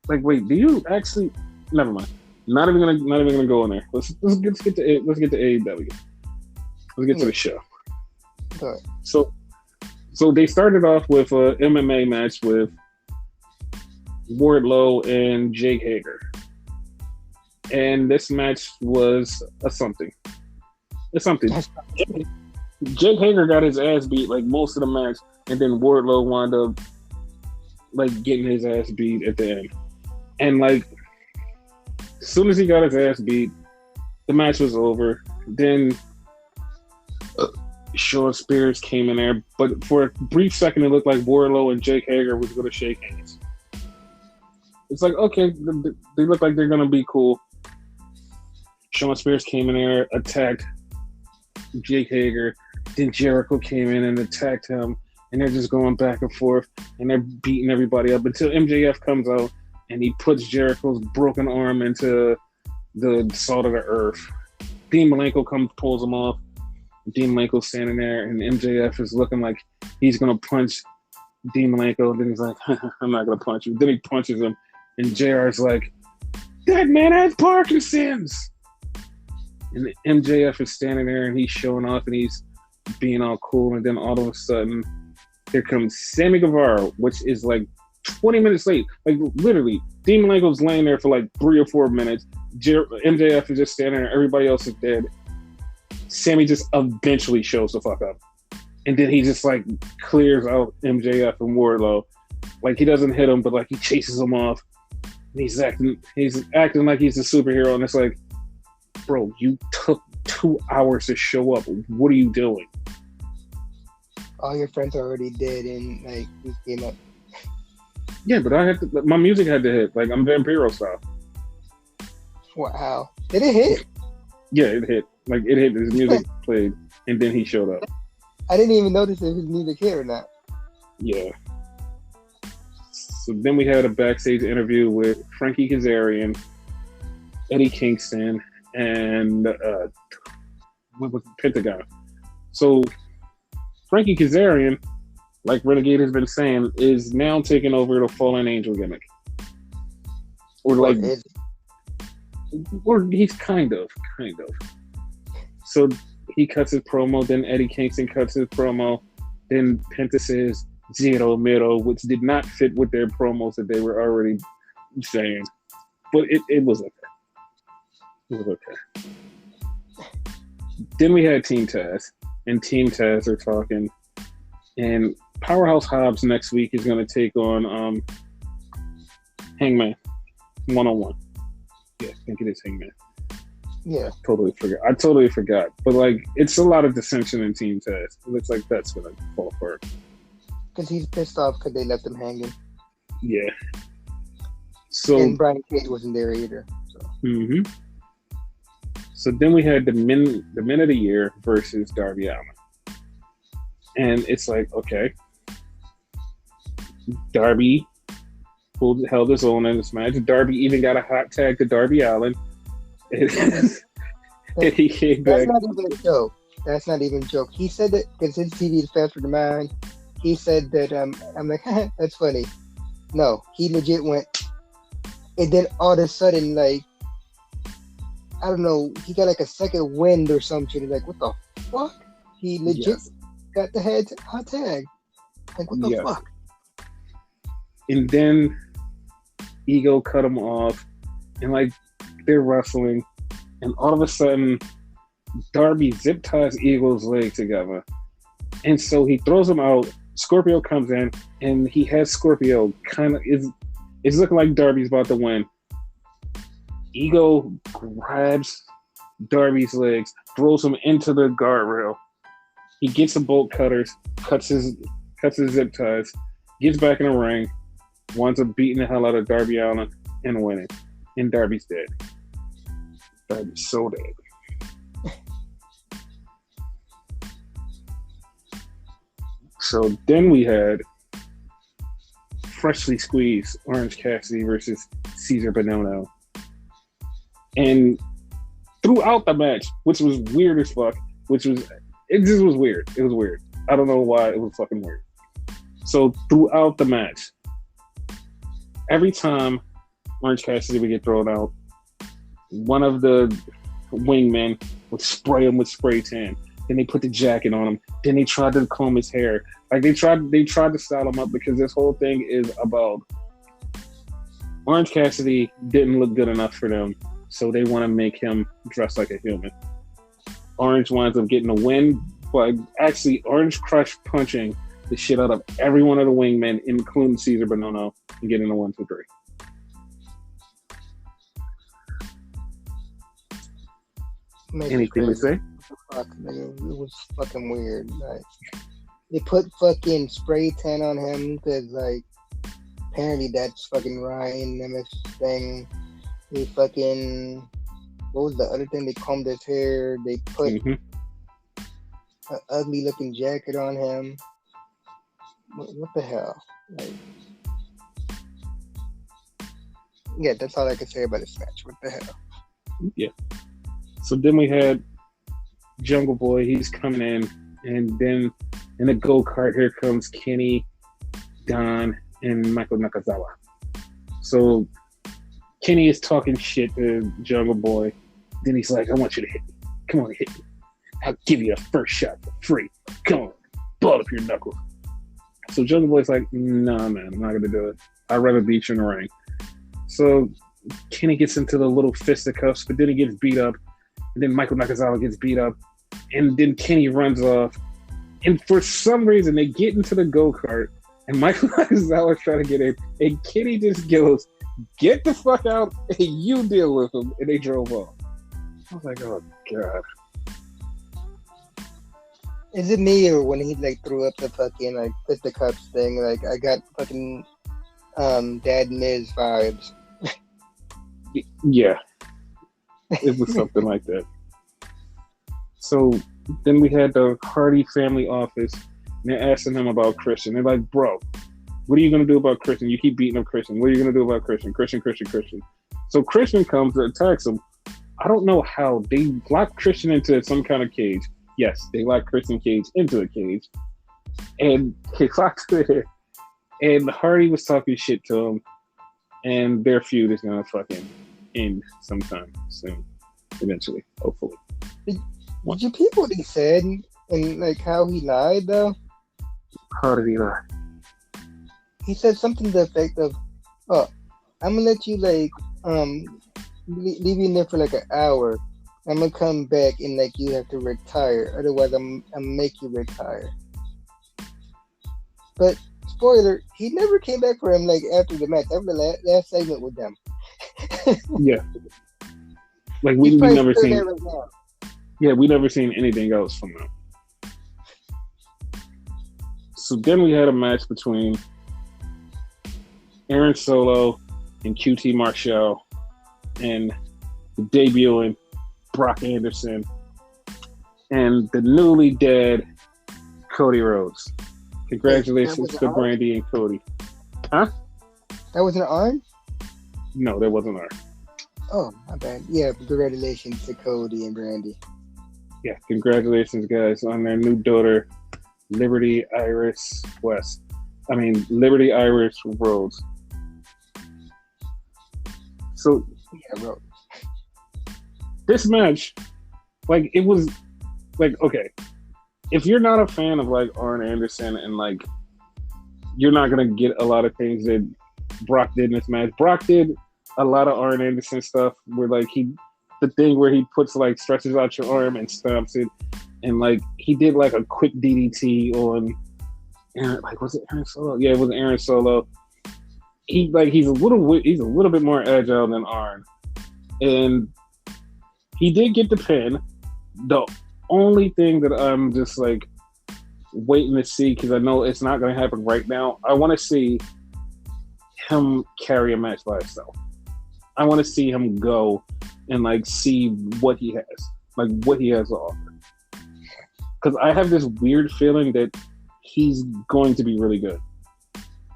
wait, do you actually? Never mind. Not even gonna go in there. Let's get to AEW. Let's get to the show. Right. So they started off with a MMA match with Wardlow and Jake Hager, and this match was a something. It's something. Jake Hager got his ass beat like most of the match, and then Wardlow wound up like getting his ass beat at the end. And like as soon as he got his ass beat, the match was over. Then Sean Spears came in there, but for a brief second, it looked like Wardlow and Jake Hager was going to shake hands. It's like, okay, they look like they're going to be cool. Sean Spears came in there, attacked Jake Hager. Then Jericho came in and attacked him, and they're just going back and forth, and they're beating everybody up until MJF comes out, and he puts Jericho's broken arm into the salt of the earth. Dean Malenko pulls him off. Dean Malenko's standing there, and MJF is looking like he's going to punch Dean Malenko. Then he's like, I'm not going to punch you. Then he punches him, and JR's like, that man has Parkinson's. And MJF is standing there, and he's showing off, and he's being all cool. And then all of a sudden, here comes Sammy Guevara, which is like 20 minutes late. Like, literally, Dean Malenko's laying there for like 3 or 4 minutes. MJF is just standing there. Everybody else is dead. Sammy just eventually shows the fuck up. And then he just like clears out MJF and Wardlow. Like he doesn't hit him, but like he chases him off. And he's acting like he's a superhero. And it's like, bro, you took 2 hours to show up. What are you doing? All your friends are already dead and like you came up. Yeah, but my music had to hit. Like I'm Vampiro style. Wow. Did it hit? Yeah, it hit. Like it hit. His music played, and then he showed up. I didn't even notice if his music hit or not. Yeah. So then we had a backstage interview with Frankie Kazarian, Eddie Kingston, and what was Pentagon. So Frankie Kazarian, like Renegade has been saying, is now taking over the Fallen Angel gimmick. Or like, or he's kind of. So he cuts his promo, then Eddie Kingston cuts his promo, then Penta says Zero Miro, which did not fit with their promos that they were already saying. But it was okay. It was okay. Then we had Team Taz, and Team Taz are talking, and Powerhouse Hobbs next week is going to take on Hangman 1-on-1. Yeah, I think it is Hangman. Yeah. I totally forgot. But like, it's a lot of dissension in Team Taz. It looks like that's going to fall apart. Because he's pissed off because they left him hanging. Yeah. So, and Brian Cage wasn't there either. So. Mm-hmm. So then we had the men of the year versus Darby Allin. And it's like, okay, Darby held his own in this match. Darby even got a hot tag to Darby Allin. And he came back. That's not even a joke. That's not even a joke. He said that because his TV is faster than mine. He said that I'm like, that's funny. No, he legit went, and then all of a sudden, like, I don't know, he got like a second wind or something. He's like, what the fuck? He legit got the hot tag. Like, what the fuck? And then Ego cut him off, and like they're wrestling, and all of a sudden, Darby zip ties Ego's leg together, and so he throws him out. Scorpio comes in, and he has Scorpio it's looking like Darby's about to win. Ego grabs Darby's legs, throws him into the guardrail. He gets the bolt cutters, cuts his zip ties, gets back in the ring, winds up beating the hell out of Darby Allin and winning. And Darby's dead. Darby's so dead. So then we had freshly squeezed Orange Cassidy versus Cesar Bonomo. And throughout the match, which was weird as fuck, it just was weird. It was weird. I don't know why, it was fucking weird. So throughout the match, every time Orange Cassidy would get thrown out, one of the wingmen would spray him with spray tan. Then they put the jacket on him. Then they tried to comb his hair. Like they tried to style him up because this whole thing is about Orange Cassidy didn't look good enough for them, so they want to make him dress like a human. Orange winds up getting a win, but actually Orange Crush punching the shit out of every one of the wingmen, including Cesar Bonomo, and getting a 1, 2, 3. Anything to say? Fuck, nigga, it was fucking weird. Like, they put fucking spray tan on him because, like, apparently that's fucking Ryan Nemeth's thing. They fucking, what was the other thing? They combed his hair. They put an ugly looking jacket on him. What the hell? Like, yeah, that's all I can say about this match. What the hell? Yeah. So then we had Jungle Boy. He's coming in, and then in the go-kart, here comes Kenny, Don, and Michael Nakazawa. So Kenny is talking shit to Jungle Boy. Then he's like, I want you to hit me. Come on, hit me. I'll give you a first shot for free. Come on, ball up your knuckles. So Jungle Boy's like, nah, man, I'm not going to do it. I'd rather beat you in the ring. So Kenny gets into the little fisticuffs, but then he gets beat up. And then Michael Nakazawa gets beat up. And then Kenny runs off. And for some reason, they get into the go-kart. And Michael Nakazawa's trying to get in. And Kenny just goes, get the fuck out and you deal with him. And they drove off. I was like, oh, God. Is it me or when he like threw up the fucking like fisticuffs thing? Like I got fucking Dad Miz vibes. Yeah. It was something like that. So then we had the Hardy family office, and they're asking him about Christian. They're like, bro, what are you going to do about Christian? You keep beating up Christian. What are you going to do about Christian? Christian. So Christian comes and attacks him. I don't know how. They locked Christian into some kind of cage. Yes, they locked Christian Cage into a cage. And he locked it. And Hardy was talking shit to him. And their feud is going to fucking end sometime soon. Eventually, hopefully. Did you peep what he said and like how he lied though? How did he lie? He said something to the effect of, "Oh, I'm gonna let you like leave you in there for like an hour. I'm gonna come back and like you have to retire. Otherwise, I'm make you retire." But spoiler, he never came back for him like after the match. After the last segment with them. Yeah. Like we never seen. Right, yeah, we never seen anything else from them. So then we had a match between Aaron Solo and QT Marshall and the debuting Brock Anderson and the newly dead Cody Rhodes. Congratulations to Brandy and Cody. Huh? That wasn't Arn? No, that wasn't Arn. Oh, my bad. Yeah, congratulations to Cody and Brandy. Yeah, congratulations, guys, on their new daughter, Liberty Iris West. Liberty Iris Rose. So, yeah, bro. This match, like, it was, like, okay, if you're not a fan of, like, Arn Anderson and, like, you're not going to get a lot of things that Brock did in this match. Brock did a lot of Arn Anderson stuff where, like, the thing where he puts, like, stretches out your arm and stomps it. And, like, he did, like, a quick DDT on Aaron, like, was it Aaron Solo? Yeah, it was Aaron Solo. He's a little bit more agile than Arn. And he did get the pin. The only thing that I'm just, like, waiting to see, because I know it's not going to happen right now, I want to see him carry a match by himself. I want to see him go and, like, see what he has. Like, what he has to offer. Because I have this weird feeling that he's going to be really good.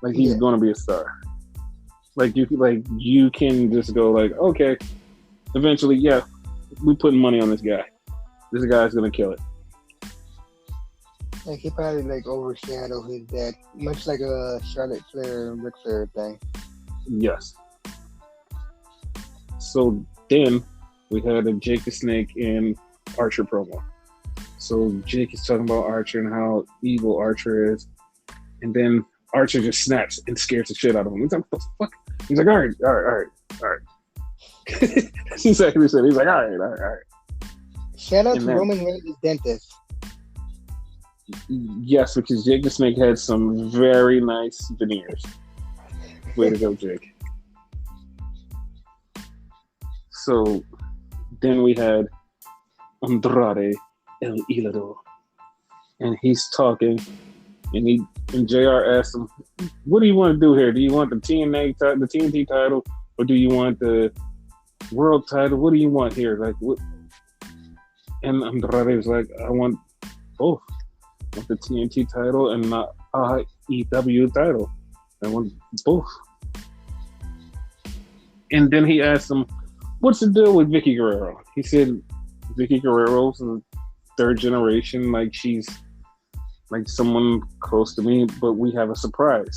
Like, he's going to be a star. Like, you can just go, like, okay, eventually, yeah, we putting money on this guy. This guy's going to kill it. Like, he probably, like, overshadow his dad, much like a Charlotte Flair and Ric Flair thing. Yes. So then we had a Jake the Snake and Archer promo. So Jake is talking about Archer and how evil Archer is. And then Archer just snaps and scares the shit out of him. He's like, what the fuck? He's like, all right. That's exactly what he said. He's like, all right. Shout out to Roman Reigns' dentist. Yes, because Jake the Snake had some very nice veneers. Way to go, Jake. So then we had Andrade El Idolo, and he's talking, and JR asked him, "What do you want to do here? Do you want the TNT title, or do you want the world title? What do you want here? Like what?" And Andrade was like, "I want both. I want the TNT title and the AEW title. I want both." And then he asked him, "What's the deal with Vicky Guerrero?" He said, "Vicky Guerrero's a third generation, like she's like someone close to me, but we have a surprise."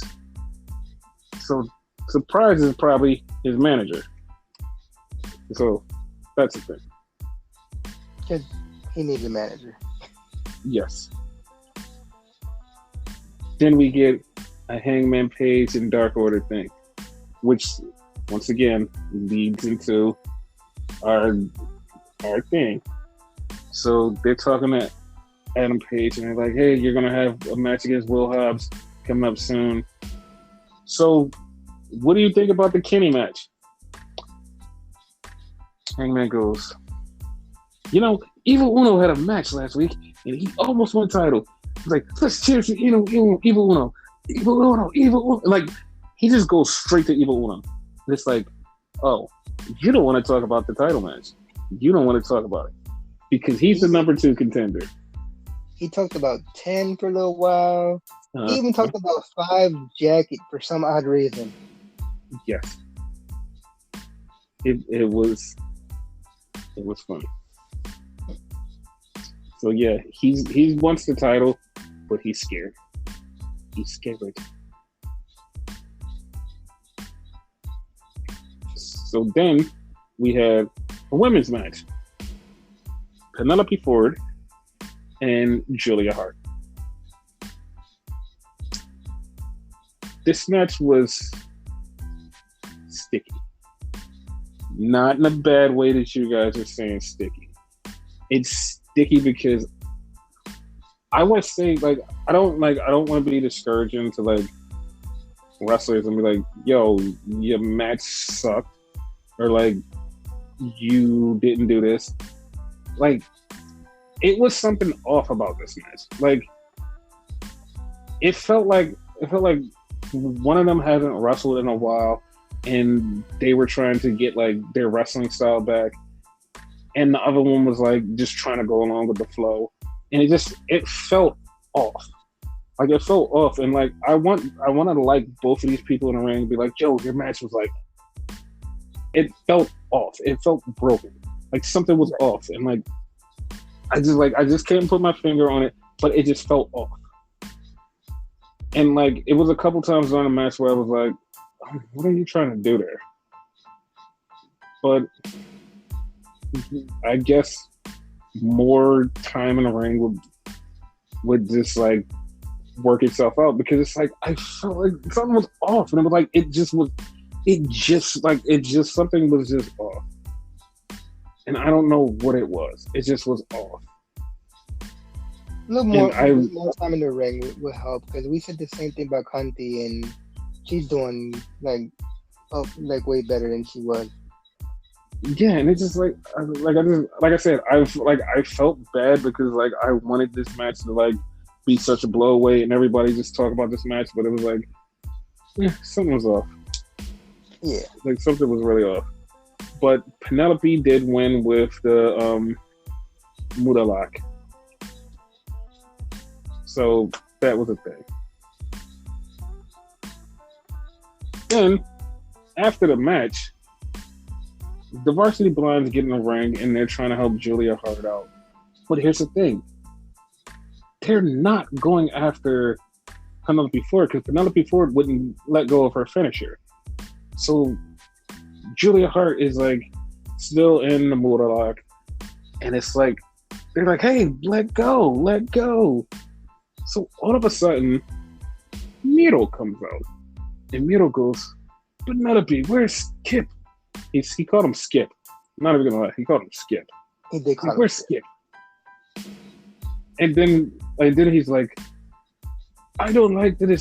So surprise is probably his manager. So that's the thing. Because he needs a manager. Yes. Then we get a Hangman Page and Dark Order thing, which once again leads into our thing. So they're talking to Adam Page and they're like, "Hey, you're gonna have a match against Will Hobbs coming up soon. So what do you think about the Kenny match?" Hangman goes, "Evil Uno had a match last week and he almost won the title. He's like, let's cheer to Evil Uno. Evil Uno. Like, he just goes straight to Evil Uno. And it's like, oh, you don't want to talk about the title match. You don't want to talk about it. Because he's the number 2 contender." He talked about 10 for a little while. He even talked about 5 jacket for some odd reason. Yes. It was funny. So yeah, he wants the title, but he's scared. He's scared. So then we had a women's match. Penelope Ford and Julia Hart. This match was sticky. Not in a bad way that you guys are saying sticky. It's sticky because I would say, like, I don't want to be discouraging to, like, wrestlers and be like, "Yo, your match sucked," or like, "You didn't do this." Like, it was something off about this match. Like, it felt like one of them hasn't wrestled in a while, and they were trying to get, like, their wrestling style back, and the other one was, like, just trying to go along with the flow, and it felt off. Like it felt off, and like I wanted to like both of these people in the ring and be like, yo, your match was like, it felt off. It felt broken. Like something was off, and like I just can't put my finger on it, but it just felt off. And like it was a couple times during the match where I was like, what are you trying to do there? But I guess more time in the ring would just like work itself out, because it's like I felt like something was off, and it was like something was just off, and I don't know what it was. It just was off. A little more time in the ring would help, because we said the same thing about Kanti, and she's doing like way better than she was. Yeah, and it's just like I said, I felt bad because like I wanted this match to like be such a blow-away, and everybody just talk about this match, but it was like, something was off. Yeah, like something was really off. But Penelope did win with the Mudalak. So that was a thing. Then, after the match, the Varsity Blondes get in the ring and they're trying to help Julia Hart out. But here's the thing. They're not going after Penelope Ford, because Penelope Ford wouldn't let go of her finisher. So Julia Hart is like still in the Mudalak, and it's like they're like, hey, let go. So all of a sudden, Miro comes out, and Miro goes, Penelope, where's Skip? He called him Skip. I'm not even gonna lie, he called him Skip. He did call him where's Skip? And then he's like, I don't like that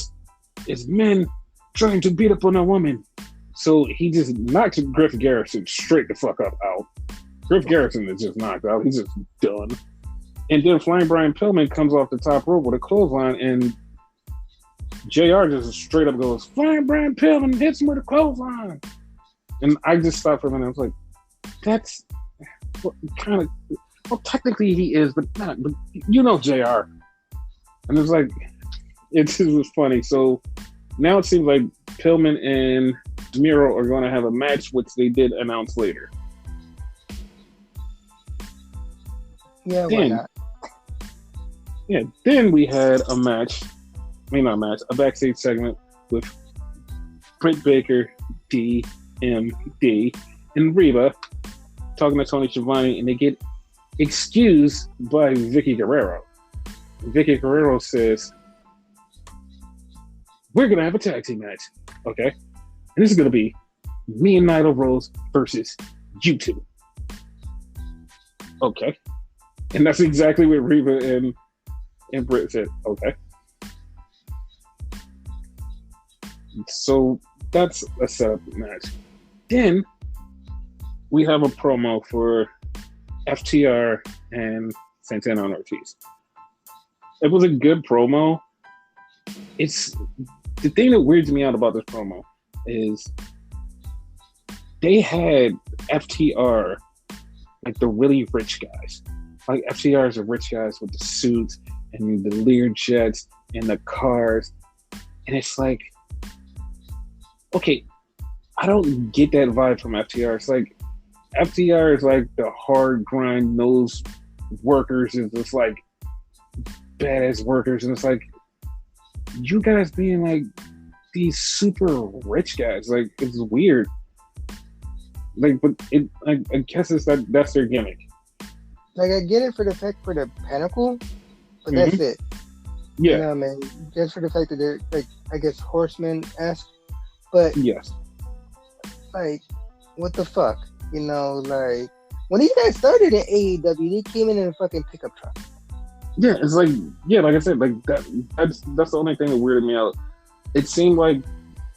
it's men trying to beat up on a woman. So he just knocks Griff Garrison straight the fuck up out. Griff Garrison is just knocked out. He's just done. And then Flying Brian Pillman comes off the top rope with a clothesline, and JR just straight up goes, Flying Brian Pillman hits him with a clothesline. And I just stopped for a minute. I was like, that's what kind of, well, technically he is, but not, but you know JR. And it was like, it just was funny. So now it seems like Pillman and Miro are going to have a match, which they did announce later. Yeah, why not? Yeah, then we had a match. A backstage segment with Britt Baker, DMD, and Reba talking to Tony Schiavone, and they get excused by Vicky Guerrero. Vicky Guerrero says, we're going to have a tag team match, okay? And this is going to be me and Nyla Rose versus you two. Okay. And that's exactly what Reba and Britt said, okay. So that's a setup match. Then we have a promo for FTR and Santana and Ortiz. It was a good promo. It's the thing that weirds me out about this promo is they had FTR like the really rich guys. Like FTR's are rich guys with the suits and the Learjets and the cars. And it's like, okay, I don't get that vibe from FTR. It's like FTR is like the hard grind nose workers, is just like badass workers, and it's like you guys being like these super rich guys, like it's weird. Like, but it, I guess it's that's their gimmick. Like, I get it for the fact for the pinnacle, but that's it. Yeah, you know, man. Just for the fact that they're like, I guess horsemen-esque, but yes, like, what the fuck, you know? Like, when these guys started in AEW, they came in a fucking pickup truck. Yeah, it's like, like I said, like that's the only thing that weirded me out. It seemed like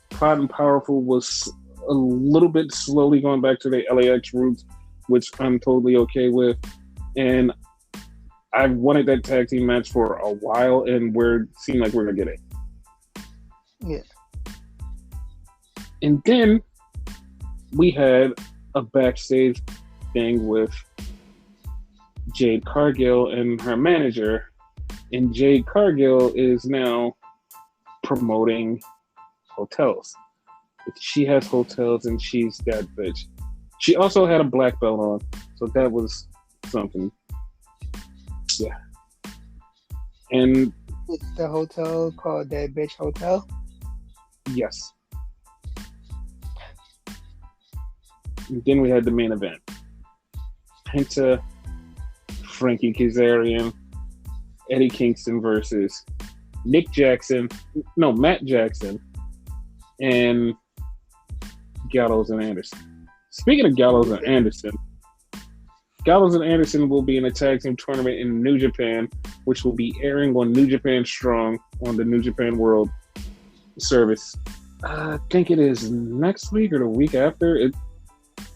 Proud and Powerful was a little bit slowly going back to the LAX roots, which I'm totally okay with. And I've wanted that tag team match for a while, and it seemed like we're gonna get it. Yeah. And then we had a backstage thing with Jade Cargill and her manager And Jade Cargill is now promoting hotels. She has hotels and she's that bitch. She also had a black belt on, so that was something. Yeah. And It's the hotel called That Bitch Hotel. yes. And then we had the main event. Penta, Frankie Kazarian, Eddie Kingston versus Matt Jackson, and Gallows and Anderson. Speaking of Gallows and Anderson will be in a tag team tournament in New Japan, which will be airing on New Japan Strong on the New Japan World service. I think it is next week or the week after.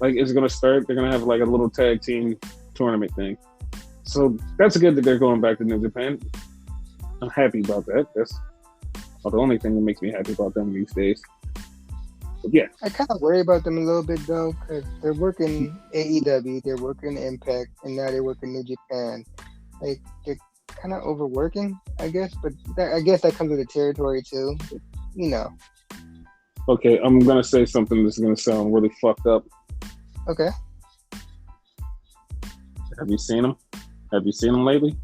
It's going to start. They're going to have like a little tag team tournament thing. So that's good that they're going back to New Japan. I'm happy about that. That's the only thing that makes me happy about them these days. But yeah. I kind of worry about them a little bit though, because they're working AEW, they're working Impact, and now they're working New Japan. Like they're kind of overworking, I guess. But I guess that comes with the territory too. But, you know. Okay, I'm gonna say something that's gonna sound really fucked up. Okay. Have you seen them? Have you seen them lately?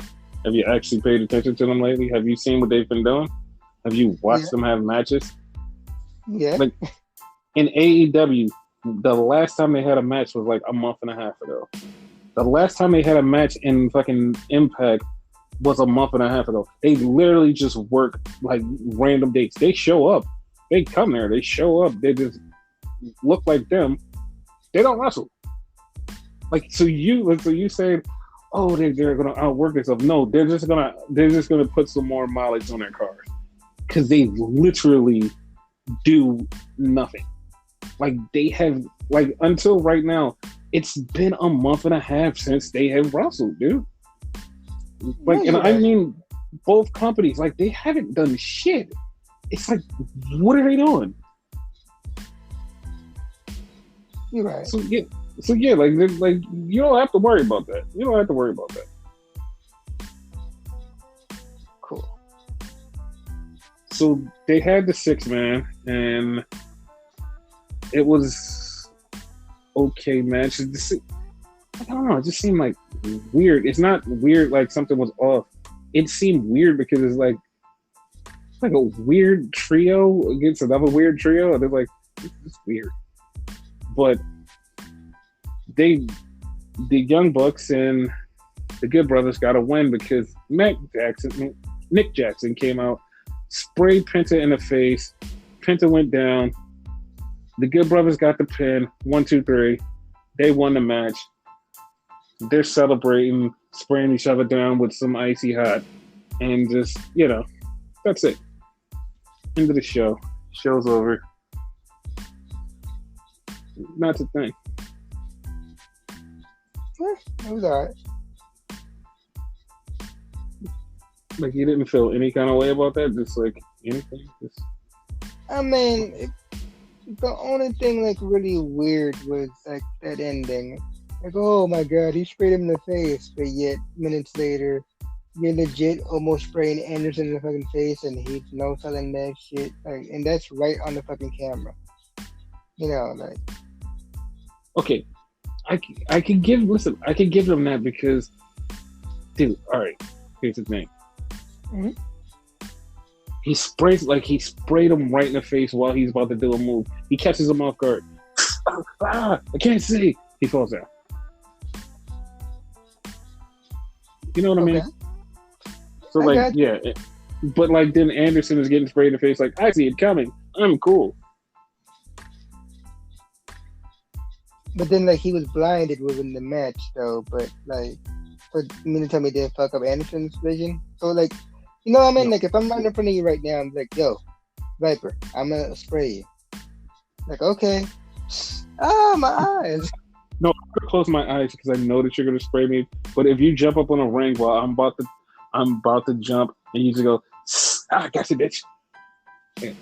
Have you actually paid attention to them lately? Have you seen what they've been doing? Have you watched them have matches? Yeah. Like in AEW, the last time they had a match was like a month and a half ago. The last time they had a match in fucking Impact was a month and a half ago. They literally just work like random dates. They show up. They come there. They show up. They just look like them. They don't wrestle. Like so you say, oh, they're gonna outwork themselves. No, they're just gonna put some more mileage on their cars because they literally do nothing. Like they have until right now, it's been a month and a half since they have wrestled, dude. And I mean both companies, like they haven't done shit. It's like, what are they doing? You're right. So yeah, like you don't have to worry about that. You don't have to worry about that. Cool. So they had the 6-man, and it was okay match. I don't know. It just seemed like weird. It's not weird like something was off. It seemed weird because it's like a weird trio against another weird trio, and they're like, it's weird. But the Young Bucks and the Good Brothers got a win because Nick Jackson came out, sprayed Penta in the face. Penta went down. The Good Brothers got the pin. 1, 2, 3. They won the match. They're celebrating, spraying each other down with some icy hot, and just that's it. End of the show. Show's over. Not a thing. It was alright. Like you didn't feel any kind of way about that? Just like anything? I mean, the only thing like really weird was like that ending. Like, oh my god, he sprayed him in the face, but yet minutes later, you're legit almost spraying Anderson in the fucking face, and he's no selling that shit. Like, and that's right on the fucking camera. Like. Okay, I can give them that because, dude. All right, here's the thing. Mm-hmm. He sprayed him right in the face while he's about to do a move. He catches him off guard. I can't see. He falls down. You know what I mean? So but like then Anderson is getting sprayed in the face. Like I see it coming. I'm cool. But then like he was blinded within the match though. But like, for me to tell me they fuck up Anderson's vision. So like. You know what I mean? Like, if I'm right in front of you right now, I'm like, yo, Viper, I'm going to spray you. Like, okay. My eyes. No, I'm going to close my eyes because I know that you're going to spray me. But if you jump up on a ring while I'm about to jump, and you just go, I got you, bitch. Yeah,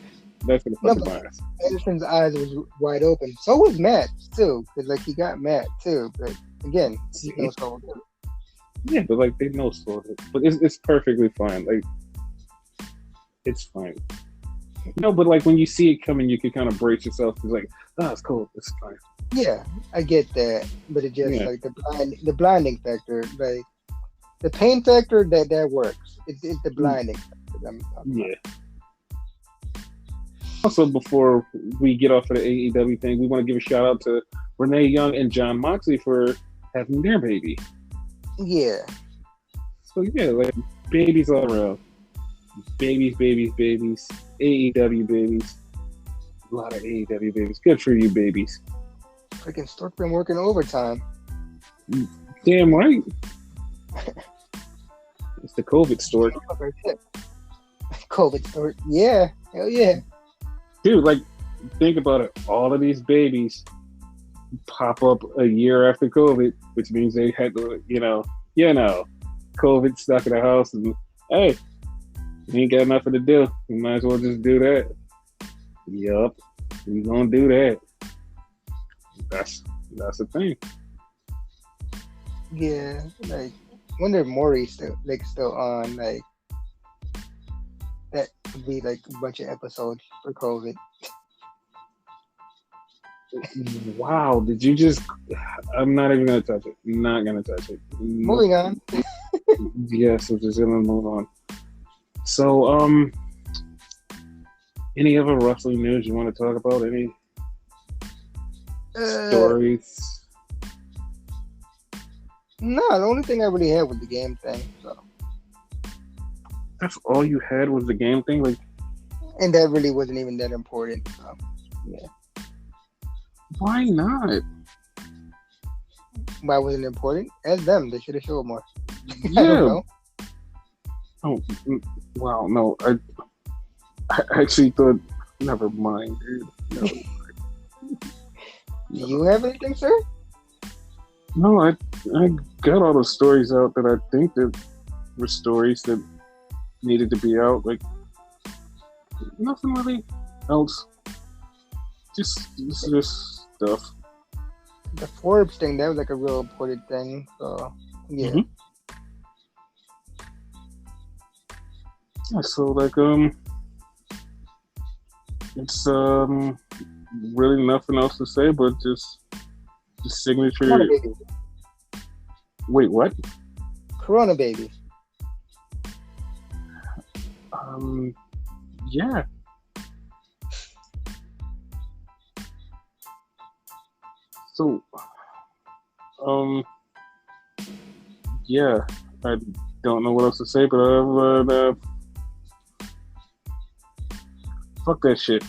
that's going to fuck my eyes. Anderson's eyes was wide open. So was Matt, too. Because, like, he got Matt, too. But, again, he knows how to do it. Yeah, but like they know sort of, but it's perfectly fine. Like it's fine. No, but like when you see it coming, you can kind of brace yourself. It's like, oh, it's cool. It's fine. Yeah, I get that, but it just Yeah. like the blinding factor, like the pain factor that works. It's the blinding factor that I'm talking Yeah. Also, before we get off of the AEW thing, we want to give a shout out to Renee Young and John Moxley for having their baby. about. Yeah, So yeah, like babies all around. Babies, babies, babies. AEW babies. A lot of AEW babies. Good for you, babies. freaking Stork been working overtime. Damn right. It's the COVID story. COVID Stork. Yeah, hell yeah. Dude, like, think about it. All of these babies pop up a year after COVID, which means they had to, COVID stuck in the house, and hey, we ain't got nothing to do. We might as well just do that. Yup, we gonna do that. That's the thing. Yeah, like wonder if Maury's still on. Like that would be like a bunch of episodes for COVID. Wow, did you just? I'm not even gonna touch it. Not gonna touch it. Moving on. Yes, we're just gonna move on. So, any other wrestling news you want to talk about? Any stories? No, the only thing I really had was the game thing. So. That's all you had was the game thing, like. And that really wasn't even that important. So, yeah. Why not? Why wasn't it important? As them, they should have showed more. Yeah. I don't know. Oh, wow, no. I actually thought, never mind, dude. Never mind. Do you have anything, sir? No, I got all the stories out that I think that were stories that needed to be out. Like, nothing really else. Just stuff. The Forbes thing, that was like a real important thing. So, yeah. Mm-hmm. Yeah, so like it's really nothing else to say but just the signature. Corona baby. Wait, what? Corona baby. Yeah. So yeah, I don't know what else to say, but fuck that shit.